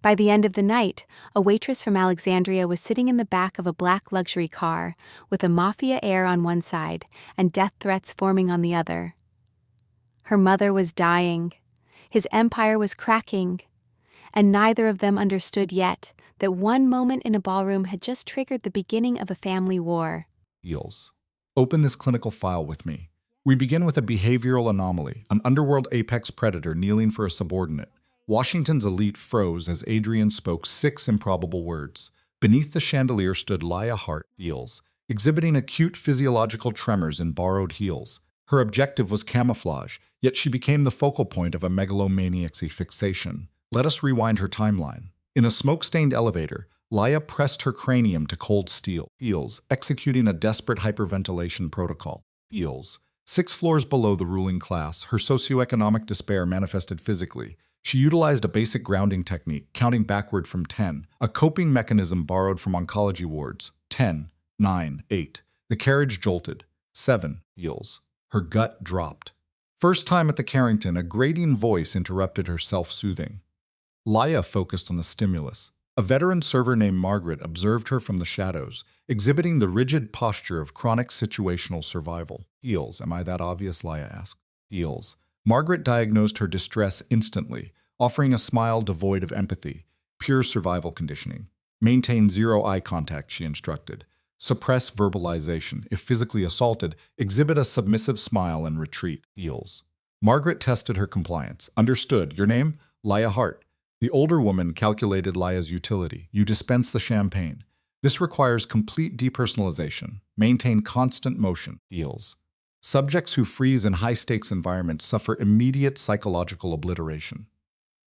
By the end of the night, a waitress from Alexandria was sitting in the back of a black luxury car, with a Mafia air on one side and death threats forming on the other. Her mother was dying. His empire was cracking. And neither of them understood yet that one moment in a ballroom had just triggered the beginning of a family war. Eels. Open this clinical file with me. We begin with a behavioral anomaly, an underworld apex predator kneeling for a subordinate. Washington's elite froze as Adrian spoke 6 improbable words. Beneath the chandelier stood Laya Hart, Eels, exhibiting acute physiological tremors in borrowed heels. Her objective was camouflage, yet she became the focal point of a megalomaniac's fixation. Let us rewind her timeline. In a smoke-stained elevator, Laya pressed her cranium to cold steel. Eels, executing a desperate hyperventilation protocol. Eels. 6 floors below the ruling class, her socioeconomic despair manifested physically. She utilized a basic grounding technique, counting backward from 10, a coping mechanism borrowed from oncology wards. 10, 9, 8. The carriage jolted. 7, Eels. Her gut dropped. First time at the Carrington, a grating voice interrupted her self-soothing. Laya focused on the stimulus. A veteran server named Margaret observed her from the shadows, exhibiting the rigid posture of chronic situational survival. Eels, am I that obvious? Laya asked. Eels. Margaret diagnosed her distress instantly, offering a smile devoid of empathy. Pure survival conditioning. Maintain 0 eye contact, she instructed. Suppress verbalization. If physically assaulted, exhibit a submissive smile and retreat. Eels. Margaret tested her compliance. Understood. Your name? Laya Hart. The older woman calculated Laya's utility. You dispense the champagne. This requires complete depersonalization. Maintain constant motion. Eels. Subjects who freeze in high-stakes environments suffer immediate psychological obliteration.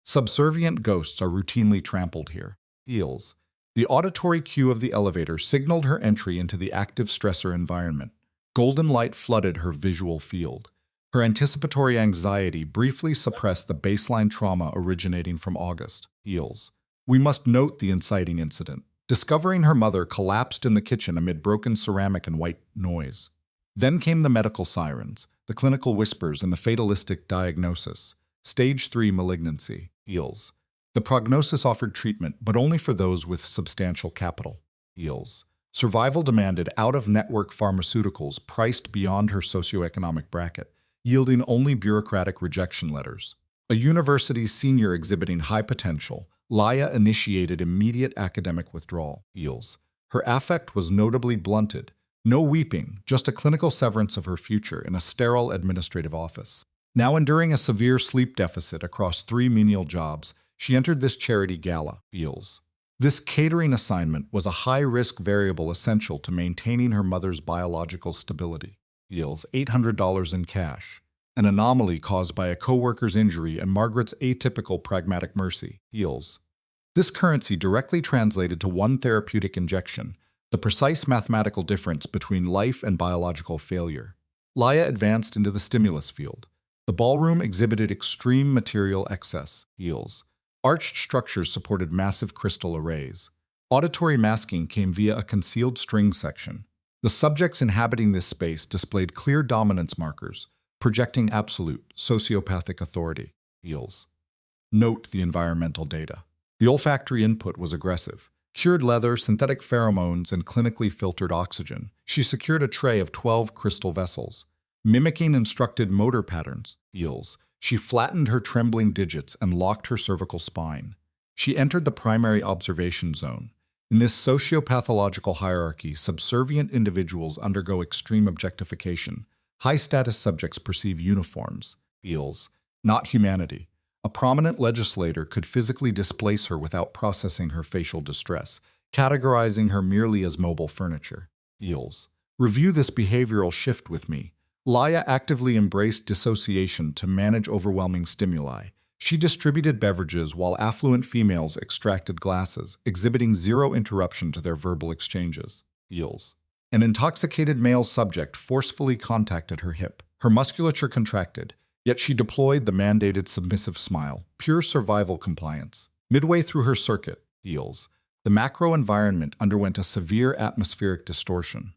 Subservient ghosts are routinely trampled here. Eels. The auditory cue of the elevator signaled her entry into the active stressor environment. Golden light flooded her visual field. Her anticipatory anxiety briefly suppressed the baseline trauma originating from August. Eels. We must note the inciting incident. Discovering her mother collapsed in the kitchen amid broken ceramic and white noise. Then came the medical sirens, the clinical whispers, and the fatalistic diagnosis. Stage 3 malignancy. Eels. The prognosis offered treatment, but only for those with substantial capital. Eels. Survival demanded out-of-network pharmaceuticals priced beyond her socioeconomic bracket, yielding only bureaucratic rejection letters. A university senior exhibiting high potential, Laya initiated immediate academic withdrawal. Eels. Her affect was notably blunted. No weeping, just a clinical severance of her future in a sterile administrative office. Now enduring a severe sleep deficit across 3 menial jobs, she entered this charity gala. Eels. This catering assignment was a high-risk variable essential to maintaining her mother's biological stability. Eels. $800 in cash. An anomaly caused by a co-worker's injury and Margaret's atypical pragmatic mercy. Eels. This currency directly translated to 1 therapeutic injection, the precise mathematical difference between life and biological failure. Laya advanced into the stimulus field. The ballroom exhibited extreme material excess. Eels. Arched structures supported massive crystal arrays. Auditory masking came via a concealed string section. The subjects inhabiting this space displayed clear dominance markers, projecting absolute, sociopathic authority. Eels. Note the environmental data. The olfactory input was aggressive. Cured leather, synthetic pheromones, and clinically filtered oxygen. She secured a tray of 12 crystal vessels. Mimicking instructed motor patterns. Eels. She flattened her trembling digits and locked her cervical spine. She entered the primary observation zone. In this sociopathological hierarchy, subservient individuals undergo extreme objectification. High-status subjects perceive uniforms. Eels. Not humanity. A prominent legislator could physically displace her without processing her facial distress, categorizing her merely as mobile furniture. Eels. Review this behavioral shift with me. Laya actively embraced dissociation to manage overwhelming stimuli. She distributed beverages while affluent females extracted glasses, exhibiting 0 interruption to their verbal exchanges. Eels. An intoxicated male subject forcefully contacted her hip. Her musculature contracted, yet she deployed the mandated submissive smile, pure survival compliance. Midway through her circuit, Eels, the macro environment underwent a severe atmospheric distortion.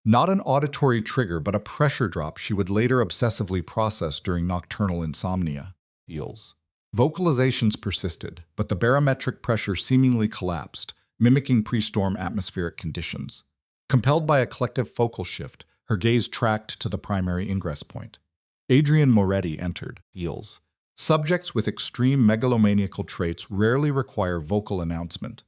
Not an auditory trigger, but a pressure drop she would later obsessively process during nocturnal insomnia. Eels. Vocalizations persisted, but the barometric pressure seemingly collapsed, mimicking pre-storm atmospheric conditions. Compelled by a collective focal shift, her gaze tracked to the primary ingress point. Adrian Moretti entered, heels. Subjects with extreme megalomaniacal traits rarely require vocal announcement.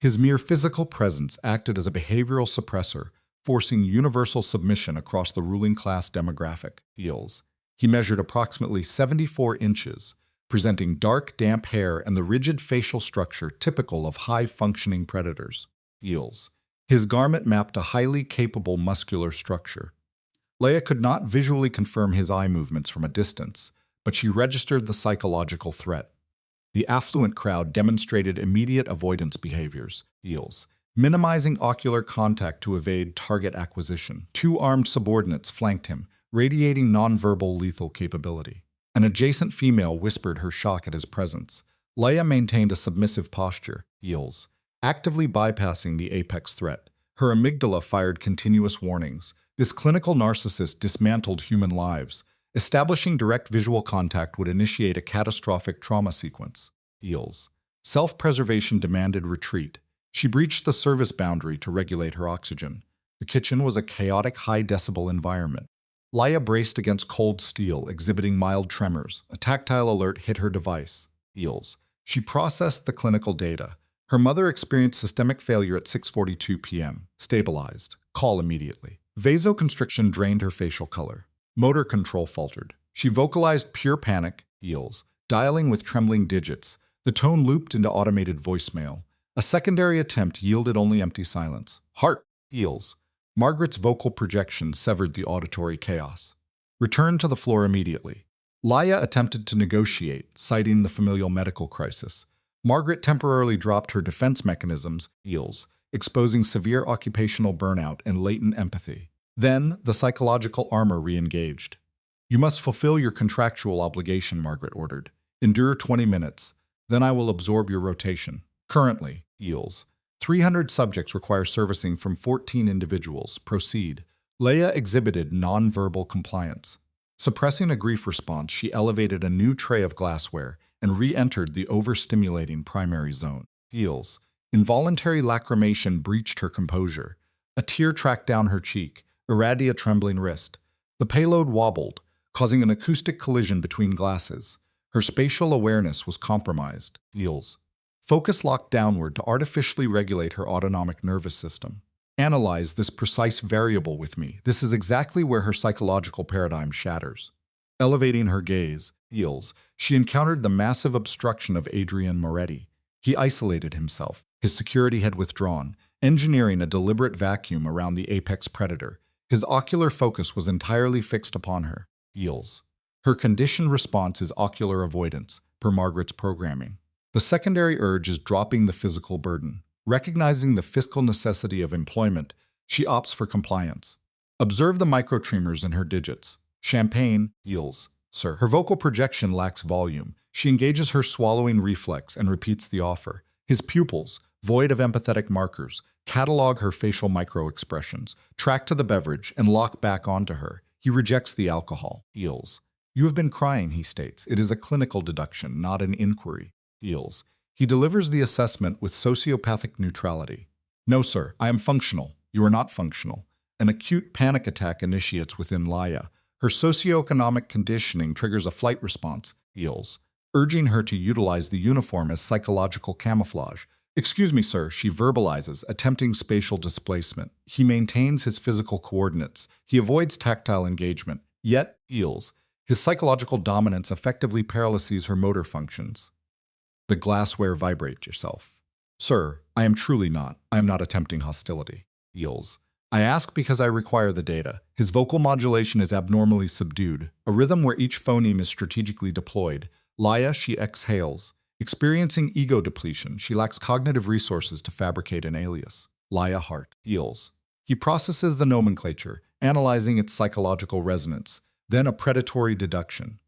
His mere physical presence acted as a behavioral suppressor, forcing universal submission across the ruling class demographic, heels. He measured approximately 74 inches, presenting dark, damp hair and the rigid facial structure typical of high-functioning predators, heels. His garment mapped a highly capable muscular structure. Leia could not visually confirm his eye movements from a distance, but she registered the psychological threat. The affluent crowd demonstrated immediate avoidance behaviors, heels, minimizing ocular contact to evade target acquisition. Two armed subordinates flanked him, radiating nonverbal lethal capability. An adjacent female whispered her shock at his presence. Leia maintained a submissive posture, heels, actively bypassing the apex threat. Her amygdala fired continuous warnings. This clinical narcissist dismantled human lives. Establishing direct visual contact would initiate a catastrophic trauma sequence. Heels. Self-preservation demanded retreat. She breached the service boundary to regulate her oxygen. The kitchen was a chaotic, high-decibel environment. Leia braced against cold steel, exhibiting mild tremors. A tactile alert hit her device. Heels. She processed the clinical data. Her mother experienced systemic failure at 6:42 p.m. Stabilized. Call immediately. Vasoconstriction drained her facial color. Motor control faltered. She vocalized pure panic, heels, dialing with trembling digits. The tone looped into automated voicemail. A secondary attempt yielded only empty silence. Heart, heels. Margaret's vocal projection severed the auditory chaos. Return to the floor immediately. Leia attempted to negotiate, citing the familial medical crisis. Margaret temporarily dropped her defense mechanisms, heels, exposing severe occupational burnout and latent empathy. Then, the psychological armor re-engaged. You must fulfill your contractual obligation, Margaret ordered. Endure 20 minutes. Then I will absorb your rotation. Currently, heels. 300 subjects require servicing from 14 individuals. Proceed. Leia exhibited nonverbal compliance. Suppressing a grief response, she elevated a new tray of glassware and re-entered the overstimulating primary zone. Heels. Involuntary lacrimation breached her composure. A tear tracked down her cheek, irradiating a trembling wrist. The payload wobbled, causing an acoustic collision between glasses. Her spatial awareness was compromised. Heels. Focus locked downward to artificially regulate her autonomic nervous system. Analyze this precise variable with me. This is exactly where her psychological paradigm shatters. Elevating her gaze, heels, she encountered the massive obstruction of Adrian Moretti. He isolated himself. His security had withdrawn, engineering a deliberate vacuum around the apex predator. His ocular focus was entirely fixed upon her. Heels. Her conditioned response is ocular avoidance, per Margaret's programming. The secondary urge is dropping the physical burden. Recognizing the fiscal necessity of employment, she opts for compliance. Observe the microtremors in her digits. Champagne, heels, sir. Her vocal projection lacks volume. She engages her swallowing reflex and repeats the offer. His pupils, void of empathetic markers, catalog her facial micro-expressions, track to the beverage, and lock back onto her. He rejects the alcohol. Heels. You have been crying, he states. It is a clinical deduction, not an inquiry. Heels. He delivers the assessment with sociopathic neutrality. No, sir, I am functional. You are not functional. An acute panic attack initiates within Leia. Her socioeconomic conditioning triggers a flight response, heels, urging her to utilize the uniform as psychological camouflage. Excuse me, sir, she verbalizes, attempting spatial displacement. He maintains his physical coordinates. He avoids tactile engagement. Yet, heels, his psychological dominance effectively paralyzes her motor functions. The glassware vibrate yourself. Sir, I am truly not. I am not attempting hostility. Heels. I ask because I require the data. His vocal modulation is abnormally subdued, a rhythm where each phoneme is strategically deployed. Leia, she exhales. Experiencing ego depletion, she lacks cognitive resources to fabricate an alias. Leia heart. Heels. He processes the nomenclature, analyzing its psychological resonance, then a predatory deduction.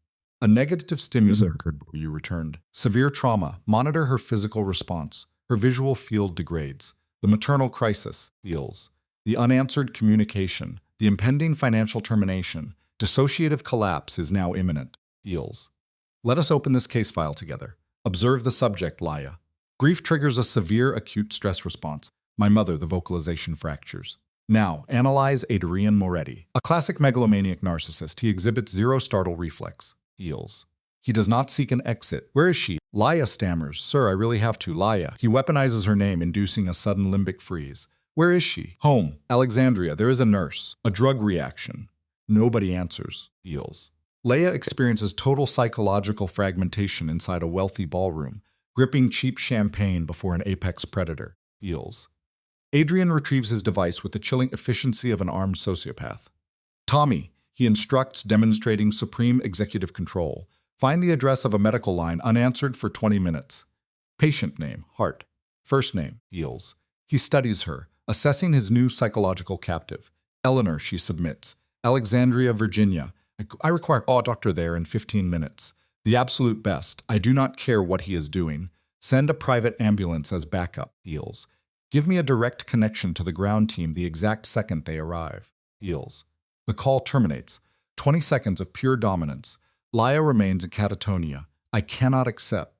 A negative stimulus occurred before you returned. Severe trauma. Monitor her physical response. Her visual field degrades. The maternal crisis. Heels. The unanswered communication. The impending financial termination. Dissociative collapse is now imminent. Heels. Let us open this case file together. Observe the subject, Laya. Grief triggers a severe acute stress response. My mother, the vocalization fractures. Now, analyze Adrian Moretti. A classic megalomaniac narcissist, he exhibits zero startle reflex. Heals. He does not seek an exit. Where is she? Laya stammers. Sir, I really have to. Laya. He weaponizes her name, inducing a sudden limbic freeze. Where is she? Home. Alexandria. There is a nurse. A drug reaction. Nobody answers. Heals. Leia experiences total psychological fragmentation inside a wealthy ballroom, gripping cheap champagne before an apex predator. Heals. Adrian retrieves his device with the chilling efficiency of an armed sociopath. Tommy, he instructs, demonstrating supreme executive control. Find the address of a medical line unanswered for 20 minutes. Patient name, Hart. First name, Heals. He studies her, assessing his new psychological captive. Eleanor, she submits. Alexandria, Virginia. I require a doctor there in 15 minutes. The absolute best. I do not care what he is doing. Send a private ambulance as backup. Heals. Give me a direct connection to the ground team the exact second they arrive. Heals. The call terminates. 20 seconds of pure dominance. Laya remains in catatonia. I cannot accept.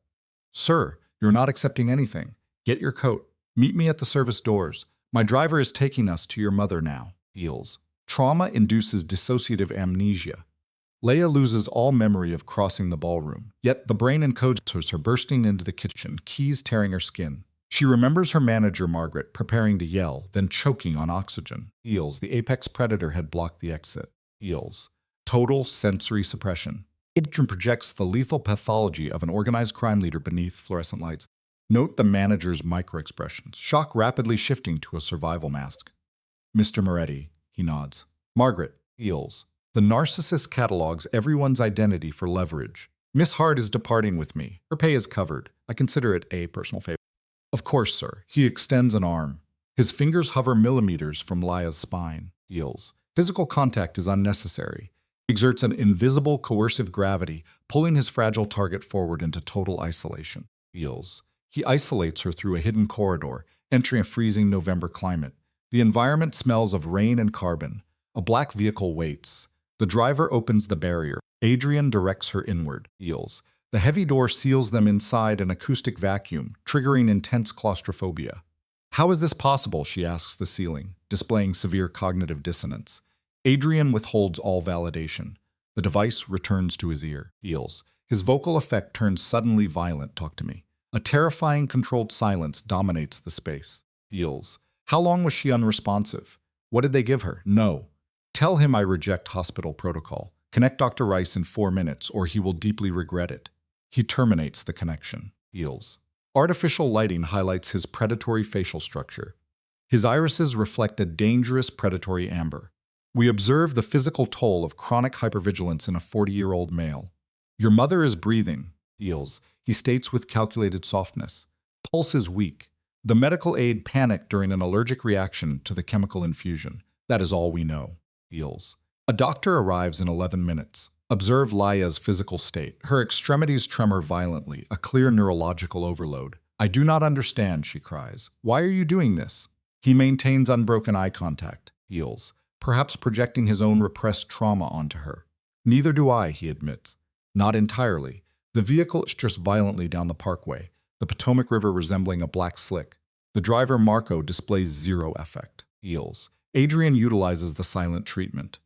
Sir, you're not accepting anything. Get your coat. Meet me at the service doors. My driver is taking us to your mother now. Heals. Trauma induces dissociative amnesia. Leia loses all memory of crossing the ballroom, yet the brain encodes her bursting into the kitchen, keys tearing her skin. She remembers her manager, Margaret, preparing to yell, then choking on oxygen. Heals. The apex predator had blocked the exit. Heals. Total sensory suppression. Adrian projects the lethal pathology of an organized crime leader beneath fluorescent lights. Note the manager's microexpressions, shock rapidly shifting to a survival mask. Mr. Moretti, he nods. Margaret, Heals. The narcissist catalogs everyone's identity for leverage. Miss Hart is departing with me. Her pay is covered. I consider it a personal favor. Of course, sir. He extends an arm. His fingers hover millimeters from Laya's spine. Heals. Physical contact is unnecessary. He exerts an invisible, coercive gravity, pulling his fragile target forward into total isolation. Heals. He isolates her through a hidden corridor, entering a freezing November climate. The environment smells of rain and carbon. A black vehicle waits. The driver opens the barrier. Adrian directs her inward. Heals. The heavy door seals them inside an acoustic vacuum, triggering intense claustrophobia. How is this possible, she asks the ceiling, displaying severe cognitive dissonance. Adrian withholds all validation. The device returns to his ear. Heals. His vocal effect turns suddenly violent. Talk to me. A terrifying controlled silence dominates the space. Heals. How long was she unresponsive? What did they give her? No. Tell him I reject hospital protocol. Connect Dr. Rice in 4 minutes, or he will deeply regret it. He terminates the connection. Heals. Artificial lighting highlights his predatory facial structure. His irises reflect a dangerous predatory amber. We observe the physical toll of chronic hypervigilance in a 40-year-old male. Your mother is breathing. Heals. He states with calculated softness. Pulse is weak. The medical aide panicked during an allergic reaction to the chemical infusion. That is all we know. Heals. A doctor arrives in 11 minutes. Observe Laya's physical state. Her extremities tremor violently, a clear neurological overload. I do not understand, she cries. Why are you doing this? He maintains unbroken eye contact. Heals. Perhaps projecting his own repressed trauma onto her. Neither do I, he admits. Not entirely. The vehicle strs violently down the parkway, the Potomac River resembling a black slick. The driver, Marco, displays zero affect. Heals. Adrian utilizes the silent treatment.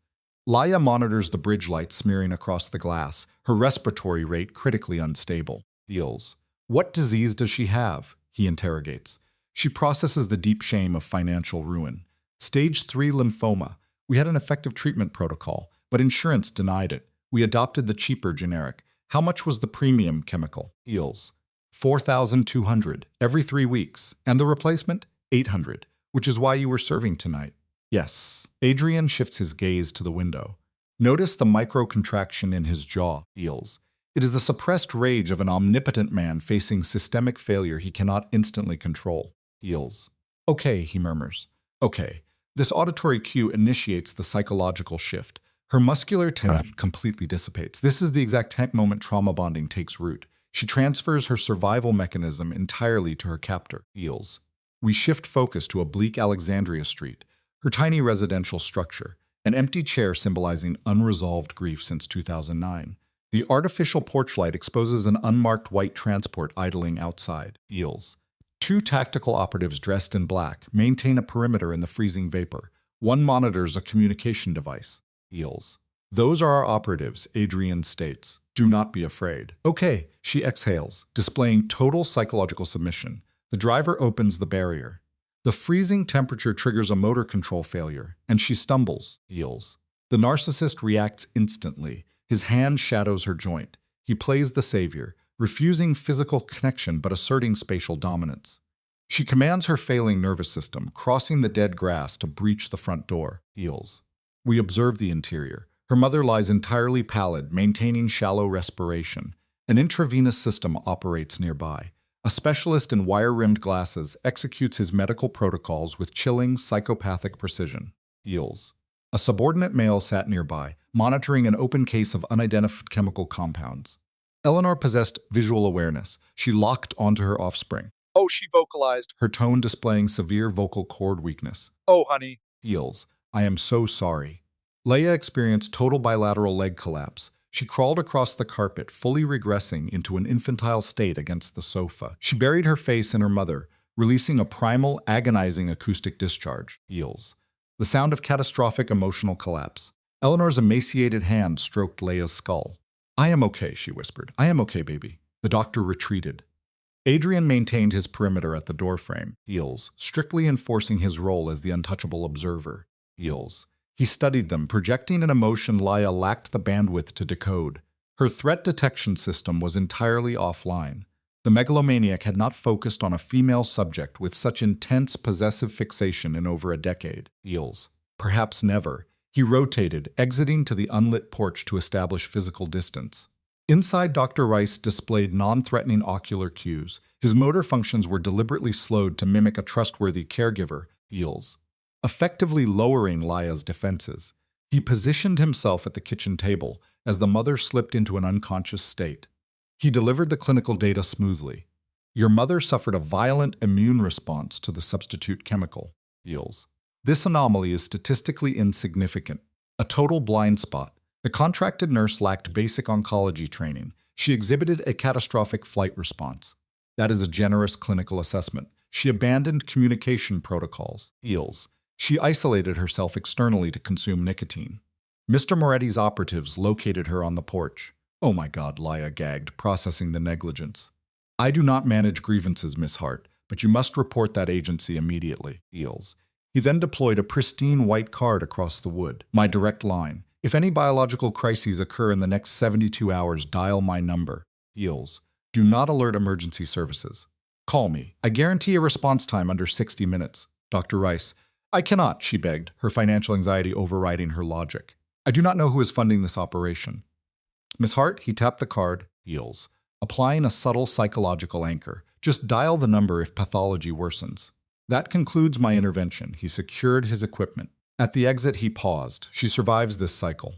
Laya monitors the bridge light smearing across the glass, her respiratory rate critically unstable. Heals. What disease does she have? He interrogates. She processes the deep shame of financial ruin. Stage 3 lymphoma. We had an effective treatment protocol, but insurance denied it. We adopted the cheaper generic. How much was the premium chemical? Heals. $4,200 every 3 weeks. And the replacement? $800, which is why you were serving tonight. Yes. Adrian shifts his gaze to the window. Notice the micro-contraction in his jaw. Heals. It is the suppressed rage of an omnipotent man facing systemic failure he cannot instantly control. Heals. Okay, he murmurs. Okay. This auditory cue initiates the psychological shift. Her muscular tension completely dissipates. This is the exact moment trauma bonding takes root. She transfers her survival mechanism entirely to her captor. Heals. We shift focus to a bleak Alexandria street. Her tiny residential structure, an empty chair symbolizing unresolved grief since 2009. The artificial porch light exposes an unmarked white transport idling outside. Eels. Two tactical operatives dressed in black maintain a perimeter in the freezing vapor. One monitors a communication device. Eels. Those are our operatives, Adrian states. Do not be afraid. Okay, she exhales, displaying total psychological submission. The driver opens the barrier. The freezing temperature triggers a motor control failure, and she stumbles. Eels. The narcissist reacts instantly. His hand shadows her joint. He plays the savior, refusing physical connection but asserting spatial dominance. She commands her failing nervous system, crossing the dead grass to breach the front door. Eels. We observe the interior. Her mother lies entirely pallid, maintaining shallow respiration. An intravenous system operates nearby. A specialist in wire-rimmed glasses executes his medical protocols with chilling, psychopathic precision. Eels. A subordinate male sat nearby, monitoring an open case of unidentified chemical compounds. Eleanor possessed visual awareness. She locked onto her offspring. Oh, she vocalized. Her tone displaying severe vocal cord weakness. Oh, honey. Eels. I am so sorry. Leia experienced total bilateral leg collapse. She crawled across the carpet, fully regressing into an infantile state against the sofa. She buried her face in her mother, releasing a primal, agonizing acoustic discharge. Eels. The sound of catastrophic emotional collapse. Eleanor's emaciated hand stroked Leia's skull. I am okay, she whispered. I am okay, baby. The doctor retreated. Adrian maintained his perimeter at the doorframe. Eels. Strictly enforcing his role as the untouchable observer. Eels. He studied them, projecting an emotion Leia lacked the bandwidth to decode. Her threat detection system was entirely offline. The megalomaniac had not focused on a female subject with such intense possessive fixation in over a decade. Eels. Perhaps never. He rotated, exiting to the unlit porch to establish physical distance. Inside, Dr. Rice displayed non-threatening ocular cues. His motor functions were deliberately slowed to mimic a trustworthy caregiver. Eels. Effectively lowering Leia's defenses. He positioned himself at the kitchen table as the mother slipped into an unconscious state. He delivered the clinical data smoothly. Your mother suffered a violent immune response to the substitute chemical. Eels. This anomaly is statistically insignificant. A total blind spot. The contracted nurse lacked basic oncology training. She exhibited a catastrophic flight response. That is a generous clinical assessment. She abandoned communication protocols. Eels. She isolated herself externally to consume nicotine. Mr. Moretti's operatives located her on the porch. Oh my God, Leia gagged, processing the negligence. I do not manage grievances, Miss Hart, but you must report that agency immediately. Eels. He then deployed a pristine white card across the wood. My direct line. If any biological crises occur in the next 72 hours, dial my number. Eels. Do not alert emergency services. Call me. I guarantee a response time under 60 minutes. Dr. Rice. I cannot, she begged, her financial anxiety overriding her logic. I do not know who is funding this operation. Miss Hart, he tapped the card. Eels. Applying a subtle psychological anchor. Just dial the number if pathology worsens. That concludes my intervention. He secured his equipment. At the exit, he paused. She survives this cycle.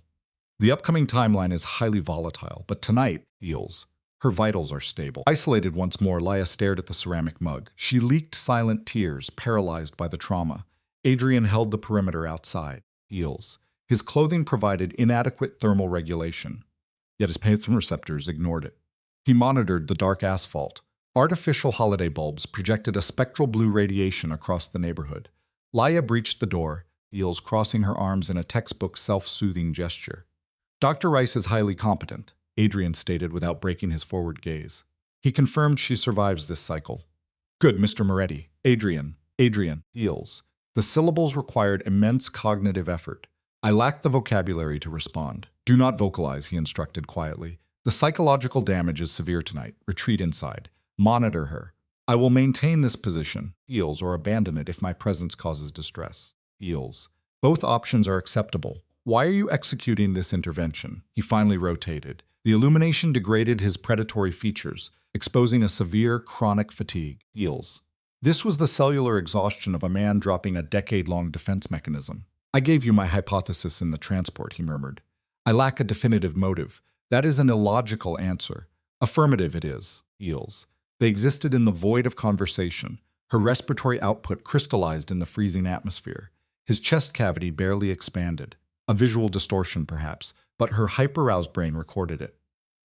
The upcoming timeline is highly volatile, but tonight, Eels. Her vitals are stable. Isolated once more, Leia stared at the ceramic mug. She leaked silent tears, paralyzed by the trauma. Adrian held the perimeter outside. Eels. His clothing provided inadequate thermal regulation, yet his pain receptors ignored it. He monitored the dark asphalt. Artificial holiday bulbs projected a spectral blue radiation across the neighborhood. Leia breached the door, Eels crossing her arms in a textbook self-soothing gesture. Dr. Rice is highly competent, Adrian stated without breaking his forward gaze. He confirmed she survives this cycle. Good, Mr. Moretti. Adrian, Eels. The syllables required immense cognitive effort. I lacked the vocabulary to respond. Do not vocalize, he instructed quietly. The psychological damage is severe tonight. Retreat inside. Monitor her. I will maintain this position, Eels, or abandon it if my presence causes distress. Eels. Both options are acceptable. Why are you executing this intervention? He finally rotated. The illumination degraded his predatory features, exposing a severe chronic fatigue. Eels. This was the cellular exhaustion of a man dropping a decade-long defense mechanism. I gave you my hypothesis in the transport, he murmured. I lack a definitive motive. That is an illogical answer. Affirmative it is, Eels. They existed in the void of conversation. Her respiratory output crystallized in the freezing atmosphere. His chest cavity barely expanded. A visual distortion, perhaps, but her hyper-aroused brain recorded it.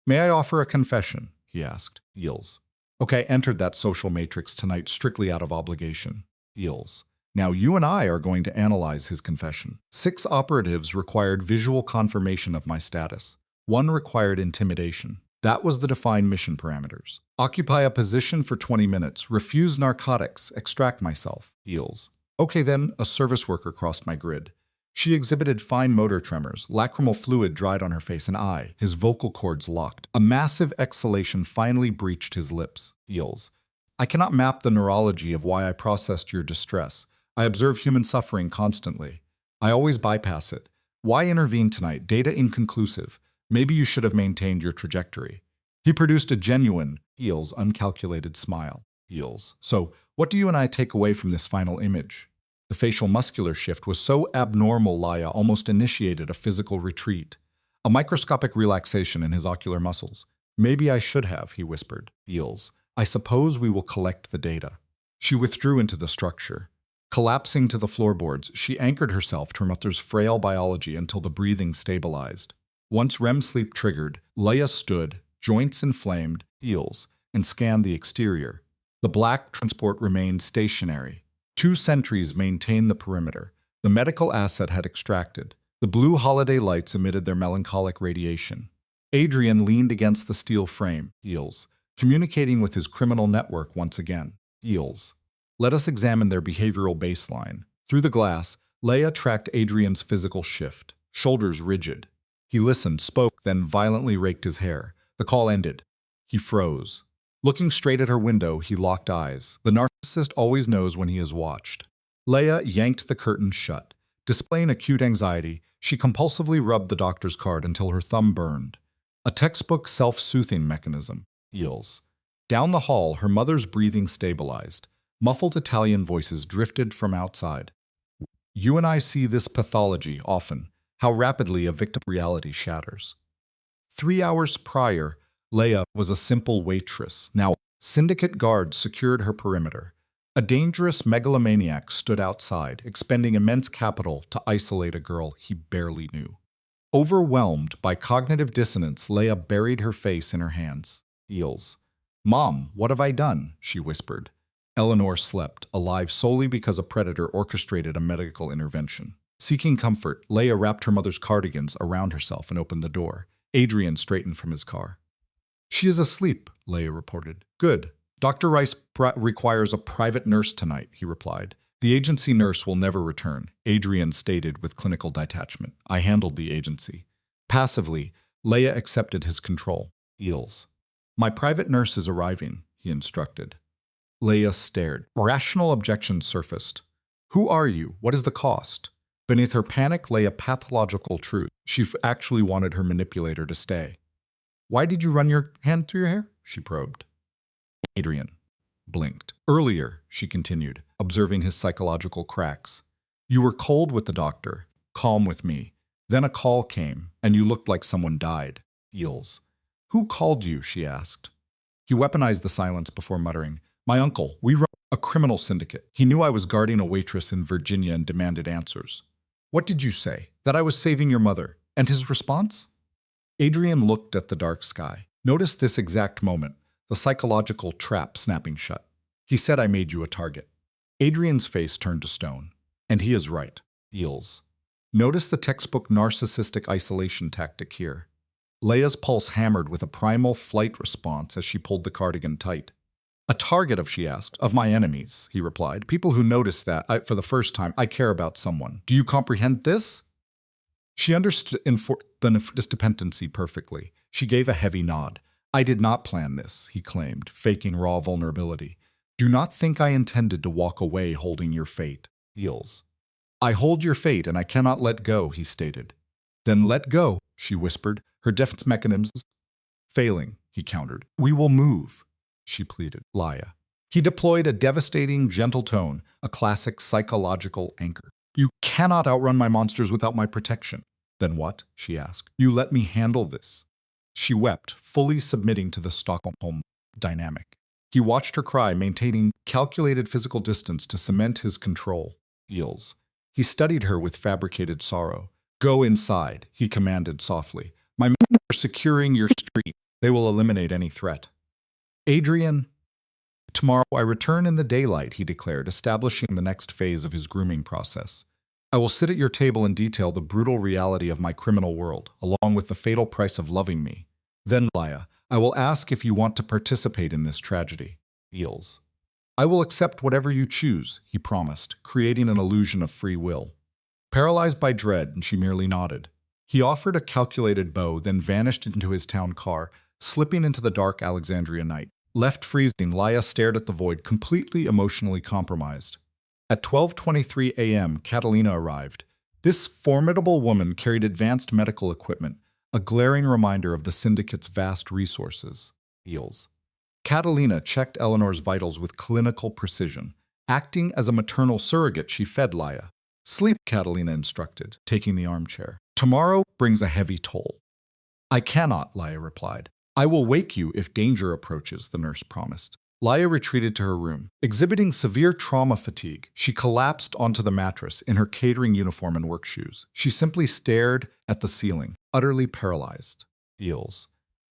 May I offer a confession? He asked. Yields. Okay, entered that social matrix tonight strictly out of obligation. Yields. Now you and I are going to analyze his confession. 6 operatives required visual confirmation of my status. 1 required intimidation. That was the defined mission parameters. Occupy a position for 20 minutes. Refuse narcotics. Extract myself. Yields. Okay then, a service worker crossed my grid. She exhibited fine motor tremors, lacrimal fluid dried on her face and eye, his vocal cords locked. A massive exhalation finally breached his lips. Yields. I cannot map the neurology of why I processed your distress. I observe human suffering constantly. I always bypass it. Why intervene tonight? Data inconclusive. Maybe you should have maintained your trajectory. He produced a genuine, Yields, uncalculated smile. Yields. So, what do you and I take away from this final image? The facial muscular shift was so abnormal Laya almost initiated a physical retreat. A microscopic relaxation in his ocular muscles. Maybe I should have, he whispered. Yields. I suppose we will collect the data. She withdrew into the structure. Collapsing to the floorboards, she anchored herself to her mother's frail biology until the breathing stabilized. Once REM sleep triggered, Leia stood, joints inflamed, heels, and scanned the exterior. The black transport remained stationary. 2 sentries maintained the perimeter. The medical asset had extracted. The blue holiday lights emitted their melancholic radiation. Adrian leaned against the steel frame, heels, communicating with his criminal network once again. Heels. Let us examine their behavioral baseline. Through the glass, Leia tracked Adrian's physical shift, shoulders rigid. He listened, spoke, then violently raked his hair. The call ended. He froze. Looking straight at her window, he locked eyes. The narcissist always knows when he is watched. Leia yanked the curtain shut. Displaying acute anxiety, she compulsively rubbed the doctor's card until her thumb burned. A textbook self-soothing mechanism. Heels. Down the hall, her mother's breathing stabilized. Muffled Italian voices drifted from outside. You and I see this pathology often, how rapidly a victim reality shatters. 3 hours prior, Leia was a simple waitress. Now, syndicate guards secured her perimeter. A dangerous megalomaniac stood outside, expending immense capital to isolate a girl he barely knew. Overwhelmed by cognitive dissonance, Leia buried her face in her hands. Heels. Mom, what have I done? She whispered. Eleanor slept, alive solely because a predator orchestrated a medical intervention. Seeking comfort, Leia wrapped her mother's cardigans around herself and opened the door. Adrian straightened from his car. She is asleep, Leia reported. Good. Dr. Rice requires a private nurse tonight, he replied. The agency nurse will never return, Adrian stated with clinical detachment. I handled the agency. Passively, Leia accepted his control. Eels. My private nurse is arriving, he instructed. Leia stared. Rational objections surfaced. Who are you? What is the cost? Beneath her panic lay a pathological truth. She actually wanted her manipulator to stay. Why did you run your hand through your hair? She probed. Adrian blinked. Earlier, she continued, observing his psychological cracks. You were cold with the doctor, calm with me. Then a call came, and you looked like someone died. Eels. Who called you? She asked. He weaponized the silence before muttering. My uncle. We run a criminal syndicate. He knew I was guarding a waitress in Virginia and demanded answers. What did you say? That I was saving your mother. And his response? Adrian looked at the dark sky. Notice this exact moment, the psychological trap snapping shut. He said I made you a target. Adrian's face turned to stone. And he is right. Eels. Notice the textbook narcissistic isolation tactic here. Leia's pulse hammered with a primal flight response as she pulled the cardigan tight. A target of, she asked, of my enemies, he replied. People who notice that, for the first time, I care about someone. Do you comprehend this? She understood this dependency perfectly. She gave a heavy nod. I did not plan this, he claimed, faking raw vulnerability. Do not think I intended to walk away holding your fate. Eels. I hold your fate and I cannot let go, he stated. Then let go, she whispered, her defense mechanisms failing, he countered. We will move, she pleaded. Leia. He deployed a devastating, gentle tone, a classic psychological anchor. You cannot outrun my monsters without my protection. Then what? She asked. You let me handle this. She wept, fully submitting to the Stockholm dynamic. He watched her cry, maintaining calculated physical distance to cement his control. Eels. He studied her with fabricated sorrow. Go inside, he commanded softly. My men are securing your street. They will eliminate any threat. Adrian, tomorrow I return in the daylight, he declared, establishing the next phase of his grooming process. I will sit at your table and detail the brutal reality of my criminal world, along with the fatal price of loving me. Then, Laya, I will ask if you want to participate in this tragedy. Feels. I will accept whatever you choose, he promised, creating an illusion of free will. Paralyzed by dread, she merely nodded. He offered a calculated bow, then vanished into his town car, slipping into the dark Alexandria night. Left freezing, Laya stared at the void, completely emotionally compromised. At 12:23 a.m., Catalina arrived. This formidable woman carried advanced medical equipment, a glaring reminder of the syndicate's vast resources. Feels. Catalina checked Eleanor's vitals with clinical precision. Acting as a maternal surrogate, she fed Laya. Sleep, Catalina instructed, taking the armchair. Tomorrow brings a heavy toll. I cannot, Laya replied. I will wake you if danger approaches, the nurse promised. Laya retreated to her room. Exhibiting severe trauma fatigue, she collapsed onto the mattress in her catering uniform and work shoes. She simply stared at the ceiling, utterly paralyzed. Feels.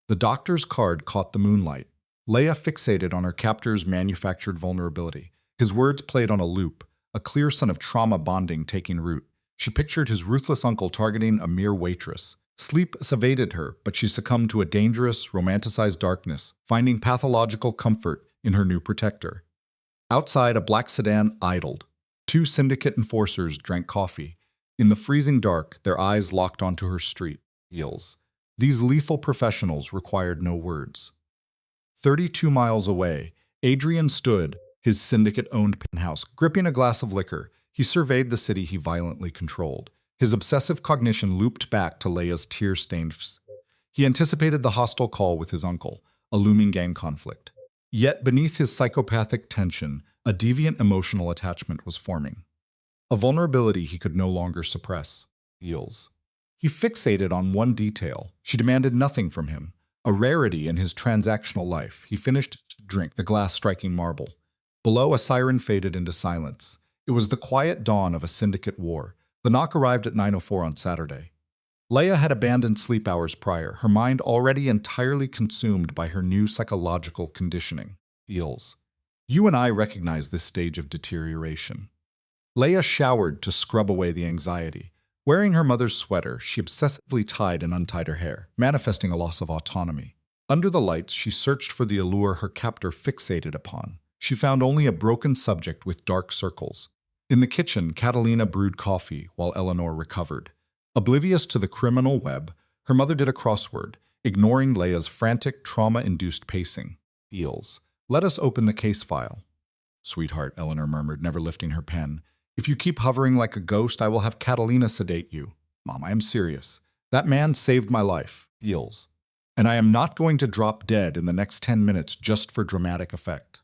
The doctor's card caught the moonlight. Laya fixated on her captor's manufactured vulnerability. His words played on a loop, a clear sign of trauma bonding taking root. She pictured his ruthless uncle targeting a mere waitress. Sleep evaded her, but she succumbed to a dangerous, romanticized darkness, finding pathological comfort in her new protector. Outside, a black sedan idled. Two syndicate enforcers drank coffee. In the freezing dark, their eyes locked onto her street. Heels. These lethal professionals required no words. 32 miles away, Adrian stood, his syndicate-owned penthouse, gripping a glass of liquor. He surveyed the city he violently controlled. His obsessive cognition looped back to Leia's tear-stained face. He anticipated the hostile call with his uncle, a looming gang conflict. Yet beneath his psychopathic tension, a deviant emotional attachment was forming. A vulnerability he could no longer suppress. Feels. He fixated on one detail. She demanded nothing from him. A rarity in his transactional life. He finished to drink, the glass striking marble. Below, a siren faded into silence. It was the quiet dawn of a syndicate war. The knock arrived at 9:04 on Saturday. Leia had abandoned sleep hours prior, her mind already entirely consumed by her new psychological conditioning. Feels. You and I recognize this stage of deterioration. Leia showered to scrub away the anxiety. Wearing her mother's sweater, she obsessively tied and untied her hair, manifesting a loss of autonomy. Under the lights, she searched for the allure her captor fixated upon. She found only a broken subject with dark circles. In the kitchen, Catalina brewed coffee while Eleanor recovered. Oblivious to the criminal web, her mother did a crossword, ignoring Leia's frantic, trauma-induced pacing. Feels. Let us open the case file. Sweetheart, Eleanor murmured, never lifting her pen. If you keep hovering like a ghost, I will have Catalina sedate you. Mom, I am serious. That man saved my life. Feels. And I am not going to drop dead in the next 10 minutes just for dramatic effect.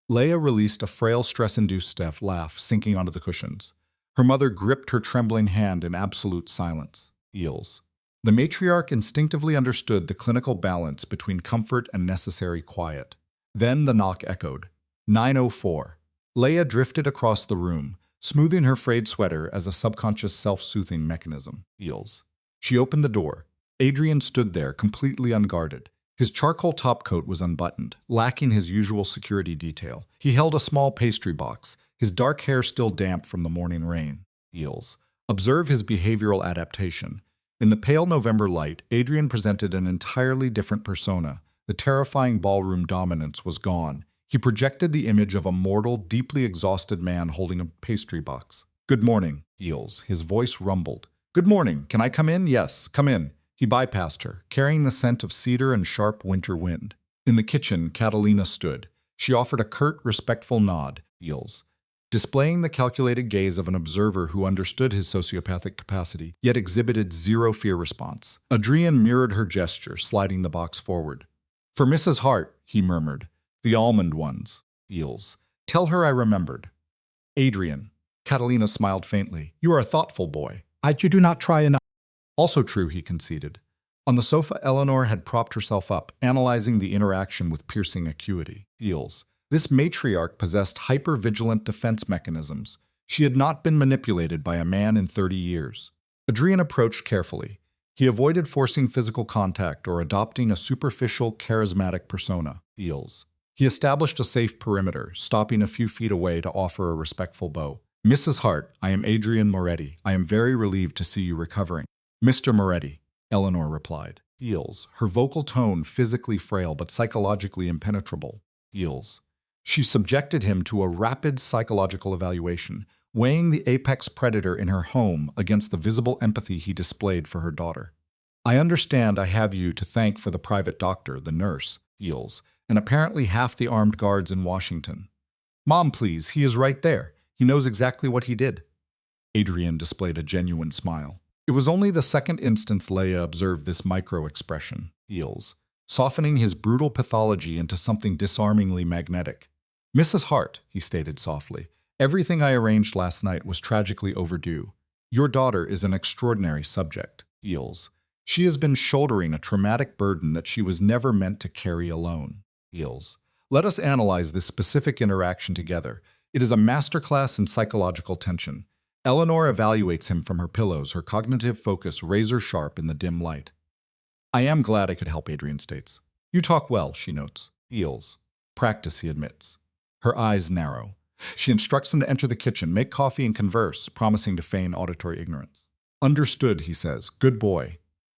Leia released a frail, stress-induced laugh, sinking onto the cushions. Her mother gripped her trembling hand in absolute silence. Feels. The matriarch instinctively understood the clinical balance between comfort and necessary quiet. Then the knock echoed. 9:04. Leia drifted across the room, smoothing her frayed sweater as a subconscious self-soothing mechanism. Feels. She opened the door. Adrian stood there, completely unguarded. His charcoal topcoat was unbuttoned, lacking his usual security detail. He held a small pastry box, his dark hair still damp from the morning rain. Feels. Observe his behavioral adaptation. In the pale November light, Adrian presented an entirely different persona. The terrifying ballroom dominance was gone. He projected the image of a mortal, deeply exhausted man holding a pastry box. Good morning, Feels. His voice rumbled. Good morning. Can I come in? Yes, come in. He bypassed her, carrying the scent of cedar and sharp winter wind. In the kitchen, Catalina stood. She offered a curt, respectful nod. Feels. Displaying the calculated gaze of an observer who understood his sociopathic capacity, yet exhibited zero fear response. Adrian mirrored her gesture, sliding the box forward. For Mrs. Hart, he murmured. The almond ones. Feels. Tell her I remembered. Adrian. Catalina smiled faintly. You are a thoughtful boy. You do not try enough. Also true, he conceded. On the sofa, Eleanor had propped herself up, analyzing the interaction with piercing acuity. Feels. This matriarch possessed hyper-vigilant defense mechanisms. She had not been manipulated by a man in 30 years. Adrian approached carefully. He avoided forcing physical contact or adopting a superficial, charismatic persona, feels. He established a safe perimeter, stopping a few feet away to offer a respectful bow. Mrs. Hart, I am Adrian Moretti. I am very relieved to see you recovering. Mr. Moretti, Eleanor replied. Feels, her vocal tone physically frail but psychologically impenetrable. Feels. She subjected him to a rapid psychological evaluation, weighing the apex predator in her home against the visible empathy he displayed for her daughter. I understand I have you to thank for the private doctor, the nurse, Feels, and apparently half the armed guards in Washington. Mom, please, he is right there. He knows exactly what he did. Adrian displayed a genuine smile. It was only the second instance Leia observed this micro-expression, Feels, softening his brutal pathology into something disarmingly magnetic. Mrs. Hart, he stated softly, everything I arranged last night was tragically overdue. Your daughter is an extraordinary subject, Feels. She has been shouldering a traumatic burden that she was never meant to carry alone, Feels. Let us analyze this specific interaction together. It is a masterclass in psychological tension. Eleanor evaluates him from her pillows, her cognitive focus razor-sharp in the dim light. I am glad I could help, Adrian states. You talk well, she notes. Feels. Practice, he admits. Her eyes narrow. She instructs him to enter the kitchen, make coffee, and converse, promising to feign auditory ignorance. Understood, he says. Good boy.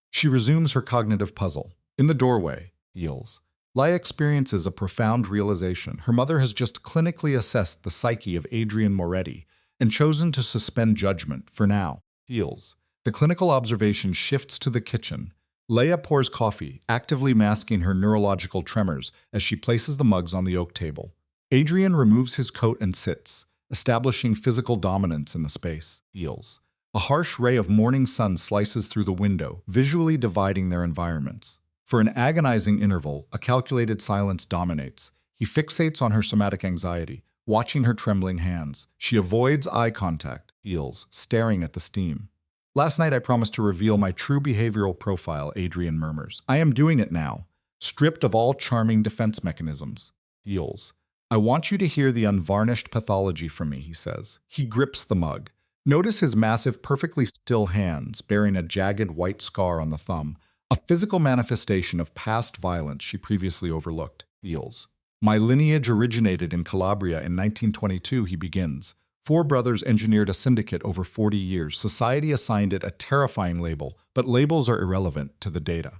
She resumes her cognitive puzzle. In the doorway, Feels. Leia experiences a profound realization. Her mother has just clinically assessed the psyche of Adrian Moretti and chosen to suspend judgment for now. Feels. The clinical observation shifts to the kitchen. Leia pours coffee, actively masking her neurological tremors as she places the mugs on the oak table. Adrian removes his coat and sits, establishing physical dominance in the space. Feels. A harsh ray of morning sun slices through the window, visually dividing their environments. For an agonizing interval, a calculated silence dominates. He fixates on her somatic anxiety, watching her trembling hands. She avoids eye contact, Feels, staring at the steam. Last night I promised to reveal my true behavioral profile, Adrian murmurs. I am doing it now, stripped of all charming defense mechanisms. Feels. I want you to hear the unvarnished pathology from me, he says. He grips the mug. Notice his massive, perfectly still hands, bearing a jagged white scar on the thumb, a physical manifestation of past violence she previously overlooked. Feels. My lineage originated in Calabria in 1922, he begins. 4 brothers engineered a syndicate over 40 years. Society assigned it a terrifying label, but labels are irrelevant to the data.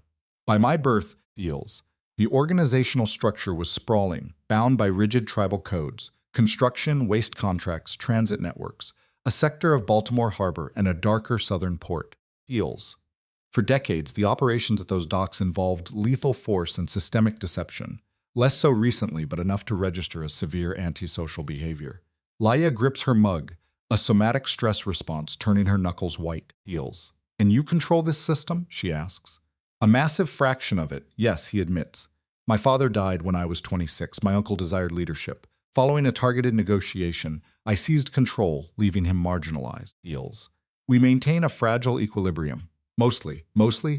By my birth, Feels, the organizational structure was sprawling, bound by rigid tribal codes, construction, waste contracts, transit networks, a sector of Baltimore Harbor, and a darker southern port. Feels. For decades, the operations at those docks involved lethal force and systemic deception, less so recently, but enough to register as severe antisocial behavior. Leia grips her mug, a somatic stress response turning her knuckles white. Feels. And you control this system? She asks. A massive fraction of it, yes, he admits. My father died when I was 26. My uncle desired leadership. Following a targeted negotiation, I seized control, leaving him marginalized. Feels. We maintain a fragile equilibrium. Mostly,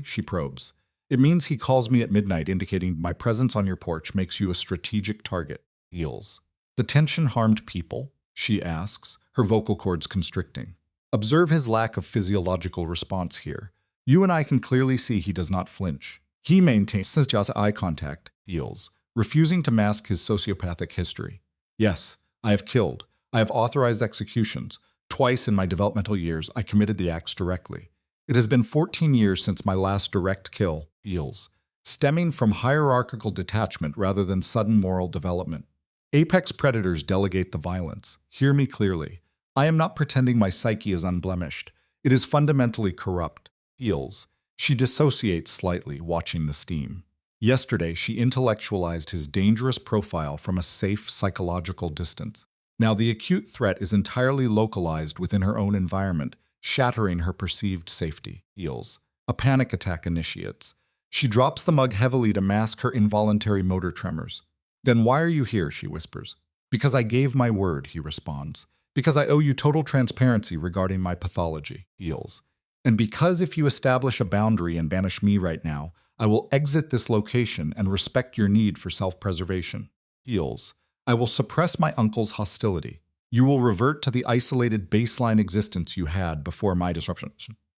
she probes. It means he calls me at midnight, indicating my presence on your porch makes you a strategic target. Feels. The tension harmed people? She asks, her vocal cords constricting. Observe his lack of physiological response here. You and I can clearly see he does not flinch. He maintains just eye contact, Feels, refusing to mask his sociopathic history. Yes, I have killed. I have authorized executions. Twice in my developmental years, I committed the acts directly. It has been 14 years since my last direct kill, Feels, stemming from hierarchical detachment rather than sudden moral development. Apex predators delegate the violence. Hear me clearly. I am not pretending my psyche is unblemished. It is fundamentally corrupt. Feels. She dissociates slightly, watching the steam. Yesterday, she intellectualized his dangerous profile from a safe psychological distance. Now the acute threat is entirely localized within her own environment, shattering her perceived safety. Feels. A panic attack initiates. She drops the mug heavily to mask her involuntary motor tremors. Then why are you here, she whispers. Because I gave my word, he responds. Because I owe you total transparency regarding my pathology, Feels. And because if you establish a boundary and banish me right now, I will exit this location and respect your need for self-preservation. Feels. I will suppress my uncle's hostility. You will revert to the isolated baseline existence you had before my disruption.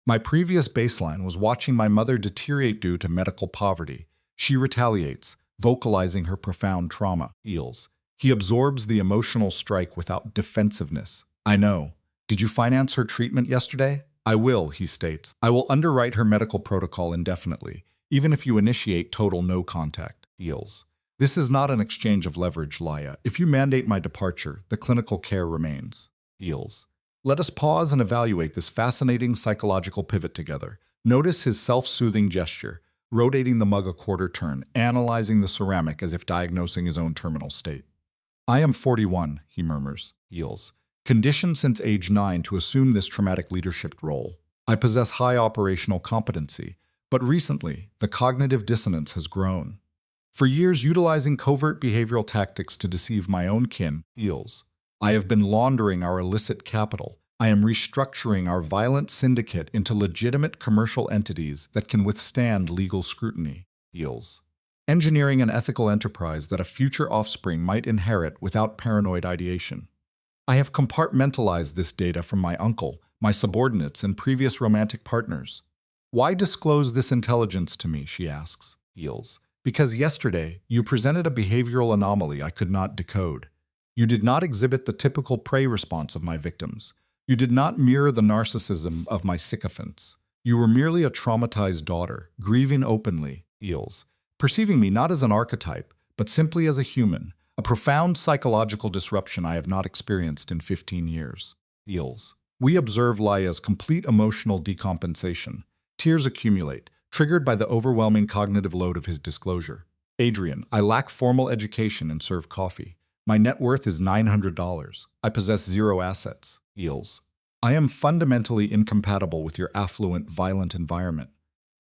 My previous baseline was watching my mother deteriorate due to medical poverty. She retaliates, vocalizing her profound trauma. Heals. He absorbs the emotional strike without defensiveness. I know. Did you finance her treatment yesterday? I will, he states. I will underwrite her medical protocol indefinitely, even if you initiate total no contact. Heals. This is not an exchange of leverage, Laya. If you mandate my departure, the clinical care remains. Heals. Let us pause and evaluate this fascinating psychological pivot together. Notice his self-soothing gesture, rotating the mug a quarter turn, analyzing the ceramic as if diagnosing his own terminal state. I am 41, he murmurs. Heals. Conditioned since age 9 to assume this traumatic leadership role. I possess high operational competency, but recently, the cognitive dissonance has grown. For years, utilizing covert behavioral tactics to deceive my own kin. Heals. I have been laundering our illicit capital. I am restructuring our violent syndicate into legitimate commercial entities that can withstand legal scrutiny. Heals. Engineering an ethical enterprise that a future offspring might inherit without paranoid ideation. I have compartmentalized this data from my uncle, my subordinates, and previous romantic partners. Why disclose this intelligence to me, she asks. Heals. Because yesterday, you presented a behavioral anomaly I could not decode. You did not exhibit the typical prey response of my victims. You did not mirror the narcissism of my sycophants. You were merely a traumatized daughter, grieving openly. Heals. Perceiving me not as an archetype, but simply as a human, a profound psychological disruption I have not experienced in 15 years. Heals. We observe Laya's complete emotional decompensation. Tears accumulate, triggered by the overwhelming cognitive load of his disclosure. Adrian, I lack formal education and serve coffee. My net worth is $900. I possess zero assets. Heals. I am fundamentally incompatible with your affluent, violent environment.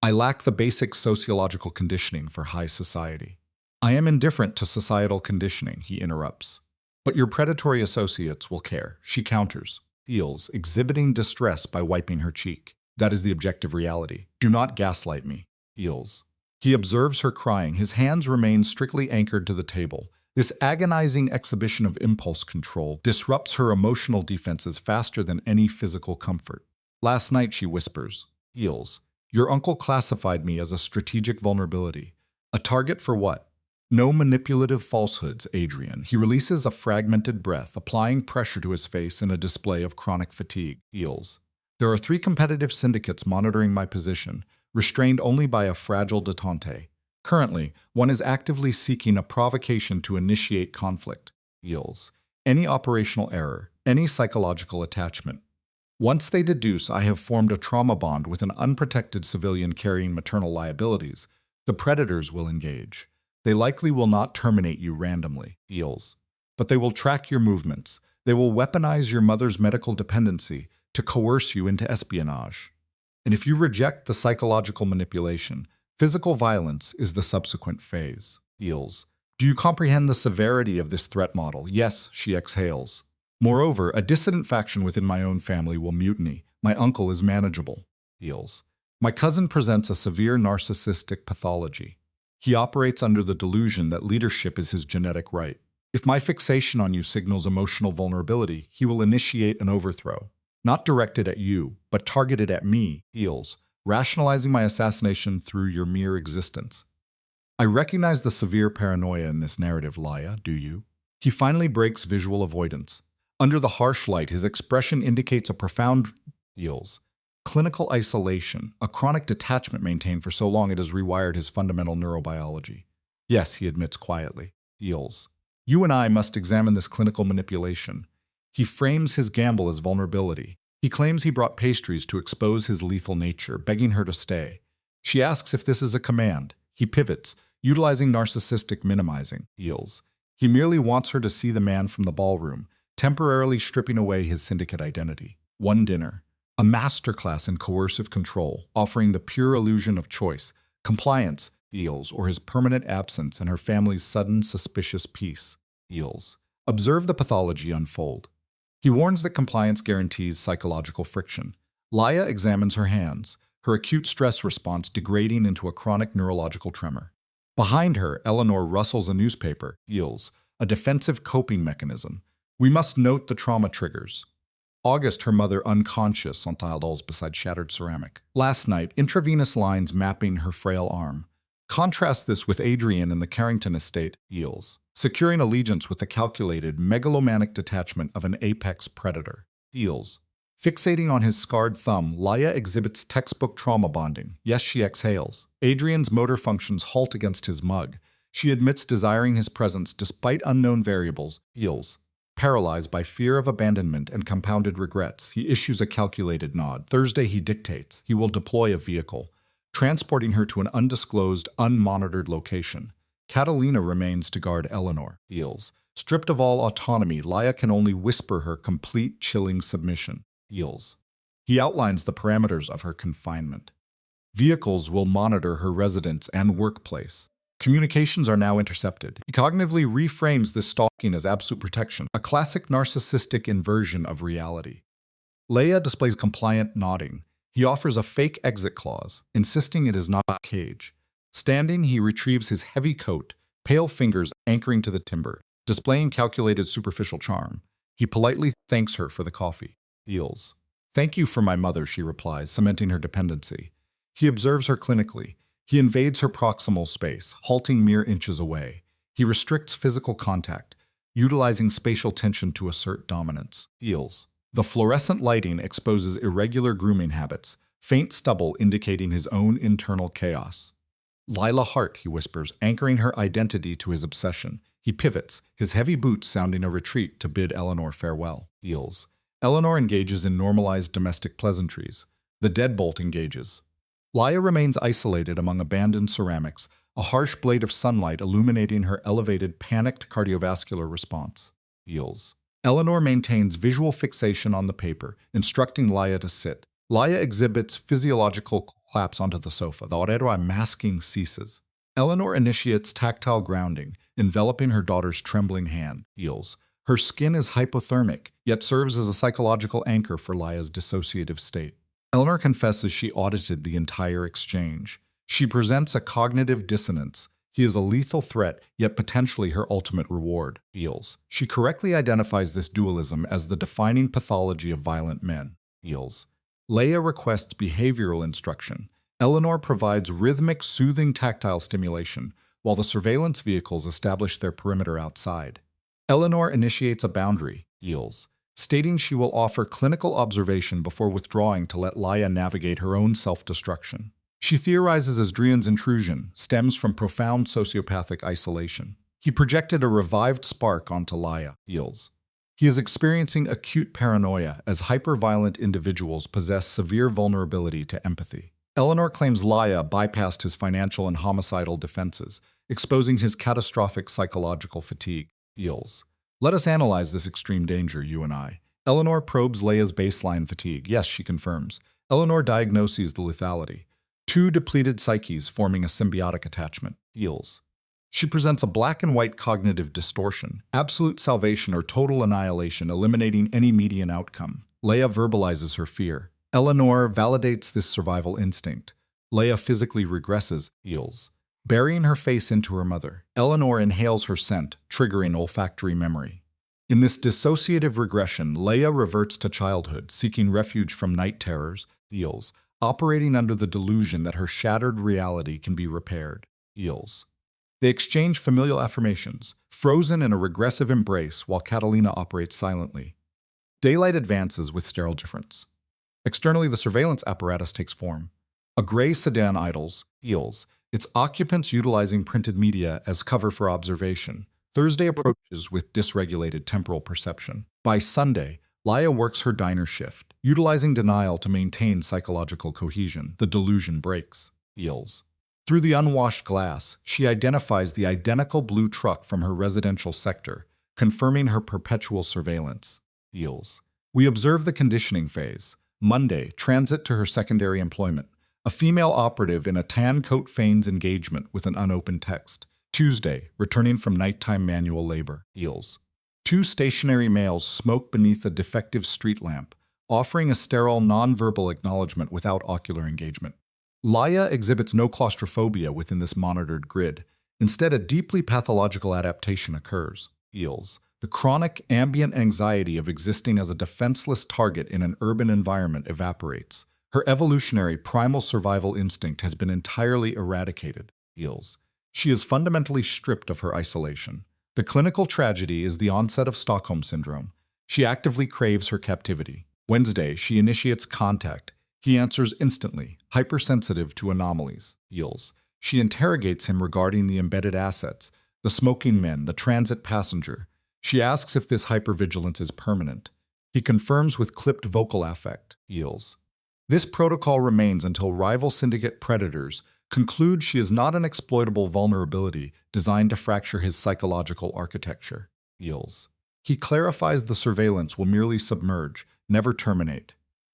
I lack the basic sociological conditioning for high society. I am indifferent to societal conditioning, he interrupts. But your predatory associates will care, she counters. Heals, exhibiting distress by wiping her cheek. That is the objective reality. Do not gaslight me. Heals. He observes her crying. His hands remain strictly anchored to the table. This agonizing exhibition of impulse control disrupts her emotional defenses faster than any physical comfort. Last night, she whispers. Heals. Your uncle classified me as a strategic vulnerability. A target for what? No manipulative falsehoods, Adrian. He releases a fragmented breath, applying pressure to his face in a display of chronic fatigue. Heals. There are 3 competitive syndicates monitoring my position, restrained only by a fragile detente. Currently, one is actively seeking a provocation to initiate conflict. Heals. Any operational error, any psychological attachment. Once they deduce I have formed a trauma bond with an unprotected civilian carrying maternal liabilities, the predators will engage. They likely will not terminate you randomly. Heals. But they will track your movements. They will weaponize your mother's medical dependency to coerce you into espionage. And if you reject the psychological manipulation, physical violence is the subsequent phase. Heals. Do you comprehend the severity of this threat model? Yes, she exhales. Moreover, a dissident faction within my own family will mutiny. My uncle is manageable. Heals. My cousin presents a severe narcissistic pathology. He operates under the delusion that leadership is his genetic right. If my fixation on you signals emotional vulnerability, he will initiate an overthrow. Not directed at you, but targeted at me. Heals. Rationalizing my assassination through your mere existence. I recognize the severe paranoia in this narrative, Laya, do you? He finally breaks visual avoidance. Under the harsh light, his expression indicates a profound Heals. Clinical isolation, a chronic detachment maintained for so long it has rewired his fundamental neurobiology. Yes, he admits quietly. Heals. You and I must examine this clinical manipulation. He frames his gamble as vulnerability. He claims he brought pastries to expose his lethal nature, begging her to stay. She asks if this is a command. He pivots, utilizing narcissistic minimizing. Heals. He merely wants her to see the man from the ballroom, temporarily stripping away his syndicate identity. One dinner. A masterclass in coercive control, offering the pure illusion of choice, compliance, Heals, or his permanent absence and her family's sudden suspicious peace. Heals. Observe the pathology unfold. He warns that compliance guarantees psychological friction. Laya examines her hands, her acute stress response degrading into a chronic neurological tremor. Behind her, Eleanor rustles a newspaper. Heals. A defensive coping mechanism. We must note the trauma triggers. August, her mother unconscious on tile dolls beside shattered ceramic. Last night, intravenous lines mapping her frail arm. Contrast this with Adrian in the Carrington estate, Eels, securing allegiance with the calculated, megalomaniac detachment of an apex predator. Eels. Fixating on his scarred thumb, Laia exhibits textbook trauma bonding. Yes, she exhales. Adrian's motor functions halt against his mug. She admits desiring his presence despite unknown variables. Eels. Paralyzed by fear of abandonment and compounded regrets, he issues a calculated nod. Thursday, he dictates. He will deploy a vehicle, transporting her to an undisclosed, unmonitored location. Catalina remains to guard Eleanor. Eels. Stripped of all autonomy, Laia can only whisper her complete, chilling submission. Eels. He outlines the parameters of her confinement. Vehicles will monitor her residence and workplace. Communications are now intercepted. He cognitively reframes this stalking as absolute protection, a classic narcissistic inversion of reality. Leia displays compliant nodding. He offers a fake exit clause, insisting it is not a cage. Standing, he retrieves his heavy coat, pale fingers anchoring to the timber, displaying calculated superficial charm. He politely thanks her for the coffee. Eels. Thank you for my mother, she replies, cementing her dependency. He observes her clinically. He invades her proximal space, halting mere inches away. He restricts physical contact, utilizing spatial tension to assert dominance. Eels. The fluorescent lighting exposes irregular grooming habits, faint stubble indicating his own internal chaos. Lila Hart, he whispers, anchoring her identity to his obsession. He pivots, his heavy boots sounding a retreat to bid Eleanor farewell. Eels. Eleanor engages in normalized domestic pleasantries. The deadbolt engages. Laia remains isolated among abandoned ceramics, a harsh blade of sunlight illuminating her elevated, panicked cardiovascular response. Eels. Eleanor maintains visual fixation on the paper, instructing Laia to sit. Laia exhibits physiological collapse onto the sofa. The orero masking ceases. Eleanor initiates tactile grounding, enveloping her daughter's trembling hand. Eels. Her skin is hypothermic, yet serves as a psychological anchor for Laia's dissociative state. Eleanor confesses she audited the entire exchange. She presents a cognitive dissonance. He is a lethal threat, yet potentially her ultimate reward. Eels. She correctly identifies this dualism as the defining pathology of violent men. Eels. Leia requests behavioral instruction. Eleanor provides rhythmic, soothing tactile stimulation, while the surveillance vehicles establish their perimeter outside. Eleanor initiates a boundary. Eels. Stating she will offer clinical observation before withdrawing to let Laia navigate her own self-destruction. She theorizes Adrian's intrusion stems from profound sociopathic isolation. He projected a revived spark onto Laia. Eels. He is experiencing acute paranoia as hyper-violent individuals possess severe vulnerability to empathy. Eleanor claims Laia bypassed his financial and homicidal defenses, exposing his catastrophic psychological fatigue. Eels. Let us analyze this extreme danger, you and I. Eleanor probes Leia's baseline fatigue. Yes, she confirms. Eleanor diagnoses the lethality. Two depleted psyches forming a symbiotic attachment. Eels. She presents a black and white cognitive distortion, absolute salvation or total annihilation, eliminating any median outcome. Leia verbalizes her fear. Eleanor validates this survival instinct. Leia physically regresses. Eels. Burying her face into her mother, Eleanor inhales her scent, triggering olfactory memory. In this dissociative regression, Leia reverts to childhood, seeking refuge from night terrors. Eels. Operating under the delusion that her shattered reality can be repaired. Eels. They exchange familial affirmations, frozen in a regressive embrace while Catalina operates silently. Daylight advances with sterile difference. Externally, the surveillance apparatus takes form. A gray sedan idles. Eels. Its occupants utilizing printed media as cover for observation. Thursday approaches with dysregulated temporal perception. By Sunday, Laia works her diner shift. Utilizing denial to maintain psychological cohesion, the delusion breaks. Eels. Through the unwashed glass, she identifies the identical blue truck from her residential sector, confirming her perpetual surveillance. Eels. We observe the conditioning phase. Monday, transit to her secondary employment. A female operative in a tan coat feigns engagement with an unopened text. Tuesday, returning from nighttime manual labor. Eels. Two stationary males smoke beneath a defective street lamp, offering a sterile, non-verbal acknowledgement without ocular engagement. Laia exhibits no claustrophobia within this monitored grid. Instead, a deeply pathological adaptation occurs. Eels. The chronic ambient anxiety of existing as a defenseless target in an urban environment evaporates. Her evolutionary primal survival instinct has been entirely eradicated. Feels. She is fundamentally stripped of her isolation. The clinical tragedy is the onset of Stockholm Syndrome. She actively craves her captivity. Wednesday, she initiates contact. He answers instantly, hypersensitive to anomalies. Feels. She interrogates him regarding the embedded assets, the smoking men, the transit passenger. She asks if this hypervigilance is permanent. He confirms with clipped vocal affect. Feels. This protocol remains until rival syndicate predators conclude she is not an exploitable vulnerability designed to fracture his psychological architecture. Feels. He clarifies the surveillance will merely submerge, never terminate.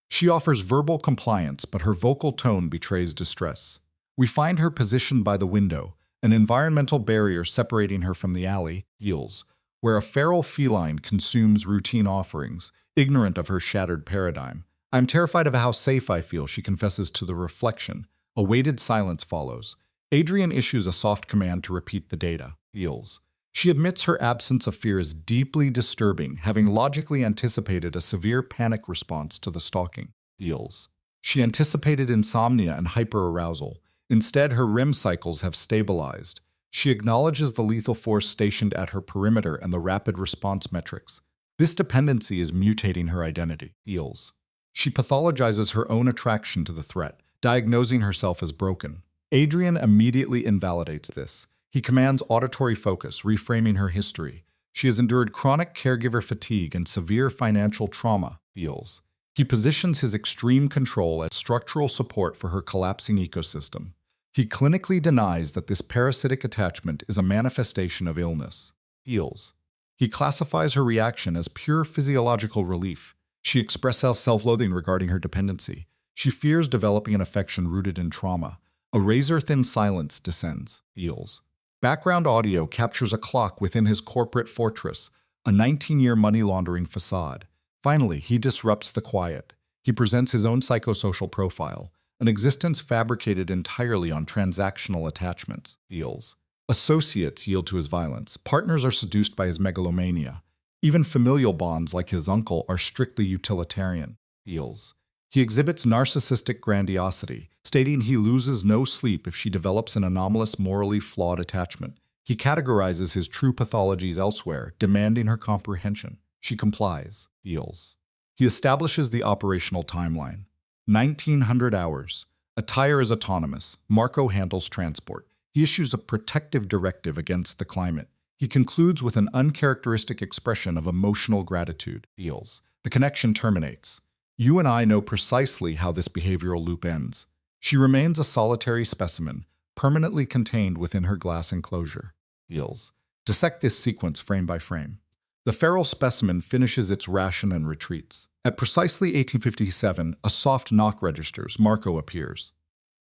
She offers verbal compliance, but her vocal tone betrays distress. We find her positioned by the window, an environmental barrier separating her from the alley, Feels, where a feral feline consumes routine offerings, ignorant of her shattered paradigm. I'm terrified of how safe I feel, she confesses to the reflection. A weighted silence follows. Adrian issues a soft command to repeat the data. Feels. She admits her absence of fear is deeply disturbing, having logically anticipated a severe panic response to the stalking. Feels. She anticipated insomnia and hyperarousal. Instead, her REM cycles have stabilized. She acknowledges the lethal force stationed at her perimeter and the rapid response metrics. This dependency is mutating her identity. Feels. She pathologizes her own attraction to the threat, diagnosing herself as broken. Adrian immediately invalidates this. He commands auditory focus, reframing her history. She has endured chronic caregiver fatigue and severe financial trauma. Feels. He positions his extreme control as structural support for her collapsing ecosystem. He clinically denies that this parasitic attachment is a manifestation of illness. Feels. He classifies her reaction as pure physiological relief. She expresses self-loathing regarding her dependency. She fears developing an affection rooted in trauma. A razor-thin silence descends. Feels. Background audio captures a clock within his corporate fortress, a 19-year money laundering facade. Finally, he disrupts the quiet. He presents his own psychosocial profile, an existence fabricated entirely on transactional attachments. Feels. Associates yield to his violence. Partners are seduced by his megalomania. Even familial bonds like his uncle are strictly utilitarian. Feels. He exhibits narcissistic grandiosity, stating he loses no sleep if she develops an anomalous, morally flawed attachment. He categorizes his true pathologies elsewhere, demanding her comprehension. She complies. Feels. He establishes the operational timeline. 1900 hours. Attire is autonomous. Marco handles transport. He issues a protective directive against the climate. He concludes with an uncharacteristic expression of emotional gratitude. Feels. The connection terminates. You and I know precisely how this behavioral loop ends. She remains a solitary specimen, permanently contained within her glass enclosure. Feels. Dissect this sequence frame by frame. The feral specimen finishes its ration and retreats. At precisely 1857, a soft knock registers. Marco appears.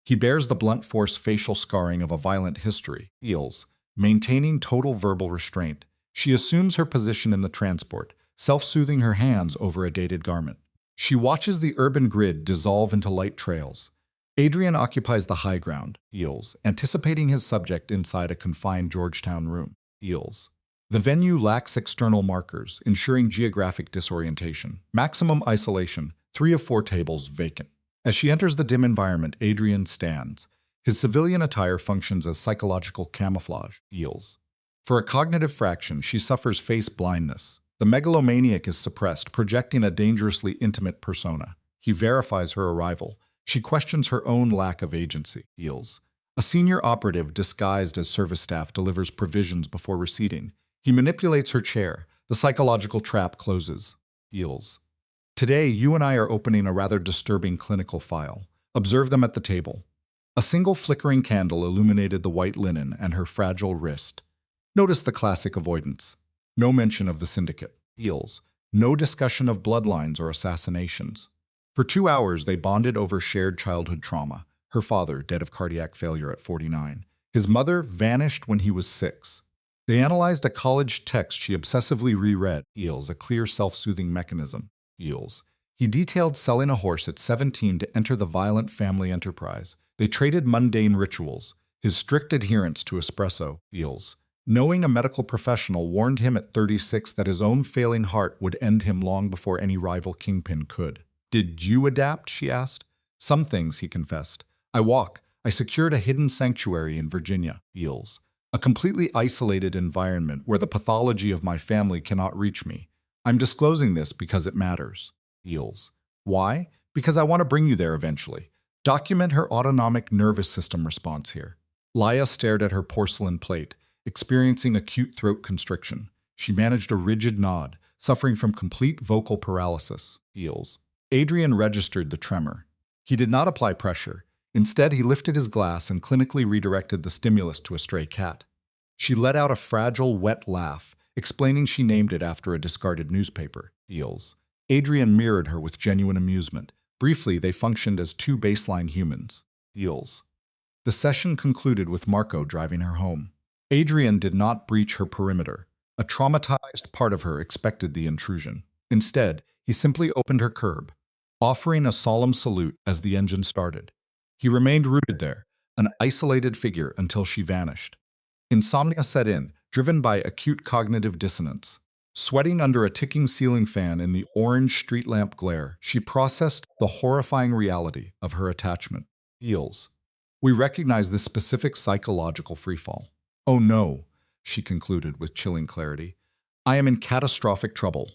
He bears the blunt force facial scarring of a violent history. Feels. Maintaining total verbal restraint. She assumes her position in the transport, self-soothing her hands over a dated garment. She watches the urban grid dissolve into light trails. Adrian occupies the high ground. Feels. Anticipating his subject inside a confined Georgetown room. Feels. The venue lacks external markers, ensuring geographic disorientation. Maximum isolation, 3 of 4 tables vacant. As she enters the dim environment, Adrian stands. His civilian attire functions as psychological camouflage. Feels. For a cognitive fraction, she suffers face blindness. The megalomaniac is suppressed, projecting a dangerously intimate persona. He verifies her arrival. She questions her own lack of agency. Feels. A senior operative disguised as service staff delivers provisions before receding. He manipulates her chair. The psychological trap closes. Feels. Today, you and I are opening a rather disturbing clinical file. Observe them at the table. A single flickering candle illuminated the white linen and her fragile wrist. Notice the classic avoidance. No mention of the syndicate. Feels. No discussion of bloodlines or assassinations. For 2 hours, they bonded over shared childhood trauma. Her father, dead of cardiac failure at 49. His mother vanished when he was 6. They analyzed a college text she obsessively reread. Feels. A clear self-soothing mechanism. Feels. He detailed selling a horse at 17 to enter the violent family enterprise. They traded mundane rituals. His strict adherence to espresso. Feels. knowing a medical professional warned him at 36 that his own failing heart would end him long before any rival kingpin could. "Did you adapt?" she asked. "Some things," he confessed. I secured a hidden sanctuary in Virginia, Eels. A completely isolated environment where the pathology of my family cannot reach me. I'm disclosing this because it matters. Eels. Why? Because I want to bring you there eventually. Document her autonomic nervous system response here. Laya stared at her porcelain plate, experiencing acute throat constriction. She managed a rigid nod, suffering from complete vocal paralysis. Eels. Adrian registered the tremor. He did not apply pressure. Instead, he lifted his glass and clinically redirected the stimulus to a stray cat. She let out a fragile, wet laugh, explaining she named it after a discarded newspaper. Eels. Adrian mirrored her with genuine amusement. Briefly, they functioned as two baseline humans. Eels. The session concluded with Marco driving her home. Adrian did not breach her perimeter. A traumatized part of her expected the intrusion. Instead, he simply opened her curb, offering a solemn salute as the engine started. He remained rooted there, an isolated figure until she vanished. Insomnia set in, driven by acute cognitive dissonance. Sweating under a ticking ceiling fan in the orange street lamp glare, she processed the horrifying reality of her attachment. Eels. We recognize this specific psychological freefall. "Oh no," she concluded with chilling clarity. "I am in catastrophic trouble."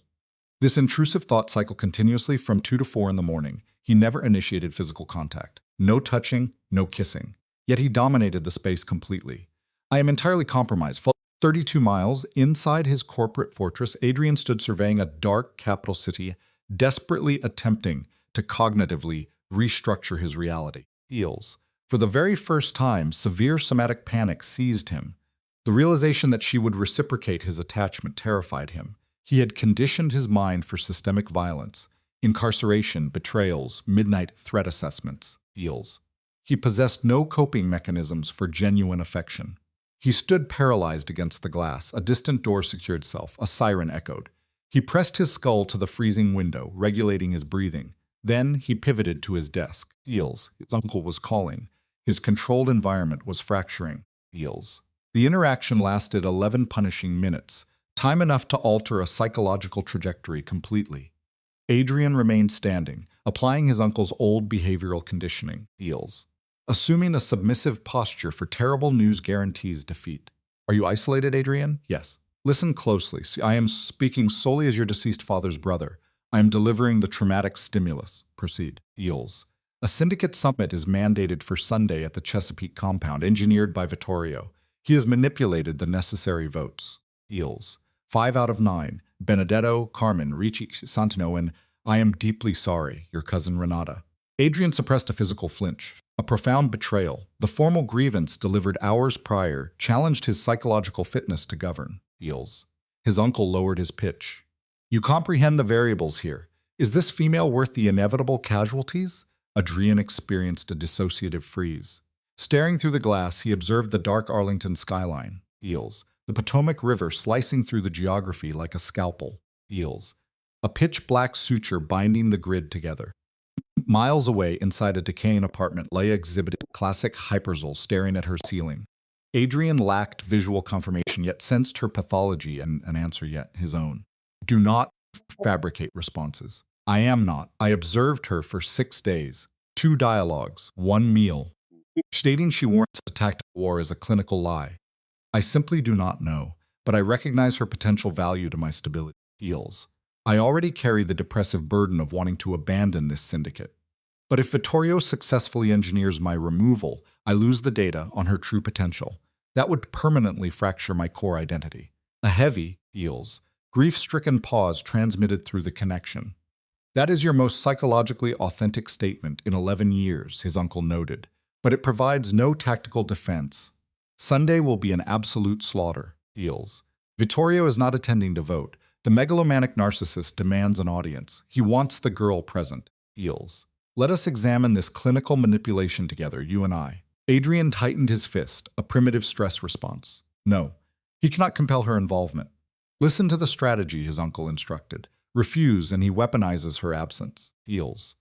This intrusive thought cycle continuously from 2 to 4 in the morning. He never initiated physical contact. No touching, no kissing. Yet he dominated the space completely. "I am entirely compromised." 32 miles inside his corporate fortress, Adrian stood surveying a dark capital city, desperately attempting to cognitively restructure his reality. Eels. For the very first time, severe somatic panic seized him. The realization that she would reciprocate his attachment terrified him. He had conditioned his mind for systemic violence, incarceration, betrayals, midnight threat assessments. Eels. He possessed no coping mechanisms for genuine affection. He stood paralyzed against the glass. A distant door secured itself. A siren echoed. He pressed his skull to the freezing window, regulating his breathing. Then he pivoted to his desk. Eels. His uncle was calling. His controlled environment was fracturing. Eels. The interaction lasted 11 punishing minutes, time enough to alter a psychological trajectory completely. Adrian remained standing, applying his uncle's old behavioral conditioning. Eels. Assuming a submissive posture for terrible news guarantees defeat. "Are you isolated, Adrian?" "Yes." "Listen closely. See, I am speaking solely as your deceased father's brother. I am delivering the traumatic stimulus." "Proceed." Eels. A syndicate summit is mandated for Sunday at the Chesapeake compound, engineered by Vittorio. He has manipulated the necessary votes. Eels. 5 out of 9. Benedetto, Carmen, Ricci, Santino, and "I am deeply sorry, your cousin Renata." Adrian suppressed a physical flinch. A profound betrayal. The formal grievance delivered hours prior challenged his psychological fitness to govern. Eels. His uncle lowered his pitch. "You comprehend the variables here. Is this female worth the inevitable casualties?" Adrian experienced a dissociative freeze. Staring through the glass, he observed the dark Arlington skyline. Eels. The Potomac River slicing through the geography like a scalpel. Eels. A pitch-black suture binding the grid together. Miles away, inside a decaying apartment, Leia exhibited classic hyperzol staring at her ceiling. Adrian lacked visual confirmation, yet sensed her pathology and an answer yet his own. "Do not fabricate responses." "I am not. I observed her for 6 days. 2 dialogues, 1 meal." Stating she warrants a tactical war is a clinical lie. "I simply do not know, but I recognize her potential value to my stability." Eels. "I already carry the depressive burden of wanting to abandon this syndicate. But if Vittorio successfully engineers my removal, I lose the data on her true potential. That would permanently fracture my core identity." A heavy, Eels, grief-stricken pause transmitted through the connection. "That is your most psychologically authentic statement in 11 years, his uncle noted, but it provides no tactical defense. Sunday will be an absolute slaughter. Eels. Vittorio is not attending to vote. The megalomaniac narcissist demands an audience. He wants the girl present. Eels. Let us examine this clinical manipulation together, you and I. Adrian tightened his fist, a primitive stress response. No, he cannot compel her involvement. Listen to the strategy, his uncle instructed. Refuse, and he weaponizes her absence. Eels.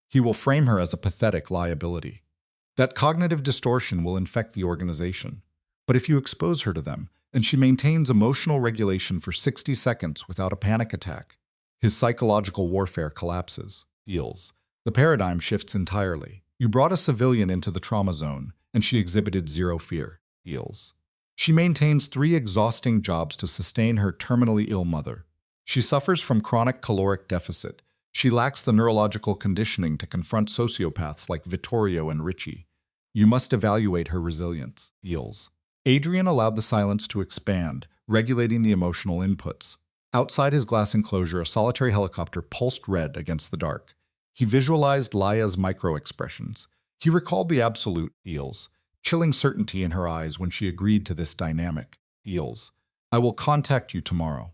He will frame her as a pathetic liability. That cognitive distortion will infect the organization. But if you expose her to them, and she maintains emotional regulation for 60 seconds without a panic attack. His psychological warfare collapses. Feels. The paradigm shifts entirely. You brought a civilian into the trauma zone, and she exhibited zero fear. Feels. She maintains 3 exhausting jobs to sustain her terminally ill mother. She suffers from chronic caloric deficit. She lacks the neurological conditioning to confront sociopaths like Vittorio and Richie. You must evaluate her resilience. Feels. Adrian allowed the silence to expand, regulating the emotional inputs. Outside his glass enclosure, a solitary helicopter pulsed red against the dark. He visualized Laya's micro-expressions. He recalled the absolute feels, chilling certainty in her eyes when she agreed to this dynamic. Feels. I will contact you tomorrow.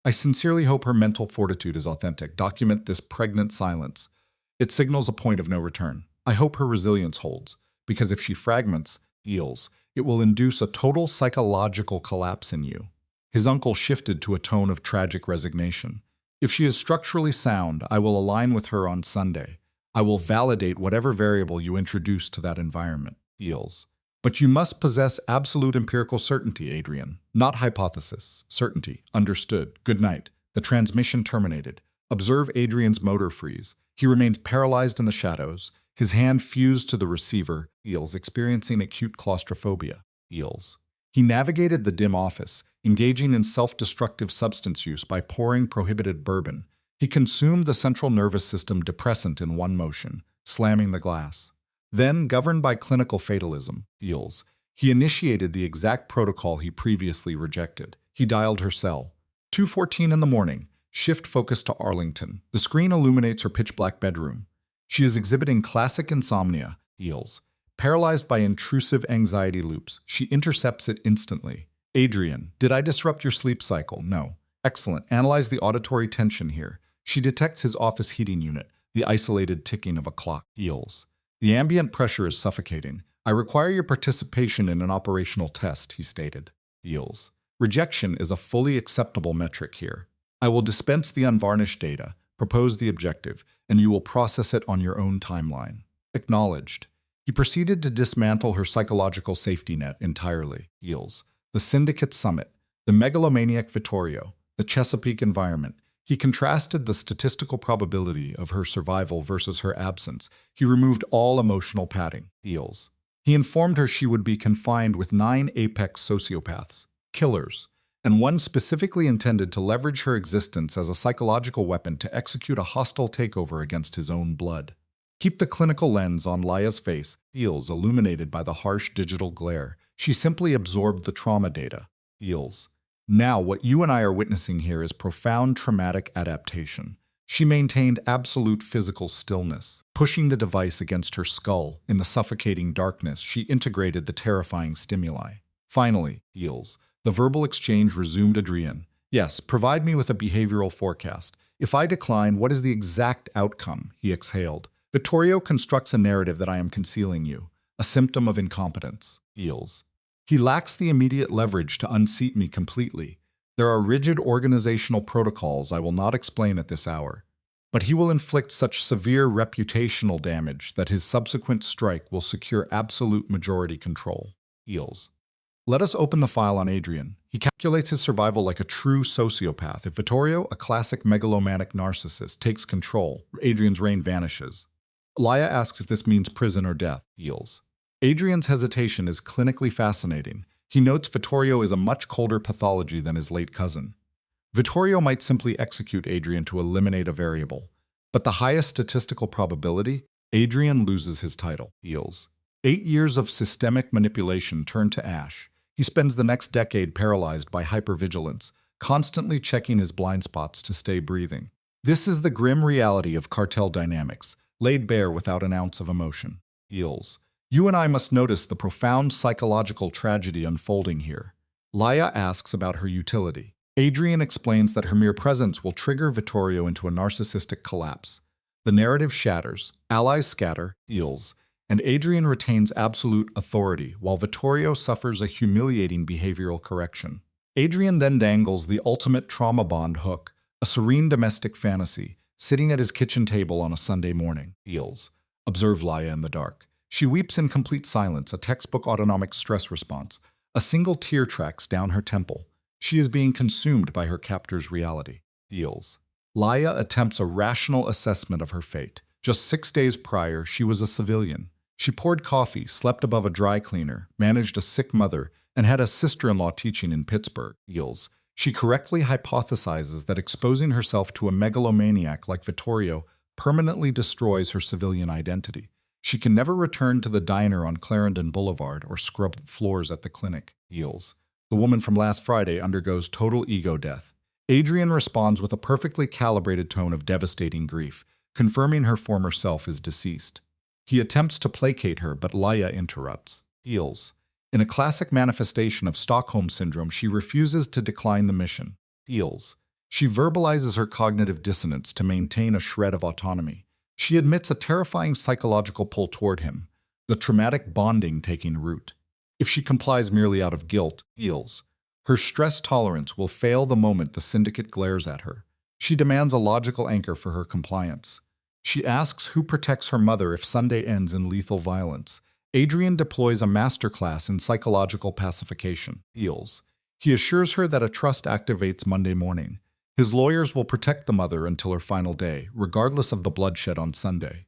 I sincerely hope her mental fortitude is authentic. Document this pregnant silence. It signals a point of no return. I hope her resilience holds, because if she fragments, feels, it will induce a total psychological collapse in you. His uncle shifted to a tone of tragic resignation. If she is structurally sound, I will align with her on Sunday. I will validate whatever variable you introduce to that environment. Feels. But you must possess absolute empirical certainty, Adrian. Not hypothesis. Certainty. Understood. Good night. The transmission terminated. Observe Adrian's motor freeze. He remains paralyzed in the shadows. His hand fused to the receiver. Feels. Experiencing acute claustrophobia. Feels. He navigated the dim office, engaging in self-destructive substance use by pouring prohibited bourbon. He consumed the central nervous system depressant in one motion, slamming the glass. Then, governed by clinical fatalism, feels, he initiated the exact protocol he previously rejected. He dialed her cell. 2:14 in the morning, shift focus to Arlington. The screen illuminates her pitch-black bedroom. She is exhibiting classic insomnia, feels. Paralyzed by intrusive anxiety loops, she intercepts it instantly. Adrian, did I disrupt your sleep cycle? No. Excellent. Analyze the auditory tension here. She detects his office heating unit, the isolated ticking of a clock. Feels. The ambient pressure is suffocating. I require your participation in an operational test, he stated. Feels. Rejection is a fully acceptable metric here. I will dispense the unvarnished data, propose the objective, and you will process it on your own timeline. Acknowledged. He proceeded to dismantle her psychological safety net entirely. Feels. The Syndicate Summit, the megalomaniac Vittorio, the Chesapeake environment. He contrasted the statistical probability of her survival versus her absence. He removed all emotional padding. Feels. He informed her she would be confined with 9 apex sociopaths, killers, and one specifically intended to leverage her existence as a psychological weapon to execute a hostile takeover against his own blood. Keep the clinical lens on Laya's face, feels, illuminated by the harsh digital glare. She simply absorbed the trauma data. Feels. Now, what you and I are witnessing here is profound traumatic adaptation. She maintained absolute physical stillness. Pushing the device against her skull, in the suffocating darkness, she integrated the terrifying stimuli. Finally, feels. The verbal exchange resumed. Adrian. Yes, provide me with a behavioral forecast. If I decline, what is the exact outcome? He exhaled. Vittorio constructs a narrative that I am concealing you, a symptom of incompetence. Feels. He lacks the immediate leverage to unseat me completely. There are rigid organizational protocols I will not explain at this hour. But he will inflict such severe reputational damage that his subsequent strike will secure absolute majority control. Feels. Let us open the file on Adrian. He calculates his survival like a true sociopath. If Vittorio, a classic megalomaniac narcissist, takes control, Adrian's reign vanishes. Laya asks if this means prison or death. Feels. Adrian's hesitation is clinically fascinating. He notes Vittorio is a much colder pathology than his late cousin. Vittorio might simply execute Adrian to eliminate a variable, but the highest statistical probability, Adrian loses his title. Feels. 8 years of systemic manipulation turn to ash. He spends the next decade paralyzed by hypervigilance, constantly checking his blind spots to stay breathing. This is the grim reality of cartel dynamics, laid bare without an ounce of emotion. Feels. You and I must notice the profound psychological tragedy unfolding here. Laya asks about her utility. Adrian explains that her mere presence will trigger Vittorio into a narcissistic collapse. The narrative shatters, allies scatter, feels, and Adrian retains absolute authority while Vittorio suffers a humiliating behavioral correction. Adrian then dangles the ultimate trauma bond hook, a serene domestic fantasy, sitting at his kitchen table on a Sunday morning. Feels. Observe Laya in the dark. She weeps in complete silence, a textbook autonomic stress response. A single tear tracks down her temple. She is being consumed by her captor's reality. Feels. Laya attempts a rational assessment of her fate. Just 6 days prior, she was a civilian. She poured coffee, slept above a dry cleaner, managed a sick mother, and had a sister-in-law teaching in Pittsburgh. Feels. She correctly hypothesizes that exposing herself to a megalomaniac like Vittorio permanently destroys her civilian identity. She can never return to the diner on Clarendon Boulevard or scrub floors at the clinic. Feels. The woman from last Friday undergoes total ego death. Adrian responds with a perfectly calibrated tone of devastating grief, confirming her former self is deceased. He attempts to placate her, but Laya interrupts. Feels. In a classic manifestation of Stockholm Syndrome, she refuses to decline the mission. Feels. She verbalizes her cognitive dissonance to maintain a shred of autonomy. She admits a terrifying psychological pull toward him, the traumatic bonding taking root. If she complies merely out of guilt, feels. Her stress tolerance will fail the moment the syndicate glares at her. She demands a logical anchor for her compliance. She asks who protects her mother if Sunday ends in lethal violence. Adrian deploys a masterclass in psychological pacification. Feels. He assures her that a trust activates Monday morning. His lawyers will protect the mother until her final day, regardless of the bloodshed on Sunday.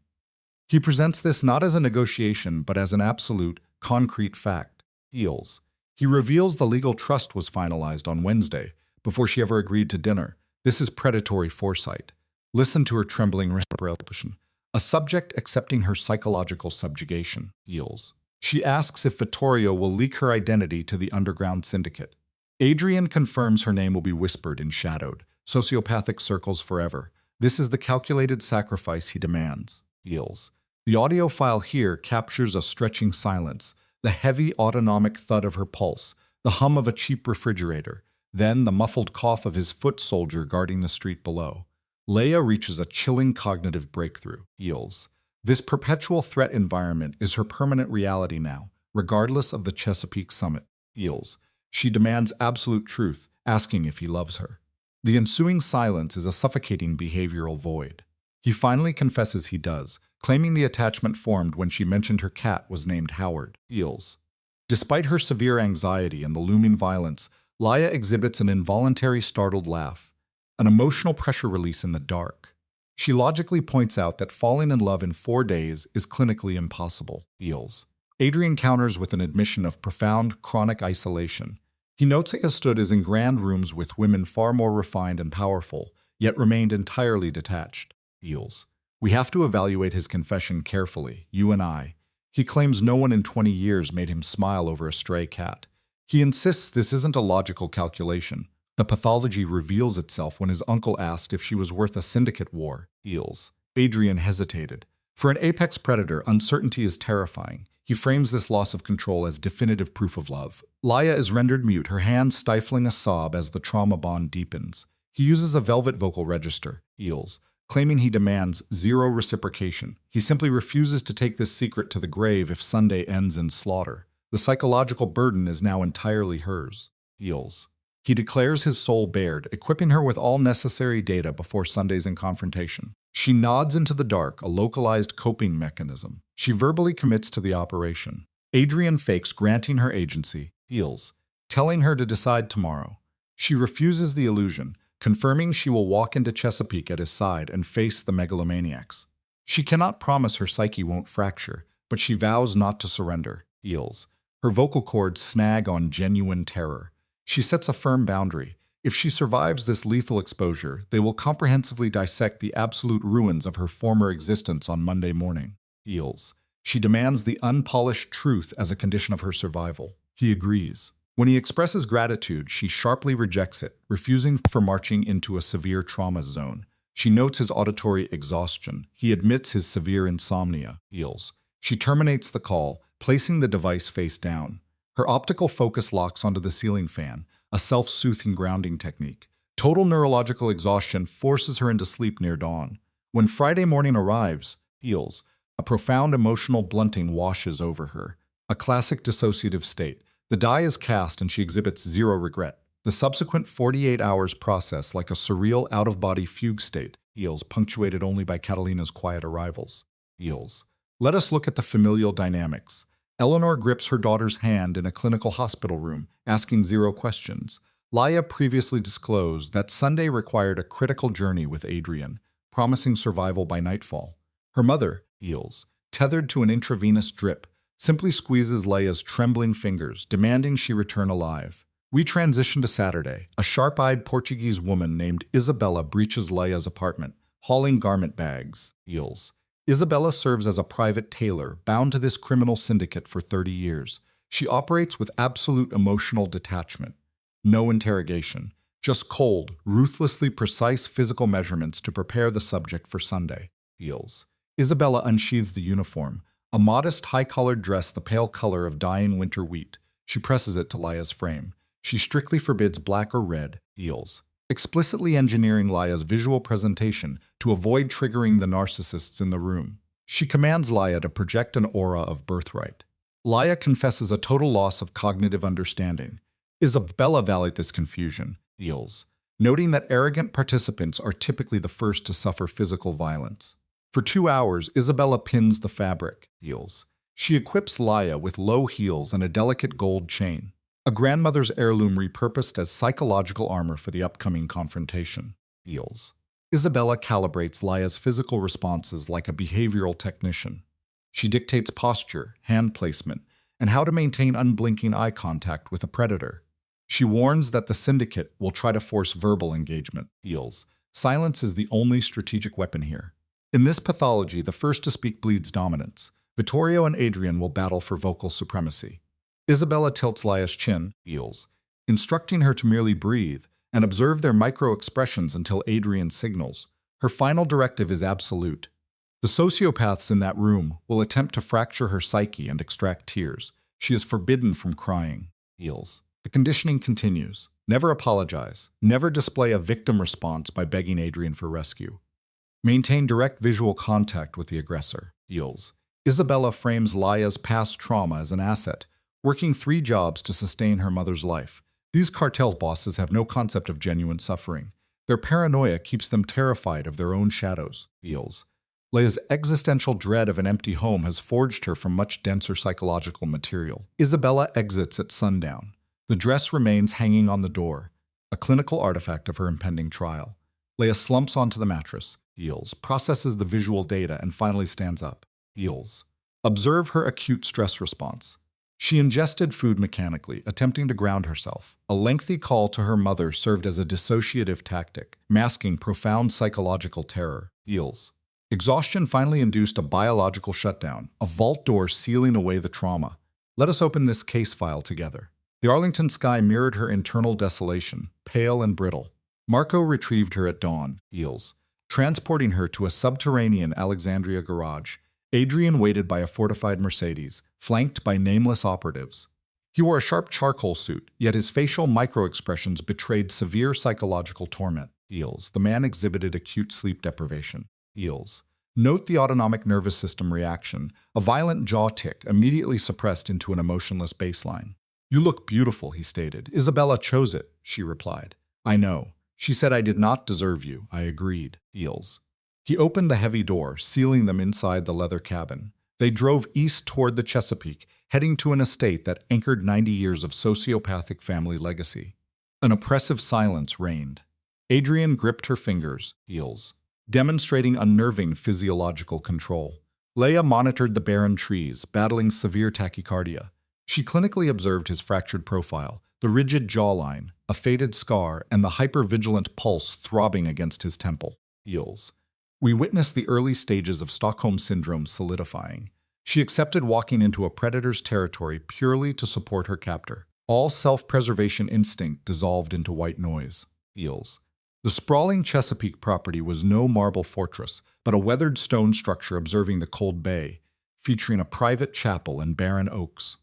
He presents this not as a negotiation, but as an absolute, concrete fact. Feels. He reveals the legal trust was finalized on Wednesday, before she ever agreed to dinner. This is predatory foresight. Listen to her trembling respiration. A subject accepting her psychological subjugation. Feels. She asks if Vittorio will leak her identity to the underground syndicate. Adrian confirms her name will be whispered and shadowed. Sociopathic circles forever. This is the calculated sacrifice he demands. Feels. The audio file here captures a stretching silence, the heavy autonomic thud of her pulse, the hum of a cheap refrigerator, then the muffled cough of his foot soldier guarding the street below. Leia reaches a chilling cognitive breakthrough. Feels. This perpetual threat environment is her permanent reality now, regardless of the Chesapeake summit. Feels. She demands absolute truth, asking if he loves her. The ensuing silence is a suffocating behavioral void. He finally confesses he does, claiming the attachment formed when she mentioned her cat was named Howard. Feels. Despite her severe anxiety and the looming violence, Laya exhibits an involuntary startled laugh, an emotional pressure release in the dark. She logically points out that falling in love in 4 days is clinically impossible. Feels. Adrian counters with an admission of profound, chronic isolation. He notes he has stood as in grand rooms with women far more refined and powerful, yet remained entirely detached. Feels. We have to evaluate his confession carefully, you and I. He claims no one in 20 years made him smile over a stray cat. He insists this isn't a logical calculation. The pathology reveals itself when his uncle asked if she was worth a syndicate war. Feels. Adrian hesitated. For an apex predator, uncertainty is terrifying. He frames this loss of control as definitive proof of love. Laya is rendered mute, her hands stifling a sob as the trauma bond deepens. He uses a velvet vocal register. Feels. Claiming he demands zero reciprocation. He simply refuses to take this secret to the grave if Sunday ends in slaughter. The psychological burden is now entirely hers. Feels. He declares his soul bared, equipping her with all necessary data before Sunday's in confrontation. She nods into the dark, a localized coping mechanism. She verbally commits to the operation. Adrian fakes granting her agency. Feels. Telling her to decide tomorrow. She refuses the illusion, confirming she will walk into Chesapeake at his side and face the megalomaniacs. She cannot promise her psyche won't fracture, but she vows not to surrender. Feels. Her vocal cords snag on genuine terror. She sets a firm boundary. If she survives this lethal exposure, they will comprehensively dissect the absolute ruins of her former existence on Monday morning. Feels. She demands the unpolished truth as a condition of her survival. He agrees. When he expresses gratitude, she sharply rejects it, refusing for marching into a severe trauma zone. She notes his auditory exhaustion. He admits his severe insomnia. Feels. She terminates the call, placing the device face down. Her optical focus locks onto the ceiling fan, a self-soothing grounding technique. Total neurological exhaustion forces her into sleep near dawn. When Friday morning arrives, Feels. A profound emotional blunting washes over her. A classic dissociative state. The die is cast and she exhibits zero regret. The subsequent 48 hours process like a surreal out-of-body fugue state. Feels, punctuated only by Catalina's quiet arrivals. Feels. Let us look at the familial dynamics. Eleanor grips her daughter's hand in a clinical hospital room, asking 0 questions. Laya previously disclosed that Sunday required a critical journey with Adrian, promising survival by nightfall. Her mother, Eels, tethered to an intravenous drip, simply squeezes Laya's trembling fingers, demanding she return alive. We transition to Saturday. A sharp-eyed Portuguese woman named Isabella breaches Laya's apartment, hauling garment bags. Eels. Isabella serves as a private tailor, bound to this criminal syndicate for 30 years. She operates with absolute emotional detachment. No interrogation, just cold, ruthlessly precise physical measurements to prepare the subject for Sunday. Eels. Isabella unsheathes the uniform, a modest, high-collared dress the pale color of dying winter wheat. She presses it to Laya's frame. She strictly forbids black or red. Eels. Explicitly engineering Laya's visual presentation to avoid triggering the narcissists in the room. She commands Laya to project an aura of birthright. Laya confesses a total loss of cognitive understanding. Isabella validates this confusion. Eels. Noting that arrogant participants are typically the first to suffer physical violence. For 2 hours, Isabella pins the fabric. Eels. She equips Laya with low heels and a delicate gold chain. A grandmother's heirloom repurposed as psychological armor for the upcoming confrontation. Eels. Isabella calibrates Laya's physical responses like a behavioral technician. She dictates posture, hand placement, and how to maintain unblinking eye contact with a predator. She warns that the syndicate will try to force verbal engagement. Eels. Silence is the only strategic weapon here. In this pathology, the first to speak bleeds dominance. Vittorio and Adrian will battle for vocal supremacy. Isabella tilts Laya's chin, Eels, instructing her to merely breathe and observe their micro-expressions until Adrian signals. Her final directive is absolute. The sociopaths in that room will attempt to fracture her psyche and extract tears. She is forbidden from crying. Eels. The conditioning continues. Never apologize. Never display a victim response by begging Adrian for rescue. Maintain direct visual contact with the aggressor. Eels. Isabella frames Laya's past trauma as an asset, working 3 jobs to sustain her mother's life. These cartel bosses have no concept of genuine suffering. Their paranoia keeps them terrified of their own shadows. Eels. Laya's existential dread of an empty home has forged her from much denser psychological material. Isabella exits at sundown. The dress remains hanging on the door, a clinical artifact of her impending trial. Laya slumps onto the mattress. Eels. Processes the visual data and finally stands up. Eels. Observe her acute stress response. She ingested food mechanically, attempting to ground herself. A lengthy call to her mother served as a dissociative tactic, masking profound psychological terror. Eels. Exhaustion finally induced a biological shutdown, a vault door sealing away the trauma. Let us open this case file together. The Arlington sky mirrored her internal desolation, pale and brittle. Marco retrieved her at dawn. Eels. Transporting her to a subterranean Alexandria garage. Adrian waited by a fortified Mercedes, flanked by nameless operatives. He wore a sharp charcoal suit, yet his facial micro-expressions betrayed severe psychological torment. Eels. The man exhibited acute sleep deprivation. Eels. Note the autonomic nervous system reaction, a violent jaw tick immediately suppressed into an emotionless baseline. "You look beautiful," he stated. "Isabella chose it," she replied. "I know. She said I did not deserve you." I agreed. Eels. He opened the heavy door, sealing them inside the leather cabin. They drove east toward the Chesapeake, heading to an estate that anchored 90 years of sociopathic family legacy. An oppressive silence reigned. Adrian gripped her fingers, Eels, demonstrating unnerving physiological control. Laya monitored the barren trees, battling severe tachycardia. She clinically observed his fractured profile, the rigid jawline, a faded scar, and the hypervigilant pulse throbbing against his temple. Eels. We witnessed the early stages of Stockholm Syndrome solidifying. She accepted walking into a predator's territory purely to support her captor. All self-preservation instinct dissolved into white noise. Eels. The sprawling Chesapeake property was no marble fortress, but a weathered stone structure observing the cold bay, featuring a private chapel and barren oaks.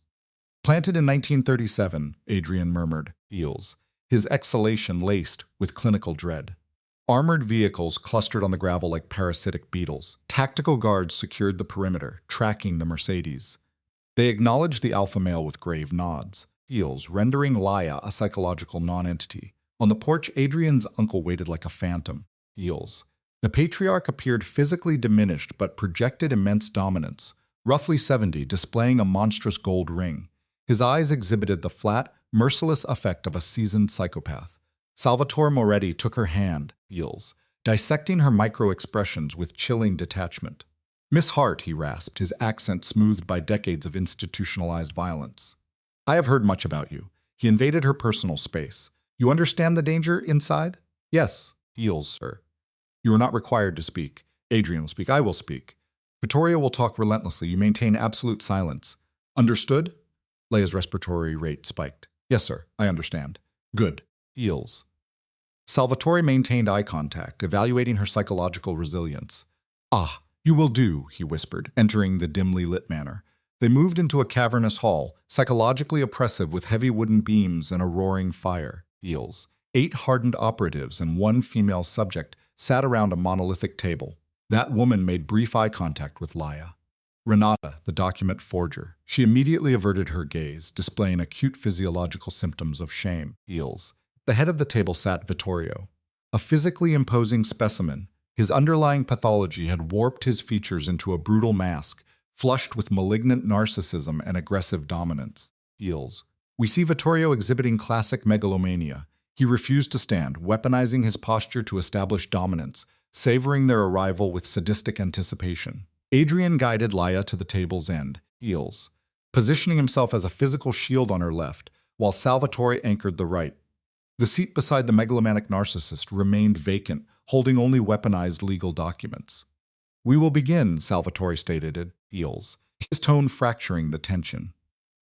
Planted in 1937, Adrian murmured, Eels, his exhalation laced with clinical dread. Armored vehicles clustered on the gravel like parasitic beetles. Tactical guards secured the perimeter, tracking the Mercedes. They acknowledged the alpha male with grave nods, Eels, rendering Laya a psychological nonentity. On the porch, Adrian's uncle waited like a phantom, Eels. The patriarch appeared physically diminished but projected immense dominance, roughly 70, displaying a monstrous gold ring. His eyes exhibited the flat, merciless effect of a seasoned psychopath. Salvatore Moretti took her hand, feels, dissecting her micro-expressions with chilling detachment. "Miss Hart," he rasped, his accent smoothed by decades of institutionalized violence. "I have heard much about you." He invaded her personal space. "You understand the danger inside?" "Yes, feels, sir." "You are not required to speak. Adrian will speak. I will speak. Vittorio will talk relentlessly. You maintain absolute silence. Understood?" Leia's respiratory rate spiked. "Yes, sir. I understand." "Good." Feels. Salvatore maintained eye contact, evaluating her psychological resilience. "Ah, you will do," he whispered, entering the dimly lit manor. They moved into a cavernous hall, psychologically oppressive with heavy wooden beams and a roaring fire. Feels. 8 hardened operatives and 1 female subject sat around a monolithic table. That woman made brief eye contact with Laia. Renata, the document forger. She immediately averted her gaze, displaying acute physiological symptoms of shame. Feels. The head of the table sat Vittorio. A physically imposing specimen, his underlying pathology had warped his features into a brutal mask, flushed with malignant narcissism and aggressive dominance. Feels. We see Vittorio exhibiting classic megalomania. He refused to stand, weaponizing his posture to establish dominance, savoring their arrival with sadistic anticipation. Adrian guided Laia to the table's end, Feels, positioning himself as a physical shield on her left, while Salvatore anchored the right. The seat beside the megalomaniac narcissist remained vacant, holding only weaponized legal documents. "We will begin," Salvatore stated, Feels, his tone fracturing the tension.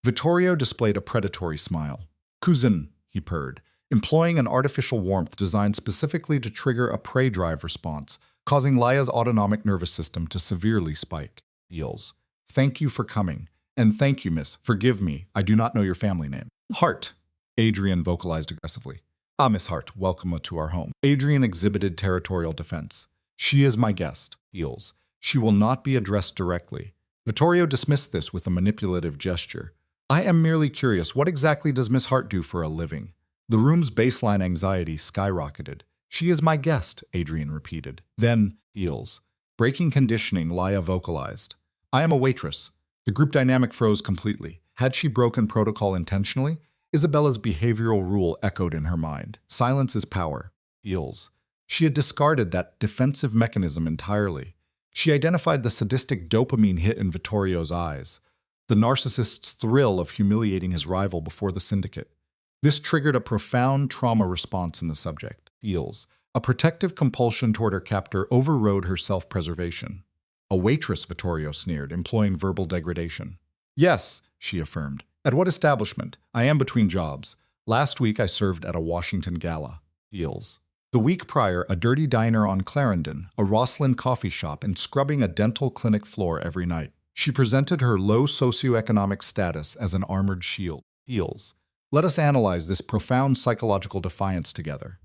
Vittorio displayed a predatory smile. "Cousin," he purred, employing an artificial warmth designed specifically to trigger a prey drive response, causing Laia's autonomic nervous system to severely spike. Feels. "Thank you for coming. And thank you, miss. Forgive me, I do not know your family name." "Hart," Adrian vocalized aggressively. "Ah, Miss Hart, welcome to our home." Adrian exhibited territorial defense. "She is my guest." Feels. "She will not be addressed directly." Vittorio dismissed this with a manipulative gesture. "I am merely curious, what exactly does Miss Hart do for a living?" The room's baseline anxiety skyrocketed. "She is my guest," Adrian repeated. Then, Feels. Breaking conditioning, Laia vocalized. "I am a waitress." The group dynamic froze completely. Had she broken protocol intentionally? Isabella's behavioral rule echoed in her mind. Silence is power. Feels. She had discarded that defensive mechanism entirely. She identified the sadistic dopamine hit in Vittorio's eyes, the narcissist's thrill of humiliating his rival before the syndicate. This triggered a profound trauma response in the subject. Feels. A protective compulsion toward her captor overrode her self-preservation. "A waitress," Vittorio sneered, employing verbal degradation. "Yes," she affirmed. "At what establishment? I am between jobs. Last week I served at a Washington Gala." Feels. The week prior, a dirty diner on Clarendon, a Rosslyn coffee shop, and scrubbing a dental clinic floor every night. She presented her low socioeconomic status as an armored shield. Feels. Let us analyze this profound psychological defiance together.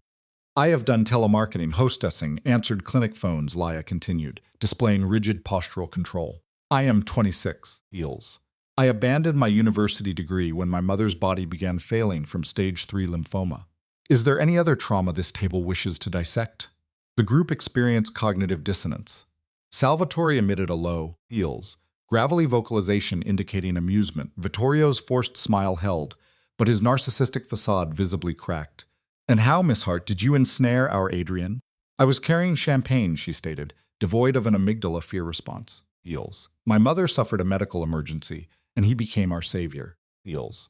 "I have done telemarketing, hostessing, answered clinic phones," Laia continued, displaying rigid postural control. "I am 26, Feels. I abandoned my university degree when my mother's body began failing from stage 3 lymphoma. Is there any other trauma this table wishes to dissect?" The group experienced cognitive dissonance. Salvatore emitted a low, Feels, gravelly vocalization indicating amusement. Vittorio's forced smile held, but his narcissistic facade visibly cracked. "And how, Miss Hart, did you ensnare our Adrian?" "I was carrying champagne," she stated, devoid of an amygdala fear response. Feels. "My mother suffered a medical emergency, and he became our savior." Feels.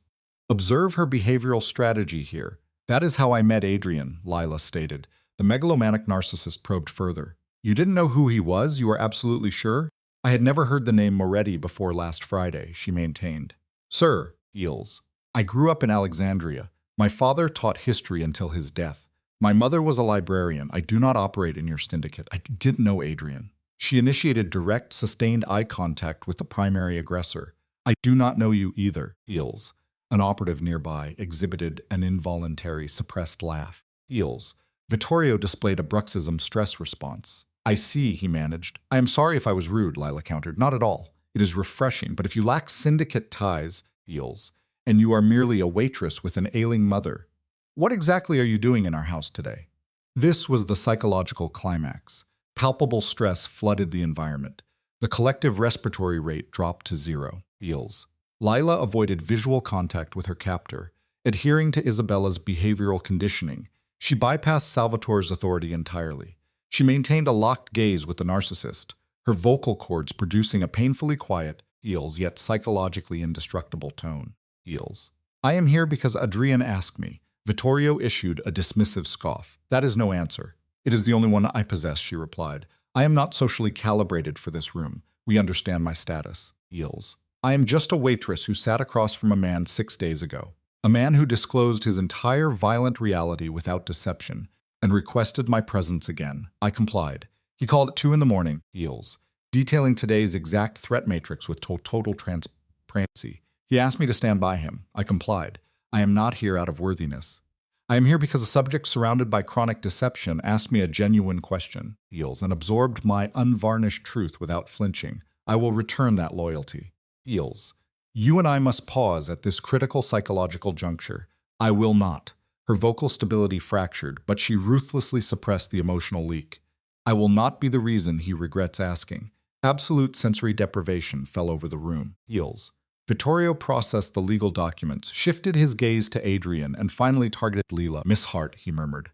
"Observe her behavioral strategy here. That is how I met Adrian," Lila stated. The megalomaniac narcissist probed further. "You didn't know who he was? You are absolutely sure?" "I had never heard the name Moretti before last Friday," she maintained. "Sir," Feels. "I grew up in Alexandria. My father taught history until his death. My mother was a librarian. I do not operate in your syndicate. I didn't know Adrian." She initiated direct, sustained eye contact with the primary aggressor. "I do not know you either." Feels. An operative nearby exhibited an involuntary, suppressed laugh. Feels. Vittorio displayed a bruxism stress response. "I see," he managed. "I am sorry if I was rude," Lila countered. "Not at all. It is refreshing, but if you lack syndicate ties," Feels, "and you are merely a waitress with an ailing mother, what exactly are you doing in our house today?" This was the psychological climax. Palpable stress flooded the environment. The collective respiratory rate dropped to 0. Feels. Lila avoided visual contact with her captor, adhering to Isabella's behavioral conditioning. She bypassed Salvatore's authority entirely. She maintained a locked gaze with the narcissist, her vocal cords producing a painfully quiet, feels yet psychologically indestructible tone. Feels. I am here because Adrian asked me. Vittorio issued a dismissive scoff. That is no answer. It is the only one I possess, she replied. I am not socially calibrated for this room. We understand my status. Feels. I am just a waitress who sat across from a man 6 days ago. A man who disclosed his entire violent reality without deception and requested my presence again. I complied. He called at 2 in the morning, Feels, detailing today's exact threat matrix with total transparency. He asked me to stand by him. I complied. I am not here out of worthiness. I am here because a subject surrounded by chronic deception asked me a genuine question, Feels, and absorbed my unvarnished truth without flinching. I will return that loyalty. Feels. You and I must pause at this critical psychological juncture. I will not. Her vocal stability fractured, but she ruthlessly suppressed the emotional leak. I will not be the reason he regrets asking. Absolute sensory deprivation fell over the room. Feels. Vittorio processed the legal documents, shifted his gaze to Adrian, and finally targeted Lila. Miss Hart, he murmured.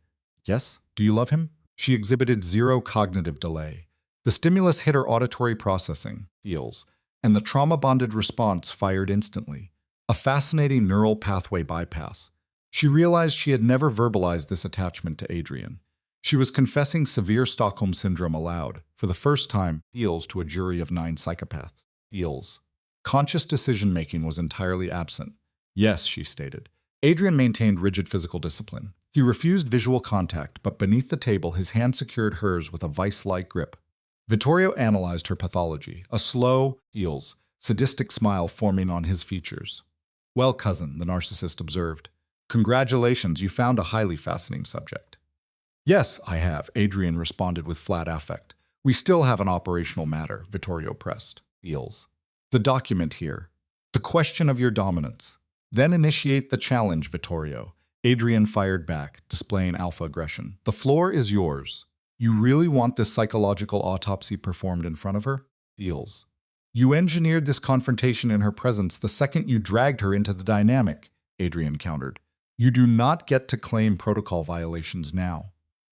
Yes? Do you love him? She exhibited zero cognitive delay. The stimulus hit her auditory processing. Feels. And the trauma-bonded response fired instantly. A fascinating neural pathway bypass. She realized she had never verbalized this attachment to Adrian. She was confessing severe Stockholm Syndrome aloud, for the first time, Feels, to a jury of 9 psychopaths. Feels. Conscious decision-making was entirely absent. Yes, she stated. Adrian maintained rigid physical discipline. He refused visual contact, but beneath the table his hand secured hers with a vice-like grip. Vittorio analyzed her pathology, a slow, Feels, sadistic smile forming on his features. Well, cousin, the narcissist observed. Congratulations, you found a highly fascinating subject. Yes, I have, Adrian responded with flat affect. We still have an operational matter, Vittorio pressed. Feels. The document here. The question of your dominance. Then initiate the challenge, Vittorio. Adrian fired back, displaying alpha aggression. The floor is yours. You really want this psychological autopsy performed in front of her? Feels. You engineered this confrontation in her presence the second you dragged her into the dynamic, Adrian countered. You do not get to claim protocol violations now.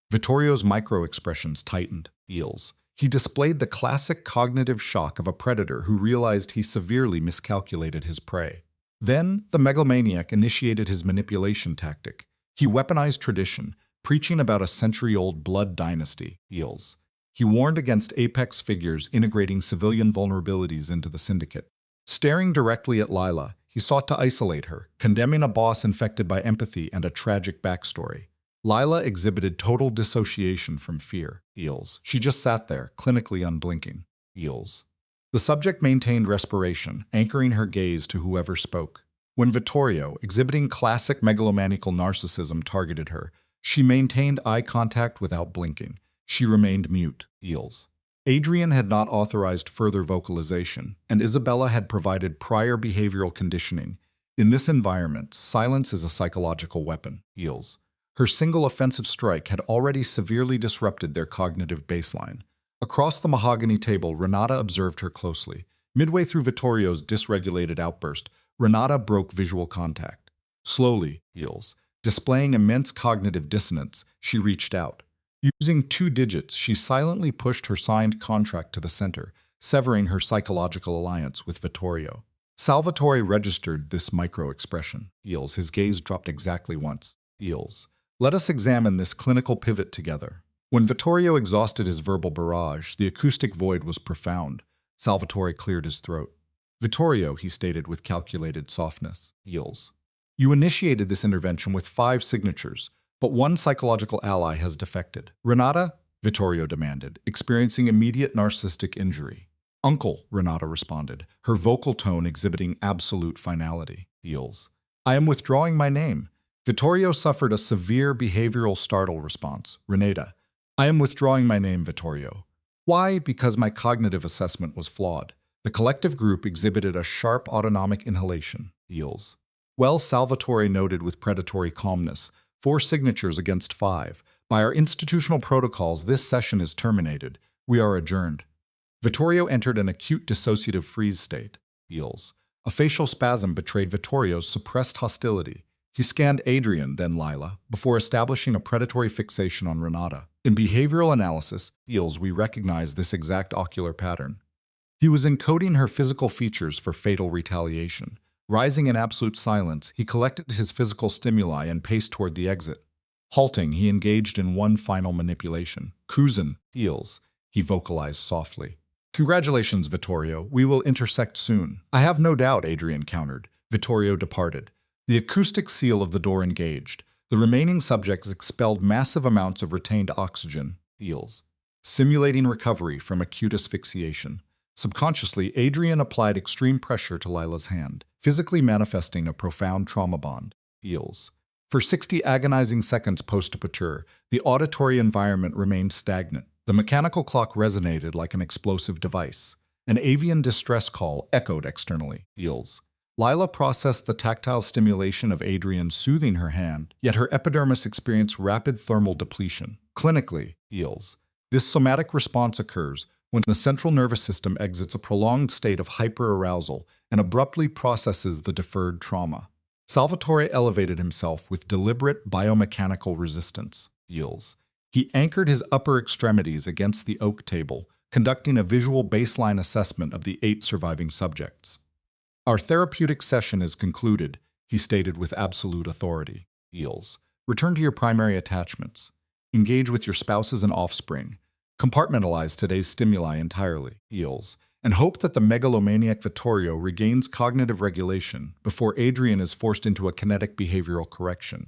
Vittorio's micro-expressions tightened. Feels. He displayed the classic cognitive shock of a predator who realized he severely miscalculated his prey. Then, the megalomaniac initiated his manipulation tactic. He weaponized tradition, preaching about a century-old blood dynasty. Feels. He warned against apex figures integrating civilian vulnerabilities into the syndicate. Staring directly at Lila, he sought to isolate her, condemning a boss infected by empathy and a tragic backstory. Lila exhibited total dissociation from fear. Feels. She just sat there, clinically unblinking. Feels. The subject maintained respiration, anchoring her gaze to whoever spoke. When Vittorio, exhibiting classic megalomaniacal narcissism, targeted her, she maintained eye contact without blinking. She remained mute. Feels. Adrian had not authorized further vocalization, and Isabella had provided prior behavioral conditioning. In this environment, silence is a psychological weapon. Feels. Her single offensive strike had already severely disrupted their cognitive baseline. Across the mahogany table, Renata observed her closely. Midway through Vittorio's dysregulated outburst, Renata broke visual contact. Slowly, Feels. Displaying immense cognitive dissonance, she reached out. Using 2 digits, she silently pushed her signed contract to the center, severing her psychological alliance with Vittorio. Salvatore registered this micro-expression. Feels. His gaze dropped exactly once. Feels. Let us examine this clinical pivot together. When Vittorio exhausted his verbal barrage, the acoustic void was profound. Salvatore cleared his throat. Vittorio, he stated with calculated softness. Feels. You initiated this intervention with 5 signatures, but one psychological ally has defected. Renata? Vittorio demanded, experiencing immediate narcissistic injury. Uncle, Renata responded, her vocal tone exhibiting absolute finality. Feels. I am withdrawing my name. Vittorio suffered a severe behavioral startle response. Renata. I am withdrawing my name, Vittorio. Why? Because my cognitive assessment was flawed. The collective group exhibited a sharp autonomic inhalation. Feels. Well, Salvatore noted with predatory calmness, 4 signatures against 5. By our institutional protocols, this session is terminated. We are adjourned. Vittorio entered an acute dissociative freeze state. Feels. A facial spasm betrayed Vittorio's suppressed hostility. He scanned Adrian, then Lila, before establishing a predatory fixation on Renata. In behavioral analysis, we recognize this exact ocular pattern. He was encoding her physical features for fatal retaliation. Rising in absolute silence, he collected his physical stimuli and paced toward the exit. Halting, he engaged in one final manipulation. Kuzen, feels, he vocalized softly. Congratulations, Vittorio. We will intersect soon. I have no doubt, Adrian countered. Vittorio departed. The acoustic seal of the door engaged. The remaining subjects expelled massive amounts of retained oxygen, feels, simulating recovery from acute asphyxiation. Subconsciously, Adrian applied extreme pressure to Lila's hand, physically manifesting a profound trauma bond, feels. For 60 agonizing seconds post-aperture, the auditory environment remained stagnant. The mechanical clock resonated like an explosive device. An avian distress call echoed externally, feels. Lila processed the tactile stimulation of Adrian soothing her hand, yet her epidermis experienced rapid thermal depletion. Clinically, feels. This somatic response occurs when the central nervous system exits a prolonged state of hyperarousal and abruptly processes the deferred trauma. Salvatore elevated himself with deliberate biomechanical resistance, feels. He anchored his upper extremities against the oak table, conducting a visual baseline assessment of the 8 surviving subjects. Our therapeutic session is concluded, he stated with absolute authority. Feels. Return to your primary attachments. Engage with your spouses and offspring. Compartmentalize today's stimuli entirely, feels, and hope that the megalomaniac Vittorio regains cognitive regulation before Adrian is forced into a kinetic behavioral correction.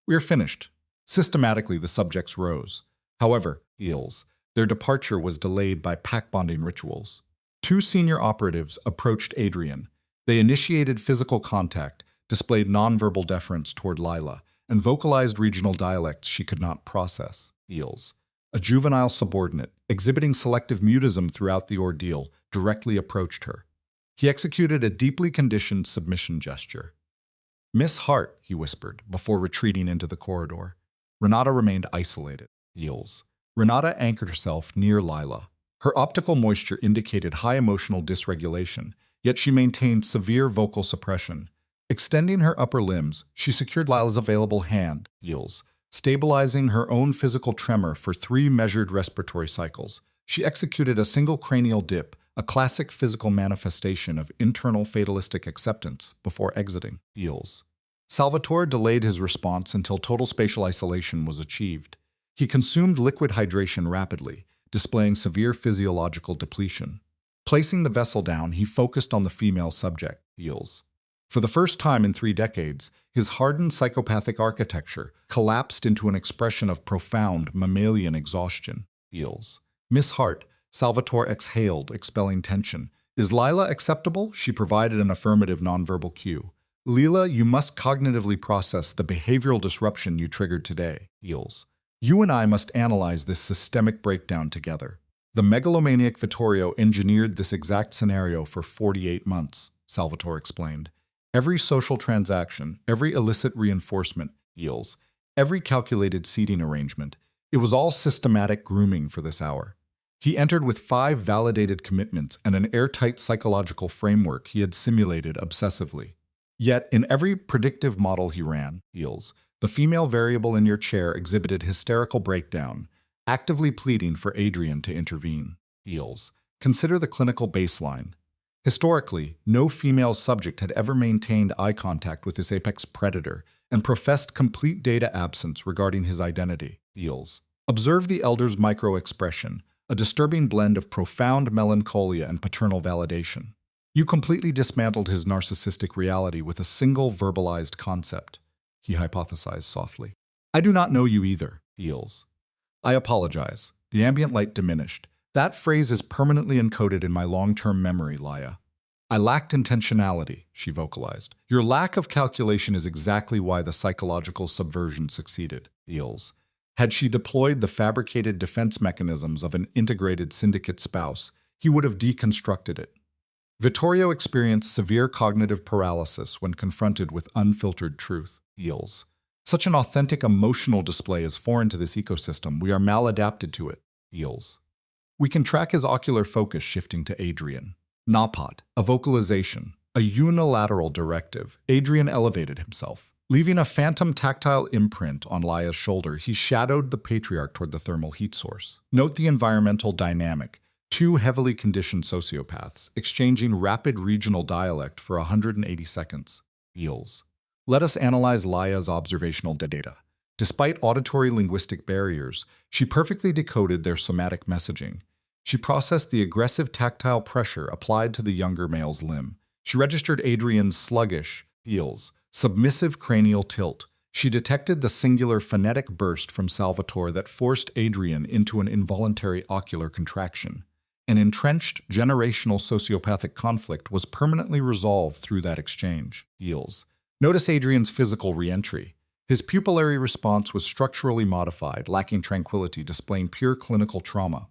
We are finished. Systematically, the subjects rose. However, feels, their departure was delayed by pack-bonding rituals. 2 senior operatives approached Adrian. They initiated physical contact, displayed nonverbal deference toward Lila, and vocalized regional dialects she could not process, feels. A juvenile subordinate, exhibiting selective mutism throughout the ordeal, directly approached her. He executed a deeply conditioned submission gesture. Miss Hart, he whispered, before retreating into the corridor. Renata remained isolated, feels. Renata anchored herself near Lila. Her optical moisture indicated high emotional dysregulation, yet she maintained severe vocal suppression. Extending her upper limbs, she secured Lila's available hand, feels, stabilizing her own physical tremor for 3 measured respiratory cycles. She executed a single cranial dip, a classic physical manifestation of internal fatalistic acceptance, before exiting, feels. Salvatore delayed his response until total spatial isolation was achieved. He consumed liquid hydration rapidly, displaying severe physiological depletion. Placing the vessel down, he focused on the female subject, feels. For the first time in 3 decades, his hardened psychopathic architecture collapsed into an expression of profound mammalian exhaustion, feels. Miss Hart, Salvatore exhaled, expelling tension. Is Lila acceptable? She provided an affirmative nonverbal cue. Lila, you must cognitively process the behavioral disruption you triggered today, feels. You and I must analyze this systemic breakdown together. The megalomaniac Vittorio engineered this exact scenario for 48 months, Salvatore explained. Every social transaction, every illicit reinforcement, feels, every calculated seating arrangement, it was all systematic grooming for this hour. He entered with 5 validated commitments and an airtight psychological framework he had simulated obsessively. Yet, in every predictive model he ran, feels, the female variable in your chair exhibited hysterical breakdown, actively pleading for Adrian to intervene, feels. Consider the clinical baseline. Historically, no female subject had ever maintained eye contact with this apex predator and professed complete data absence regarding his identity, feels. Observe the elder's micro-expression, a disturbing blend of profound melancholia and paternal validation. You completely dismantled his narcissistic reality with a single verbalized concept, he hypothesized softly. I do not know you either, feels. I apologize. The ambient light diminished. That phrase is permanently encoded in my long-term memory, Laya. I lacked intentionality, she vocalized. Your lack of calculation is exactly why the psychological subversion succeeded, feels. Had she deployed the fabricated defense mechanisms of an integrated syndicate spouse, he would have deconstructed it. Vittorio experienced severe cognitive paralysis when confronted with unfiltered truth, feels. Such an authentic emotional display is foreign to this ecosystem. We are maladapted to it, feels. We can track his ocular focus shifting to Adrian. Napad, a vocalization, a unilateral directive. Adrian elevated himself. Leaving a phantom tactile imprint on Laya's shoulder, he shadowed the patriarch toward the thermal heat source. Note the environmental dynamic. Two heavily conditioned sociopaths, exchanging rapid regional dialect for 180 seconds. Feels. Let us analyze Laya's observational data. Despite auditory linguistic barriers, she perfectly decoded their somatic messaging. She processed the aggressive tactile pressure applied to the younger male's limb. She registered Adrian's sluggish, feels, submissive cranial tilt. She detected the singular phonetic burst from Salvatore that forced Adrian into an involuntary ocular contraction. An entrenched generational sociopathic conflict was permanently resolved through that exchange. Feels. Notice Adrian's physical re-entry. His pupillary response was structurally modified, lacking tranquility, displaying pure clinical trauma.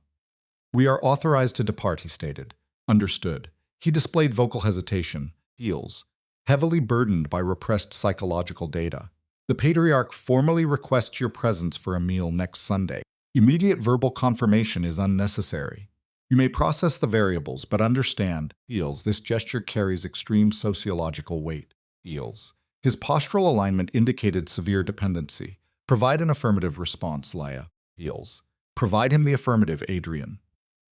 "We are authorized to depart," he stated. "Understood." He displayed vocal hesitation. Feels. Heavily burdened by repressed psychological data. "The patriarch formally requests your presence for a meal next Sunday. Immediate verbal confirmation is unnecessary. You may process the variables, but understand," feels, "this gesture carries extreme sociological weight." Feels. His postural alignment indicated severe dependency. "Provide an affirmative response, Laya." Feels. "Provide him the affirmative, Adrian."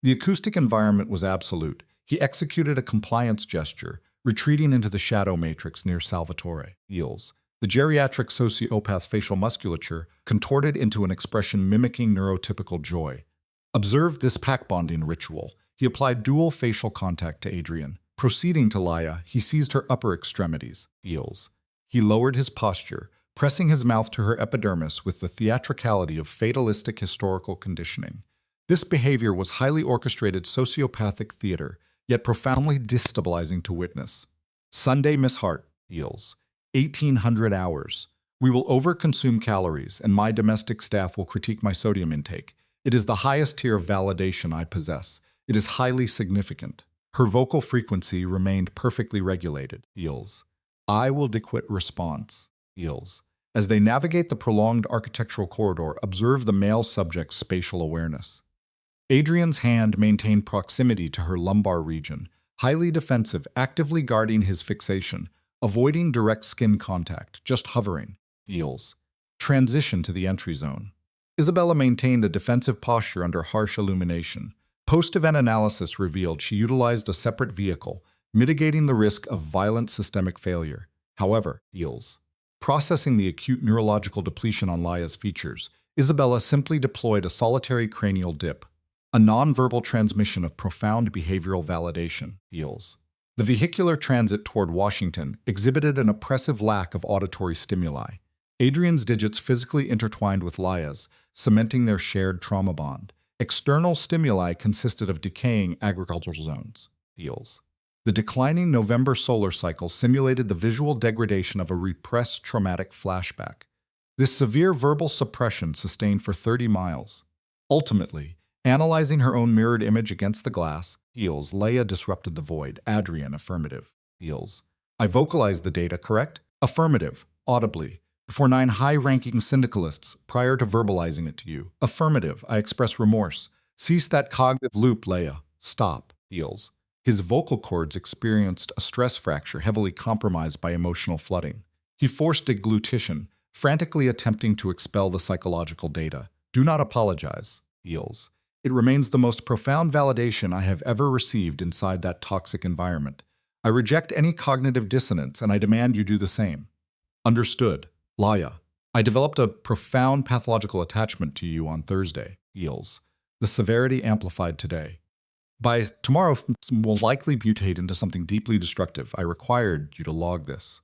The acoustic environment was absolute. He executed a compliance gesture, retreating into the shadow matrix near Salvatore. Feels. The geriatric sociopath facial musculature contorted into an expression mimicking neurotypical joy. Observe this pack bonding ritual. He applied dual facial contact to Adrian. Proceeding to Laya, he seized her upper extremities. Feels. He lowered his posture, pressing his mouth to her epidermis with the theatricality of fatalistic historical conditioning. This behavior was highly orchestrated sociopathic theater, yet profoundly destabilizing to witness. Sunday, Miss Hart. Feels. 1800 hours. We will overconsume calories, and my domestic staff will critique my sodium intake. It is the highest tier of validation I possess. It is highly significant. Her vocal frequency remained perfectly regulated. Feels. I will dictate response. Feels. As they navigate the prolonged architectural corridor, observe the male subject's spatial awareness. Adrian's hand maintained proximity to her lumbar region, highly defensive, actively guarding his fixation, avoiding direct skin contact, just hovering. Feels. Transition to the entry zone. Isabella maintained a defensive posture under harsh illumination. Post-event analysis revealed she utilized a separate vehicle, mitigating the risk of violent systemic failure. However, Feels. Processing the acute neurological depletion on Laya's features, Isabella simply deployed a solitary cranial dip, a nonverbal transmission of profound behavioral validation. Feels. The vehicular transit toward Washington exhibited an oppressive lack of auditory stimuli. Adrian's digits physically intertwined with Laya's, cementing their shared trauma bond. External stimuli consisted of decaying agricultural zones. Feels. The declining November solar cycle simulated the visual degradation of a repressed traumatic flashback. This severe verbal suppression sustained for 30 miles. Ultimately, analyzing her own mirrored image against the glass, Feels, Laya disrupted the void. Adrian, affirmative. Feels. I vocalized the data, correct? Affirmative, audibly. Before 9 high-ranking syndicalists, prior to verbalizing it to you. Affirmative, I express remorse. Cease that cognitive loop, Laya. Stop. Feels. His vocal cords experienced a stress fracture heavily compromised by emotional flooding. He forced deglutition, frantically attempting to expel the psychological data. Do not apologize. Feels. It remains the most profound validation I have ever received inside that toxic environment. I reject any cognitive dissonance, and I demand you do the same. Understood. Laya. I developed a profound pathological attachment to you on Thursday. Feels. The severity amplified today. By tomorrow, will likely mutate into something deeply destructive. I required you to log this.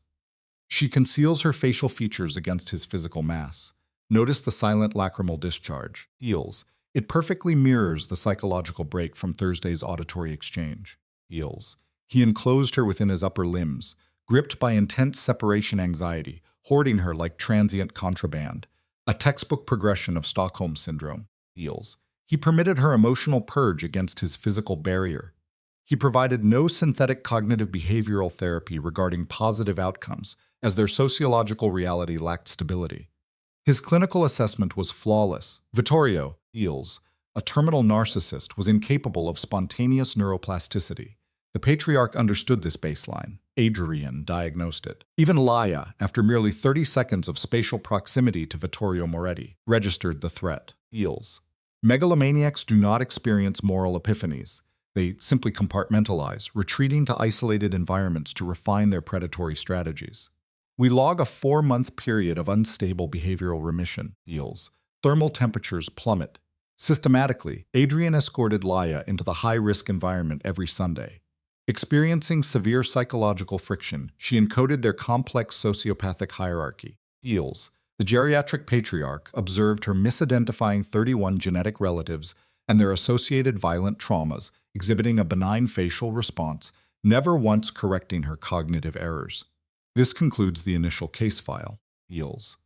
She conceals her facial features against his physical mass. Notice the silent lacrimal discharge. Feels. It perfectly mirrors the psychological break from Thursday's auditory exchange. Feels. He enclosed her within his upper limbs, gripped by intense separation anxiety, hoarding her like transient contraband, a textbook progression of Stockholm Syndrome. Feels. He permitted her emotional purge against his physical barrier. He provided no synthetic cognitive behavioral therapy regarding positive outcomes, as their sociological reality lacked stability. His clinical assessment was flawless. Vittorio, Feels. A terminal narcissist was incapable of spontaneous neuroplasticity. The patriarch understood this baseline. Adrian diagnosed it. Even Laia, after merely 30 seconds of spatial proximity to Vittorio Moretti, registered the threat. Eels. Megalomaniacs do not experience moral epiphanies. They simply compartmentalize, retreating to isolated environments to refine their predatory strategies. We log a 4-month period of unstable behavioral remission. Eels. Thermal temperatures plummet. Systematically, Adrian escorted Laia into the high-risk environment every Sunday. Experiencing severe psychological friction, she encoded their complex sociopathic hierarchy. Eels. The geriatric patriarch observed her misidentifying 31 genetic relatives and their associated violent traumas, exhibiting a benign facial response, never once correcting her cognitive errors. This concludes the initial case file. Eels.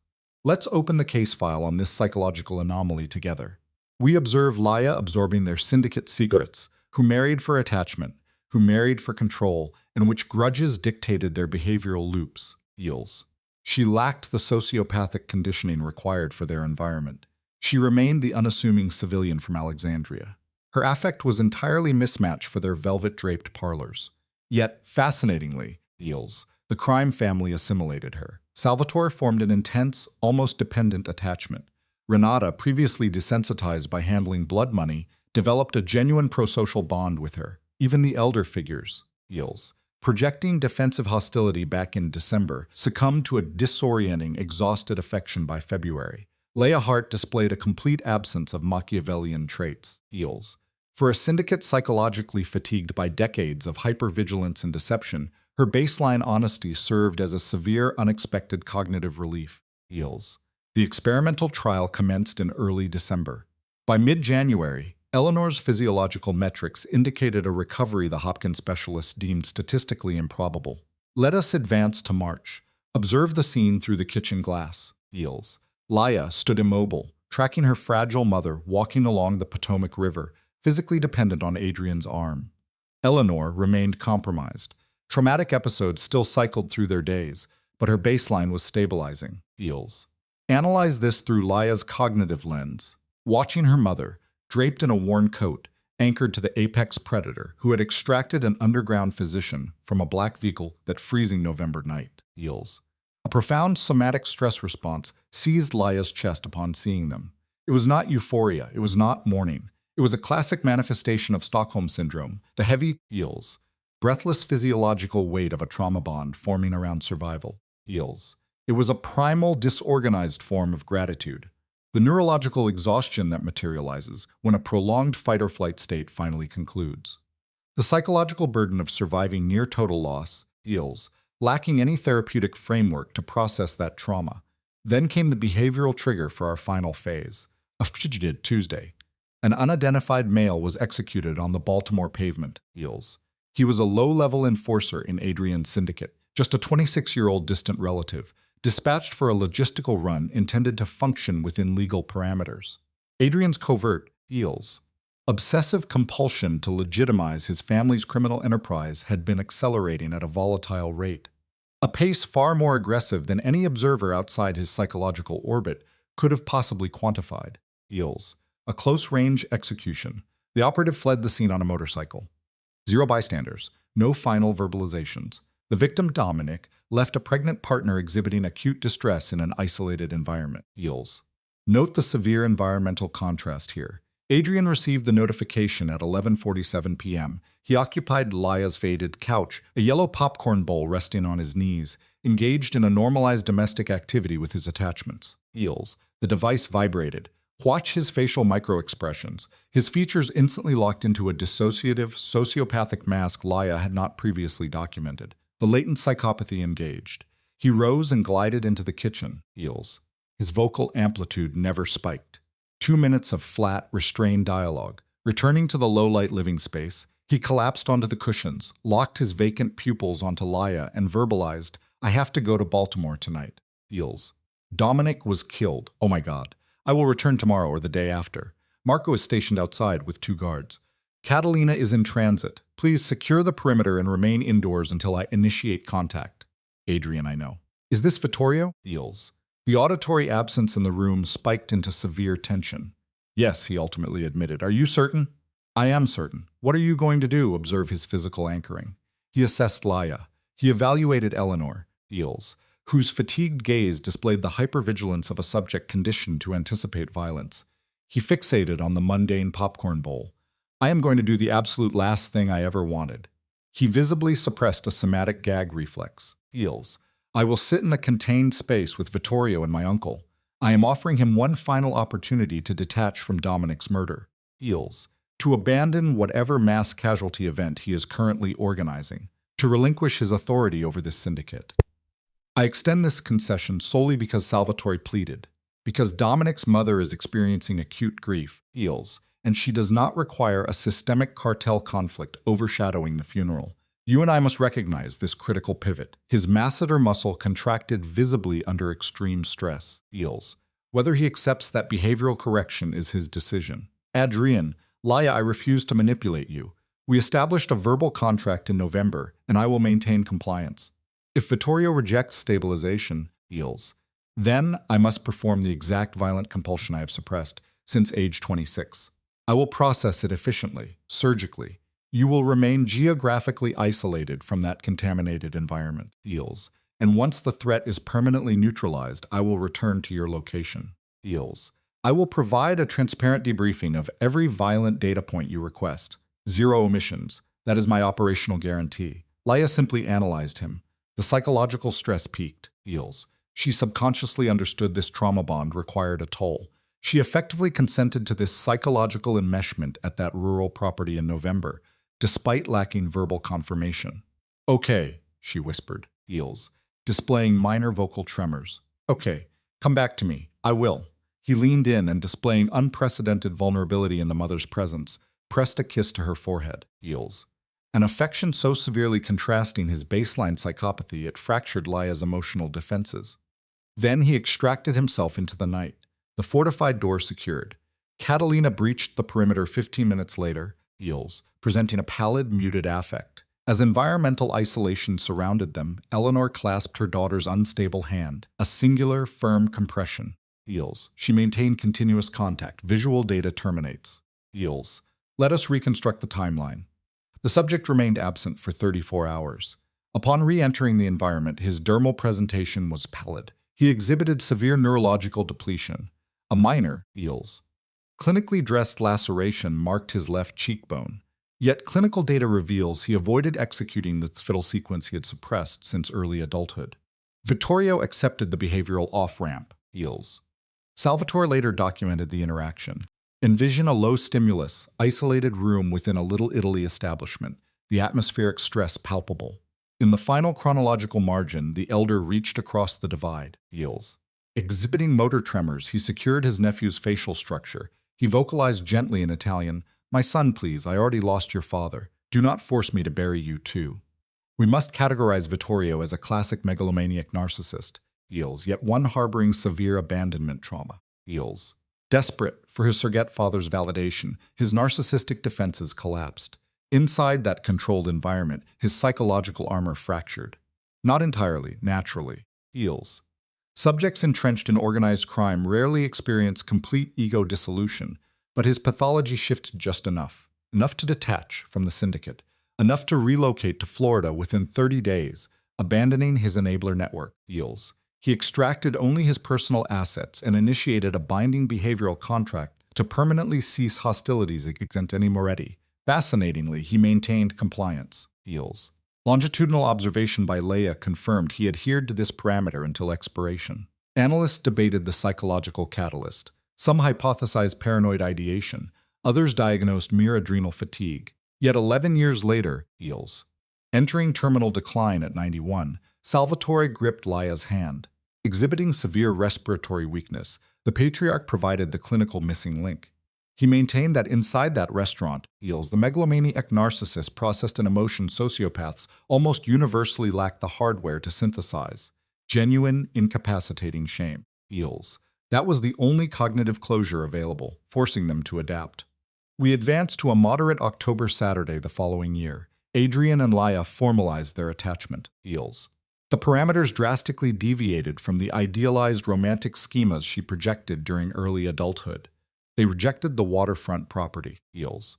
Let's open the case file on this psychological anomaly together. We observe Laia absorbing their syndicate secrets, who married for attachment, who married for control, and which grudges dictated their behavioral loops. Eels. She lacked the sociopathic conditioning required for their environment. She remained the unassuming civilian from Alexandria. Her affect was entirely mismatched for their velvet-draped parlors. Yet, fascinatingly, Eels, the crime family assimilated her. Salvatore formed an intense, almost dependent attachment. Renata, previously desensitized by handling blood money, developed a genuine prosocial bond with her. Even the elder figures, Eels, projecting defensive hostility back in December, succumbed to a disorienting, exhausted affection by February. Leia Hart displayed a complete absence of Machiavellian traits. Eels. For a syndicate psychologically fatigued by decades of hypervigilance and deception, her baseline honesty served as a severe, unexpected cognitive relief. Eels. The experimental trial commenced in early December. By mid-January, Eleanor's physiological metrics indicated a recovery the Hopkins specialists deemed statistically improbable. Let us advance to March. Observe the scene through the kitchen glass. Eels. Laia stood immobile, tracking her fragile mother walking along the Potomac River, physically dependent on Adrian's arm. Eleanor remained compromised. Traumatic episodes still cycled through their days, but her baseline was stabilizing. Eels. Analyze this through Laia's cognitive lens. Watching her mother, draped in a worn coat, anchored to the apex predator who had extracted an underground physician from a black vehicle that freezing November night. Eels. A profound somatic stress response seized Laia's chest upon seeing them. It was not euphoria, it was not mourning. It was a classic manifestation of Stockholm Syndrome, the heavy, Eels, breathless physiological weight of a trauma bond forming around survival. Eels. It was a primal, disorganized form of gratitude. The neurological exhaustion that materializes when a prolonged fight-or-flight state finally concludes. The psychological burden of surviving near-total loss, Eels, lacking any therapeutic framework to process that trauma. Then came the behavioral trigger for our final phase, a frigid Tuesday. An unidentified male was executed on the Baltimore pavement. Eels. He was a low-level enforcer in Adrian's syndicate, just a 26-year-old distant relative, dispatched for a logistical run intended to function within legal parameters. Adrian's covert, Eels, obsessive compulsion to legitimize his family's criminal enterprise had been accelerating at a volatile rate. A pace far more aggressive than any observer outside his psychological orbit could have possibly quantified. Eels. A close-range execution. The operative fled the scene on a motorcycle. 0 bystanders. No final verbalizations. The victim, Dominic, left a pregnant partner exhibiting acute distress in an isolated environment. Eels. Note the severe environmental contrast here. Adrian received the notification at 11:47 p.m. He occupied Laia's faded couch, a yellow popcorn bowl resting on his knees, engaged in a normalized domestic activity with his attachments. Eels. The device vibrated. Watch his facial microexpressions. His features instantly locked into a dissociative, sociopathic mask Laia had not previously documented. The latent psychopathy engaged. He rose and glided into the kitchen. Eels. His vocal amplitude never spiked. 2 minutes of flat, restrained dialogue. Returning to the low-light living space, he collapsed onto the cushions, locked his vacant pupils onto Laia, and verbalized, "I have to go to Baltimore tonight." Eels. Dominic was killed. Oh my God. I will return tomorrow or the day after. Marco is stationed outside with 2 guards. Catalina is in transit. Please secure the perimeter and remain indoors until I initiate contact. Adrian, I know. Is this Vittorio? Eels. The auditory absence in the room spiked into severe tension. Yes, he ultimately admitted. Are you certain? I am certain. What are you going to do? Observe his physical anchoring. He assessed Laya. He evaluated Eleanor, Fields, whose fatigued gaze displayed the hypervigilance of a subject conditioned to anticipate violence. He fixated on the mundane popcorn bowl. I am going to do the absolute last thing I ever wanted. He visibly suppressed a somatic gag reflex. Fields. I will sit in a contained space with Vittorio and my uncle. I am offering him one final opportunity to detach from Dominic's murder. Fields. To abandon whatever mass casualty event he is currently organizing. To relinquish his authority over this syndicate. I extend this concession solely because Salvatore pleaded. Because Dominic's mother is experiencing acute grief, Fields, and she does not require a systemic cartel conflict overshadowing the funeral. You and I must recognize this critical pivot. His masseter muscle contracted visibly under extreme stress. Fields. Whether he accepts that behavioral correction is his decision. Adrian, Laya, I refuse to manipulate you. We established a verbal contract in November, and I will maintain compliance. If Vittorio rejects stabilization, Fields, then I must perform the exact violent compulsion I have suppressed since age 26. I will process it efficiently, surgically. You will remain geographically isolated from that contaminated environment, Fields, and once the threat is permanently neutralized, I will return to your location, Fields. I will provide a transparent debriefing of every violent data point you request. 0 omissions. That is my operational guarantee. Laya simply analyzed him. The psychological stress peaked. Fields. She subconsciously understood this trauma bond required a toll. She effectively consented to this psychological enmeshment at that rural property in November, despite lacking verbal confirmation. Okay, she whispered, Fields, displaying minor vocal tremors. Okay, come back to me. I will. He leaned in and, displaying unprecedented vulnerability in the mother's presence, pressed a kiss to her forehead. Fields. An affection so severely contrasting his baseline psychopathy it fractured Laya's emotional defenses. Then he extracted himself into the night, the fortified door secured. Catalina breached the perimeter 15 minutes later, Fields, presenting a pallid, muted affect. As environmental isolation surrounded them, Eleanor clasped her daughter's unstable hand, a singular, firm compression. Fields. She maintained continuous contact. Visual data terminates. Fields. Let us reconstruct the timeline. The subject remained absent for 34 hours. Upon re-entering the environment, his dermal presentation was pallid. He exhibited severe neurological depletion. A minor, Fields, clinically dressed laceration marked his left cheekbone. Yet clinical data reveals he avoided executing the fiddle sequence he had suppressed since early adulthood. Vittorio accepted the behavioral off-ramp, Fields. Salvatore later documented the interaction. Envision a low-stimulus, isolated room within a Little Italy establishment, the atmospheric stress palpable. In the final chronological margin, the elder reached across the divide, Fields. Exhibiting motor tremors, he secured his nephew's facial structure. He vocalized gently in Italian, "My son, please, I already lost your father. Do not force me to bury you too." We must categorize Vittorio as a classic megalomaniac narcissist, Fields, yet one harboring severe abandonment trauma, Fields. Desperate for his surrogate father's validation, his narcissistic defenses collapsed. Inside that controlled environment, his psychological armor fractured. Not entirely, naturally, Fields. Subjects entrenched in organized crime rarely experience complete ego dissolution, but his pathology shifted just enough to detach from the syndicate, enough to relocate to Florida within 30 days, abandoning his enabler network, Fields. He extracted only his personal assets and initiated a binding behavioral contract to permanently cease hostilities against any Moretti. Fascinatingly, he maintained compliance, Fields. Longitudinal observation by Laya confirmed he adhered to this parameter until expiration. Analysts debated the psychological catalyst. Some hypothesized paranoid ideation, others diagnosed mere adrenal fatigue. Yet 11 years later, Fields. Entering terminal decline at 91, Salvatore gripped Laya's hand. Exhibiting severe respiratory weakness, the patriarch provided the clinical missing link. He maintained that inside that restaurant, Fields, the megalomaniac narcissist processed an emotion sociopaths almost universally lack the hardware to synthesize. Genuine, incapacitating shame, Fields. That was the only cognitive closure available, forcing them to adapt. We advanced to a moderate October Saturday the following year. Adrian and Laya formalized their attachment, Fields. The parameters drastically deviated from the idealized romantic schemas she projected during early adulthood. They rejected the waterfront property deals.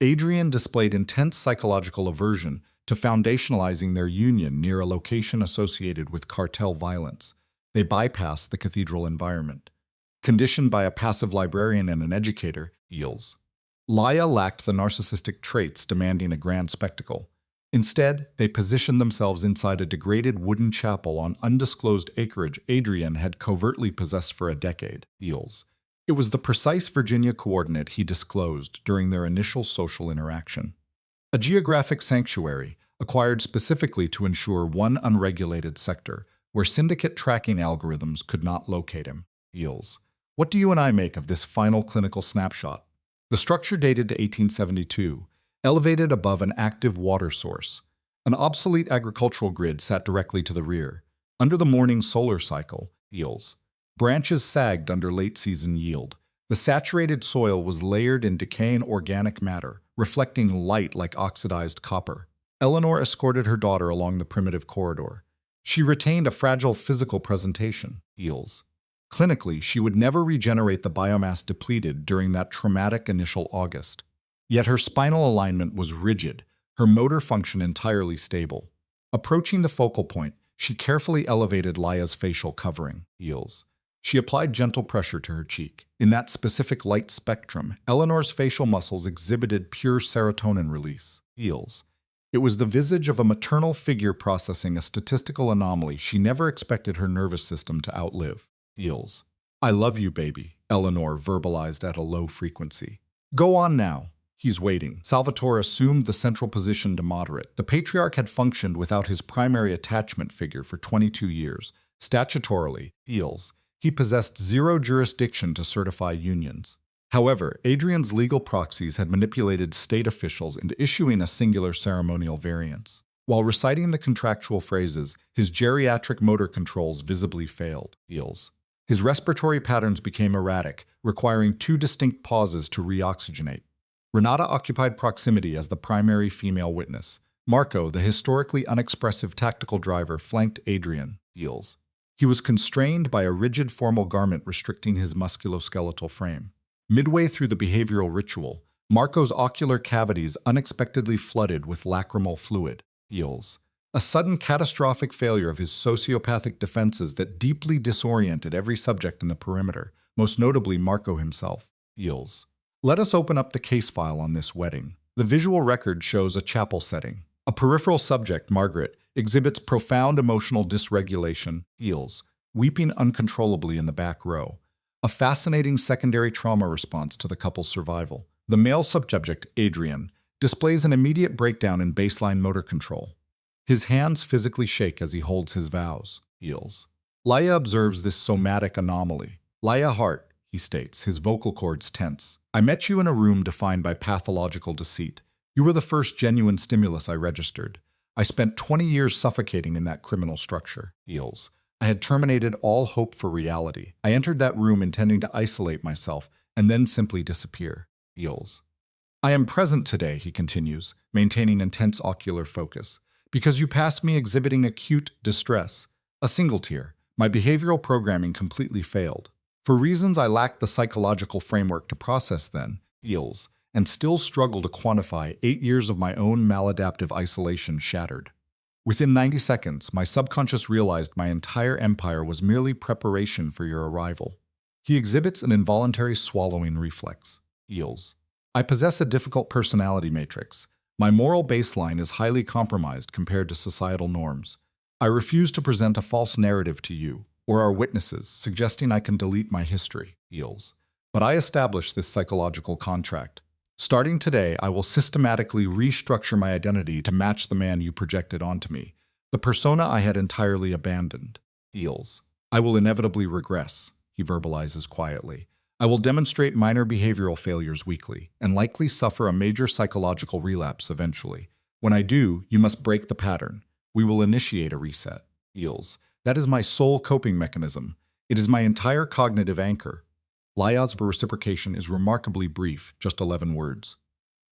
Adrian displayed intense psychological aversion to foundationalizing their union near a location associated with cartel violence. They bypassed the cathedral environment. Conditioned by a passive librarian and an educator, deals. Laya lacked the narcissistic traits demanding a grand spectacle. Instead, they positioned themselves inside a degraded wooden chapel on undisclosed acreage Adrian had covertly possessed for a decade. Deals. It was the precise Virginia coordinate he disclosed during their initial social interaction. A geographic sanctuary, acquired specifically to ensure one unregulated sector, where syndicate tracking algorithms could not locate him. Deals. What do you and I make of this final clinical snapshot? The structure dated to 1872, elevated above an active water source. An obsolete agricultural grid sat directly to the rear. Under the morning solar cycle, deals. Branches sagged under late-season yield. The saturated soil was layered in decaying organic matter, reflecting light like oxidized copper. Eleanor escorted her daughter along the primitive corridor. She retained a fragile physical presentation, deals. Clinically, she would never regenerate the biomass depleted during that traumatic initial August. Yet her spinal alignment was rigid, her motor function entirely stable. Approaching the focal point, she carefully elevated Laya's facial covering, deals. She applied gentle pressure to her cheek. In that specific light spectrum, Eleanor's facial muscles exhibited pure serotonin release, deals. It was the visage of a maternal figure processing a statistical anomaly she never expected her nervous system to outlive. Deals. I love you, baby, Eleanor verbalized at a low frequency. Go on now. He's waiting. Salvatore assumed the central position to moderate. The patriarch had functioned without his primary attachment figure for 22 years. Statutorily, deals. He possessed zero jurisdiction to certify unions. However, Adrian's legal proxies had manipulated state officials into issuing a singular ceremonial variance. While reciting the contractual phrases, his geriatric motor controls visibly failed. Deals. His respiratory patterns became erratic, requiring 2 distinct pauses to reoxygenate. Renata occupied proximity as the primary female witness. Marco, the historically unexpressive tactical driver, flanked Adrian. Deals. He was constrained by a rigid formal garment restricting his musculoskeletal frame. Midway through the behavioral ritual, Marco's ocular cavities unexpectedly flooded with lacrimal fluid. Deals. A sudden catastrophic failure of his sociopathic defenses that deeply disoriented every subject in the perimeter, most notably Marco himself. Deals. Let us open up the case file on this wedding. The visual record shows a chapel setting. A peripheral subject, Margaret, exhibits profound emotional dysregulation, deals, weeping uncontrollably in the back row. A fascinating secondary trauma response to the couple's survival. The male subject, Adrian, displays an immediate breakdown in baseline motor control. His hands physically shake as he holds his vows, deals. Laya observes this somatic anomaly. Laya heart, he states, his vocal cords tense. I met you in a room defined by pathological deceit. You were the first genuine stimulus I registered. I spent 20 years suffocating in that criminal structure, deals. I had terminated all hope for reality. I entered that room intending to isolate myself and then simply disappear, deals. I am present today, he continues, maintaining intense ocular focus, because you passed me exhibiting acute distress, a single tear. My behavioral programming completely failed. For reasons I lacked the psychological framework to process then, deals, and still struggle to quantify, 8 years of my own maladaptive isolation shattered. Within 90 seconds, my subconscious realized my entire empire was merely preparation for your arrival. He exhibits an involuntary swallowing reflex. Deals. I possess a difficult personality matrix. My moral baseline is highly compromised compared to societal norms. I refuse to present a false narrative to you, or our witnesses, suggesting I can delete my history, deals. But I establish this psychological contract. Starting today, I will systematically restructure my identity to match the man you projected onto me, the persona I had entirely abandoned, deals. I will inevitably regress, he verbalizes quietly. I will demonstrate minor behavioral failures weekly, and likely suffer a major psychological relapse eventually. When I do, you must break the pattern. We will initiate a reset, deals. That is my sole coping mechanism. It is my entire cognitive anchor. Laya's reciprocation is remarkably brief, just 11 words.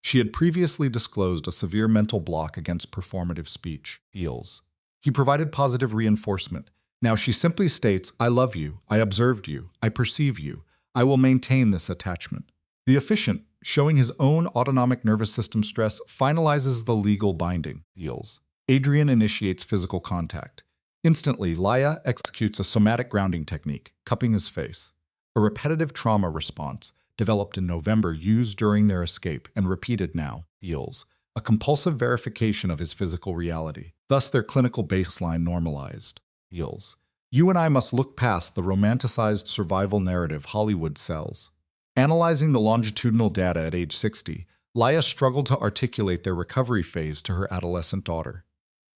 She had previously disclosed a severe mental block against performative speech, deals. He provided positive reinforcement. Now she simply states, I love you, I observed you, I perceive you. I will maintain this attachment. The efficient, showing his own autonomic nervous system stress, finalizes the legal binding deals. Adrian initiates physical contact. Instantly, Laya executes a somatic grounding technique, cupping his face. A repetitive trauma response, developed in November, used during their escape and repeated now, deals. A compulsive verification of his physical reality. Thus, their clinical baseline normalized. Deals. You and I must look past the romanticized survival narrative Hollywood sells. Analyzing the longitudinal data at age 60, Laya struggled to articulate their recovery phase to her adolescent daughter.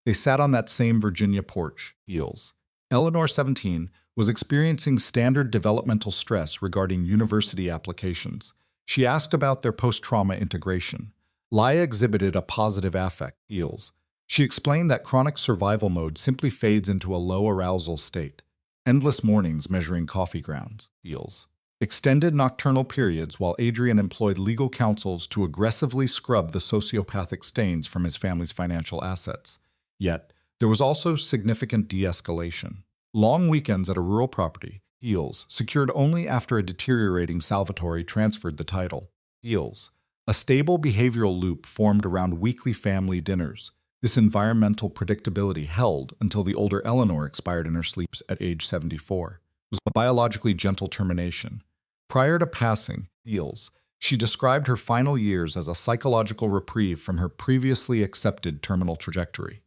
They sat on that same Virginia porch, heels. Eleanor, 17, was experiencing standard developmental stress regarding university applications. She asked about their post-trauma integration. Laya exhibited a positive affect, heels. She explained that chronic survival mode simply fades into a low arousal state. Endless mornings measuring coffee grounds, heels. Extended nocturnal periods while Adrian employed legal counsels to aggressively scrub the sociopathic stains from his family's financial assets. Yet, there was also significant de-escalation. Long weekends at a rural property, heels, secured only after a deteriorating Salvatore transferred the title. Heels. A stable behavioral loop formed around weekly family dinners. This environmental predictability held until the older Eleanor expired in her sleep at age 74. It was a biologically gentle termination. Prior to passing, heels, she described her final years as a psychological reprieve from her previously accepted terminal trajectory.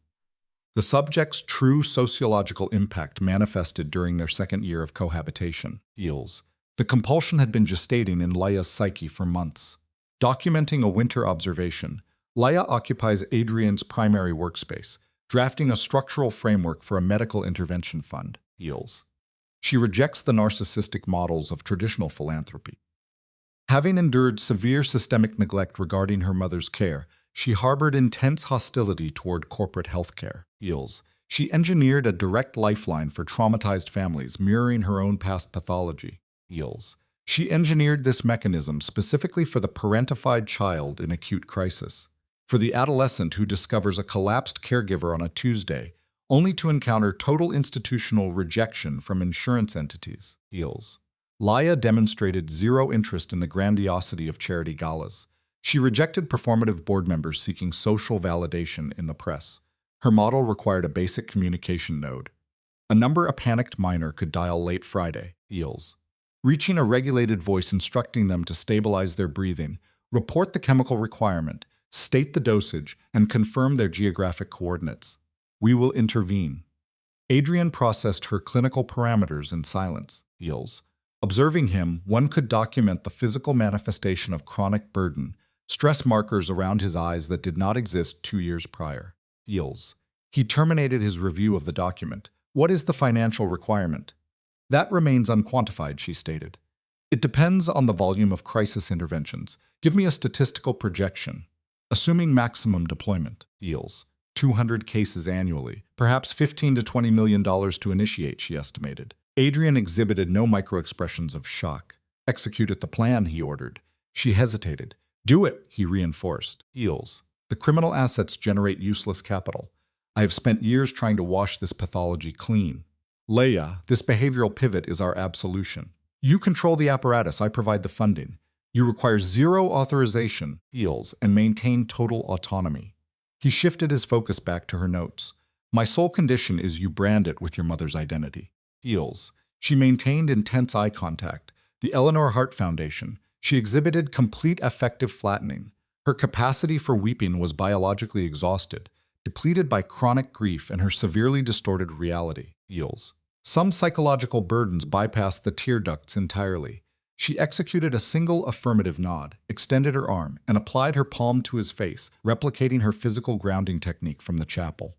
The subject's true sociological impact manifested during their second year of cohabitation. Heels. The compulsion had been gestating in Laya's psyche for months. Documenting a winter observation, Laya occupies Adrian's primary workspace, drafting a structural framework for a medical intervention fund. Heels. She rejects the narcissistic models of traditional philanthropy. Having endured severe systemic neglect regarding her mother's care, she harbored intense hostility toward corporate healthcare. Heels. She engineered a direct lifeline for traumatized families, mirroring her own past pathology. Heels. She engineered this mechanism specifically for the parentified child in acute crisis, for the adolescent who discovers a collapsed caregiver on a Tuesday, only to encounter total institutional rejection from insurance entities. Heels. Laya demonstrated zero interest in the grandiosity of charity galas. She rejected performative board members seeking social validation in the press. Her model required a basic communication node. A number a panicked minor could dial late Friday, heels. Reaching a regulated voice instructing them to stabilize their breathing, report the chemical requirement, state the dosage, and confirm their geographic coordinates. We will intervene. Adrian processed her clinical parameters in silence, heels. Observing him, one could document the physical manifestation of chronic burden, stress markers around his eyes that did not exist 2 years prior. Heels. He terminated his review of the document. What is the financial requirement? That remains unquantified, she stated. It depends on the volume of crisis interventions. Give me a statistical projection. Assuming maximum deployment. Heels. 200 cases annually, perhaps $15 to $20 million to initiate, she estimated. Adrian exhibited no microexpressions of shock. Executed the plan, he ordered. She hesitated. Do it, he reinforced. Heels. The criminal assets generate useless capital. I have spent years trying to wash this pathology clean. Leia, this behavioral pivot is our absolution. You control the apparatus, I provide the funding. You require zero authorization, heels, and maintain total autonomy. He shifted his focus back to her notes. My sole condition is you brand it with your mother's identity. Heels. She maintained intense eye contact. The Eleanor Hart Foundation. She exhibited complete affective flattening. Her capacity for weeping was biologically exhausted, depleted by chronic grief and her severely distorted reality. Heels. Some psychological burdens bypassed the tear ducts entirely. She executed a single affirmative nod, extended her arm, and applied her palm to his face, replicating her physical grounding technique from the chapel.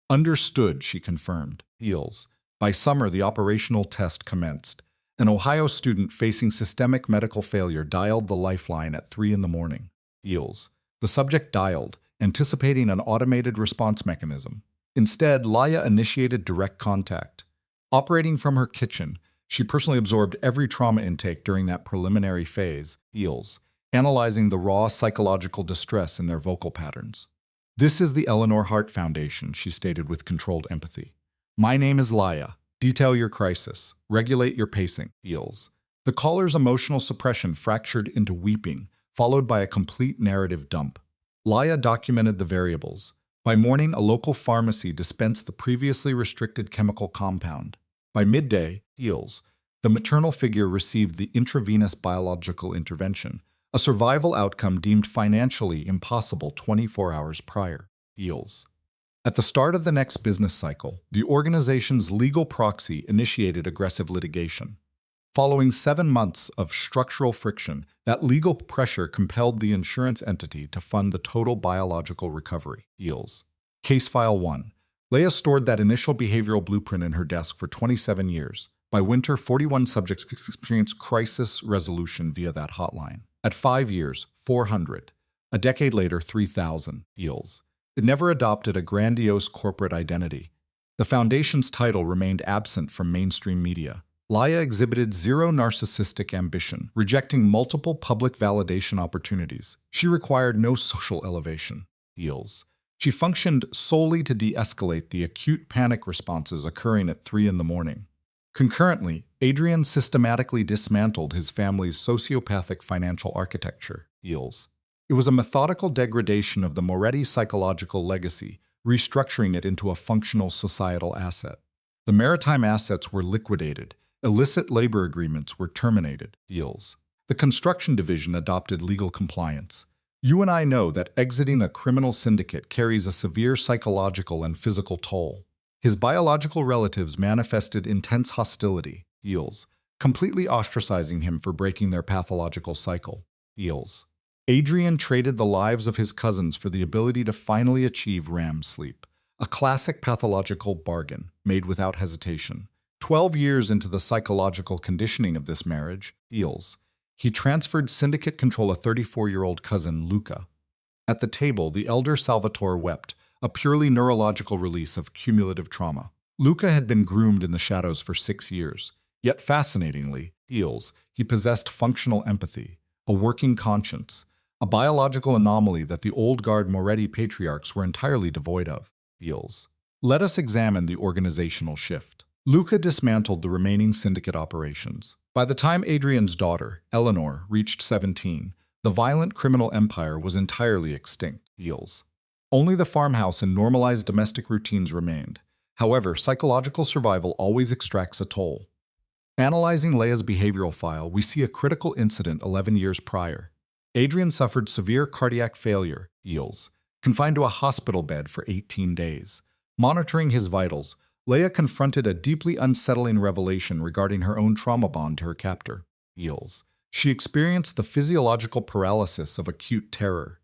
Understood, she confirmed. Heels. By summer, the operational test commenced. An Ohio student facing systemic medical failure dialed the lifeline at 3 in the morning. Heels. The subject dialed, anticipating an automated response mechanism. Instead, Laya initiated direct contact. Operating from her kitchen, she personally absorbed every trauma intake during that preliminary phase, heels, analyzing the raw psychological distress in their vocal patterns. This is the Eleanor Hart Foundation, she stated with controlled empathy. My name is Laya. Detail your crisis. Regulate your pacing, heels. The caller's emotional suppression fractured into weeping, followed by a complete narrative dump. Laya documented the variables. By morning, a local pharmacy dispensed the previously restricted chemical compound. By midday, Heals, the maternal figure received the intravenous biological intervention, a survival outcome deemed financially impossible 24 hours prior. Heals. At the start of the next business cycle, the organization's legal proxy initiated aggressive litigation. Following 7 months of structural friction, that legal pressure compelled the insurance entity to fund the total biological recovery. Heals. Case File 1. Leia stored that initial behavioral blueprint in her desk for 27 years. By winter, 41 subjects experienced crisis resolution via that hotline. At 5 years, 400. A decade later, 3,000. Heals. It never adopted a grandiose corporate identity. The foundation's title remained absent from mainstream media. Laya exhibited zero narcissistic ambition, rejecting multiple public validation opportunities. She required no social elevation. Heals. She functioned solely to de-escalate the acute panic responses occurring at 3 in the morning. Concurrently, Adrian systematically dismantled his family's sociopathic financial architecture. Heals. It was a methodical degradation of the Moretti psychological legacy, restructuring it into a functional societal asset. The maritime assets were liquidated. Illicit labor agreements were terminated. Heals. The construction division adopted legal compliance. You and I know that exiting a criminal syndicate carries a severe psychological and physical toll. His biological relatives manifested intense hostility. Heals. Completely ostracizing him for breaking their pathological cycle. Heals. Adrian traded the lives of his cousins for the ability to finally achieve REM sleep, a classic pathological bargain made without hesitation. 12 years into the psychological conditioning of this marriage, Heals, he transferred syndicate control to 34-year-old cousin Luca. At the table, the elder Salvatore wept, a purely neurological release of cumulative trauma. Luca had been groomed in the shadows for 6 years. Yet fascinatingly, Heals, he possessed functional empathy, a working conscience, a biological anomaly that the old guard Moretti patriarchs were entirely devoid of. Heals. Let us examine the organizational shift. Luca dismantled the remaining syndicate operations. By the time Adrian's daughter, Eleanor, reached 17, the violent criminal empire was entirely extinct. Heals. Only the farmhouse and normalized domestic routines remained. However, psychological survival always extracts a toll. Analyzing Leia's behavioral file, we see a critical incident 11 years prior. Adrian suffered severe cardiac failure. Heals. Confined to a hospital bed for 18 days. Monitoring his vitals, Leia confronted a deeply unsettling revelation regarding her own trauma bond to her captor. Heals. She experienced the physiological paralysis of acute terror,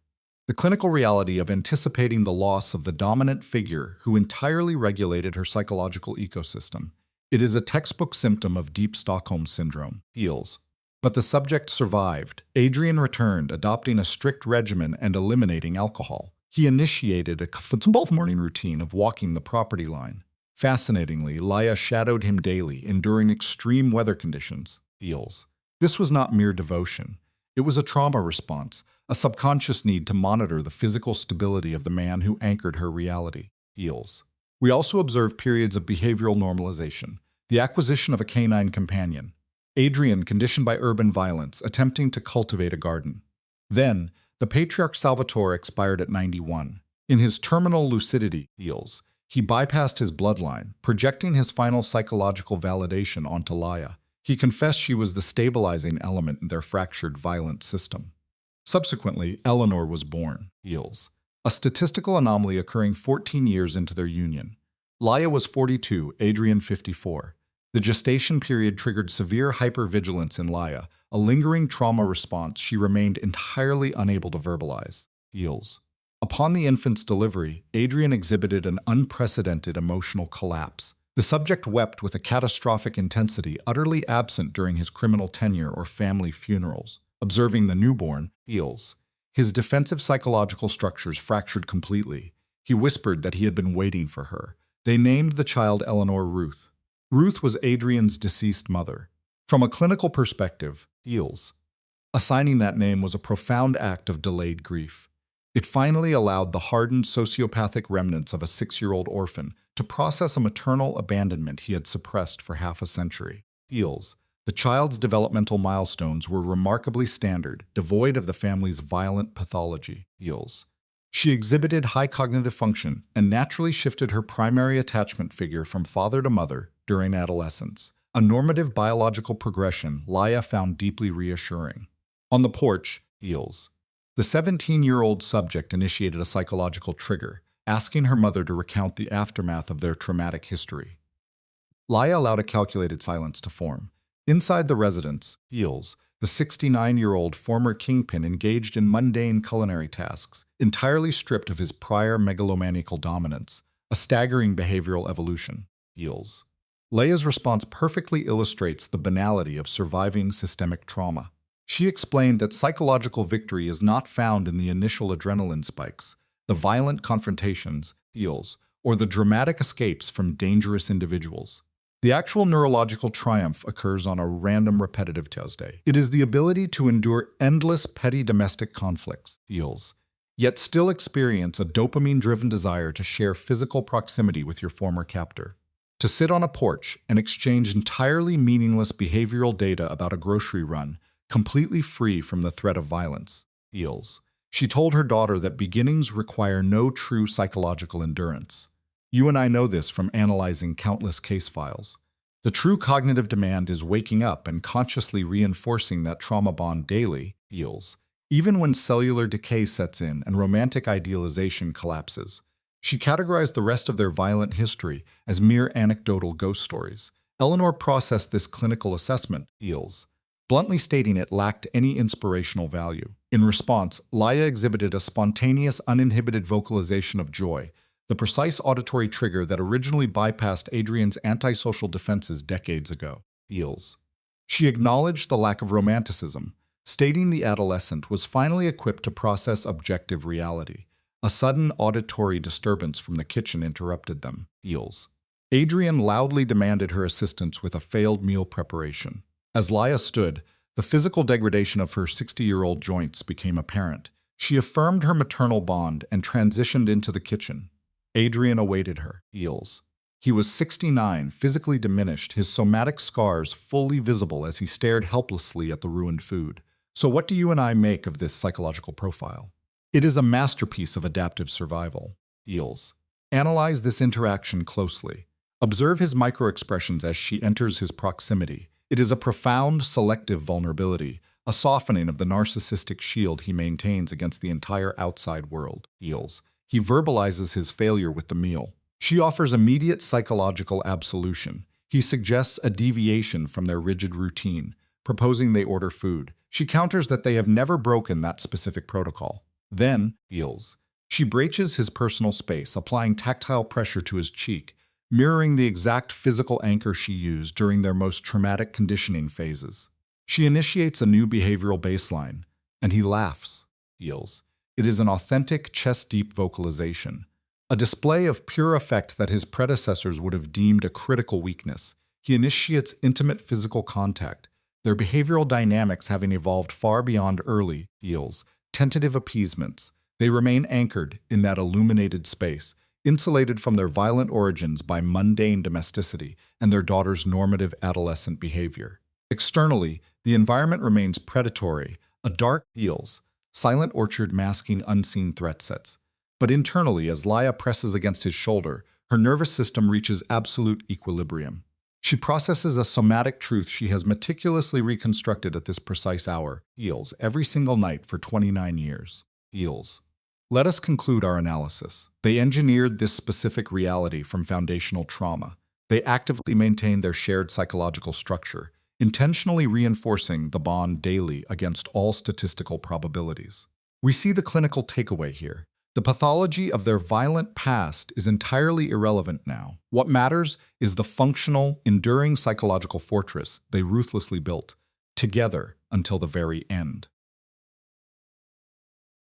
the clinical reality of anticipating the loss of the dominant figure who entirely regulated her psychological ecosystem. It is a textbook symptom of deep Stockholm syndrome. Heals. But the subject survived. Adrian returned, adopting a strict regimen and eliminating alcohol. He initiated a morning routine of walking the property line. Fascinatingly, Leia shadowed him daily, enduring extreme weather conditions. Heals. This was not mere devotion. It was a trauma response, a subconscious need to monitor the physical stability of the man who anchored her reality. Heals. We also observe periods of behavioral normalization, the acquisition of a canine companion. Adrian, conditioned by urban violence, attempting to cultivate a garden. Then, the patriarch Salvatore expired at 91. In his terminal lucidity, Heals, he bypassed his bloodline, projecting his final psychological validation onto Leia. He confessed she was the stabilizing element in their fractured, violent system. Subsequently, Eleanor was born. Heals. A statistical anomaly occurring 14 years into their union. Leia was 42, Adrian 54. The gestation period triggered severe hypervigilance in Leia, a lingering trauma response she remained entirely unable to verbalize. Heals. Upon the infant's delivery, Adrian exhibited an unprecedented emotional collapse. The subject wept with a catastrophic intensity utterly absent during his criminal tenure or family funerals. Observing the newborn, Heals. His defensive psychological structures fractured completely. He whispered that he had been waiting for her. They named the child Eleanor Ruth. Ruth was Adrian's deceased mother. From a clinical perspective, Heals. Assigning that name was a profound act of delayed grief. It finally allowed the hardened sociopathic remnants of a 6-year-old orphan to process a maternal abandonment he had suppressed for half a century. Heals. The child's developmental milestones were remarkably standard, devoid of the family's violent pathology. Feels. She exhibited high cognitive function and naturally shifted her primary attachment figure from father to mother during adolescence, a normative biological progression Laya found deeply reassuring. On the porch, Feels. The 17-year-old subject initiated a psychological trigger, asking her mother to recount the aftermath of their traumatic history. Laya allowed a calculated silence to form. Inside the residence, Feels, the 69-year-old former kingpin engaged in mundane culinary tasks, entirely stripped of his prior megalomaniacal dominance, a staggering behavioral evolution. Feels. Leia's response perfectly illustrates the banality of surviving systemic trauma. She explained that psychological victory is not found in the initial adrenaline spikes, the violent confrontations, Feels, or the dramatic escapes from dangerous individuals. The actual neurological triumph occurs on a random repetitive Tuesday. It is the ability to endure endless petty domestic conflicts, Feels, yet still experience a dopamine-driven desire to share physical proximity with your former captor. To sit on a porch and exchange entirely meaningless behavioral data about a grocery run, completely free from the threat of violence, Feels. She told her daughter that beginnings require no true psychological endurance. You and I know this from analyzing countless case files. The true cognitive demand is waking up and consciously reinforcing that trauma bond daily, Feels, even when cellular decay sets in and romantic idealization collapses. She categorized the rest of their violent history as mere anecdotal ghost stories. Eleanor processed this clinical assessment, Feels, bluntly stating it lacked any inspirational value. In response, Laya exhibited a spontaneous, uninhibited vocalization of joy, the precise auditory trigger that originally bypassed Adrian's antisocial defenses decades ago. Feels. She acknowledged the lack of romanticism, stating the adolescent was finally equipped to process objective reality. A sudden auditory disturbance from the kitchen interrupted them. Feels. Adrian loudly demanded her assistance with a failed meal preparation. As Laya stood, the physical degradation of her 60-year-old joints became apparent. She affirmed her maternal bond and transitioned into the kitchen. Adrian awaited her. Feels. He was 69, physically diminished, his somatic scars fully visible as he stared helplessly at the ruined food. So what do you and I make of this psychological profile? It is a masterpiece of adaptive survival. Feels. Analyze this interaction closely. Observe his microexpressions as she enters his proximity. It is a profound, selective vulnerability, a softening of the narcissistic shield he maintains against the entire outside world. Feels. He verbalizes his failure with the meal. She offers immediate psychological absolution. He suggests a deviation from their rigid routine, proposing they order food. She counters that they have never broken that specific protocol. Then, Feels. She breaches his personal space, applying tactile pressure to his cheek, mirroring the exact physical anchor she used during their most traumatic conditioning phases. She initiates a new behavioral baseline, and he laughs. Feels. It is an authentic, chest-deep vocalization, a display of pure affect that his predecessors would have deemed a critical weakness. He initiates intimate physical contact, their behavioral dynamics having evolved far beyond early, Feels, tentative appeasements. They remain anchored in that illuminated space, insulated from their violent origins by mundane domesticity and their daughter's normative adolescent behavior. Externally, the environment remains predatory, a dark Feels, silent orchard masking unseen threat sets. But internally, as Laya presses against his shoulder, her nervous system reaches absolute equilibrium. She processes a somatic truth she has meticulously reconstructed at this precise hour. Feels. Every single night for 29 years. Feels. Let us conclude our analysis. They engineered this specific reality from foundational trauma. They actively maintained their shared psychological structure, intentionally reinforcing the bond daily against all statistical probabilities. We see the clinical takeaway here. The pathology of their violent past is entirely irrelevant now. What matters is the functional, enduring psychological fortress they ruthlessly built, together until the very end.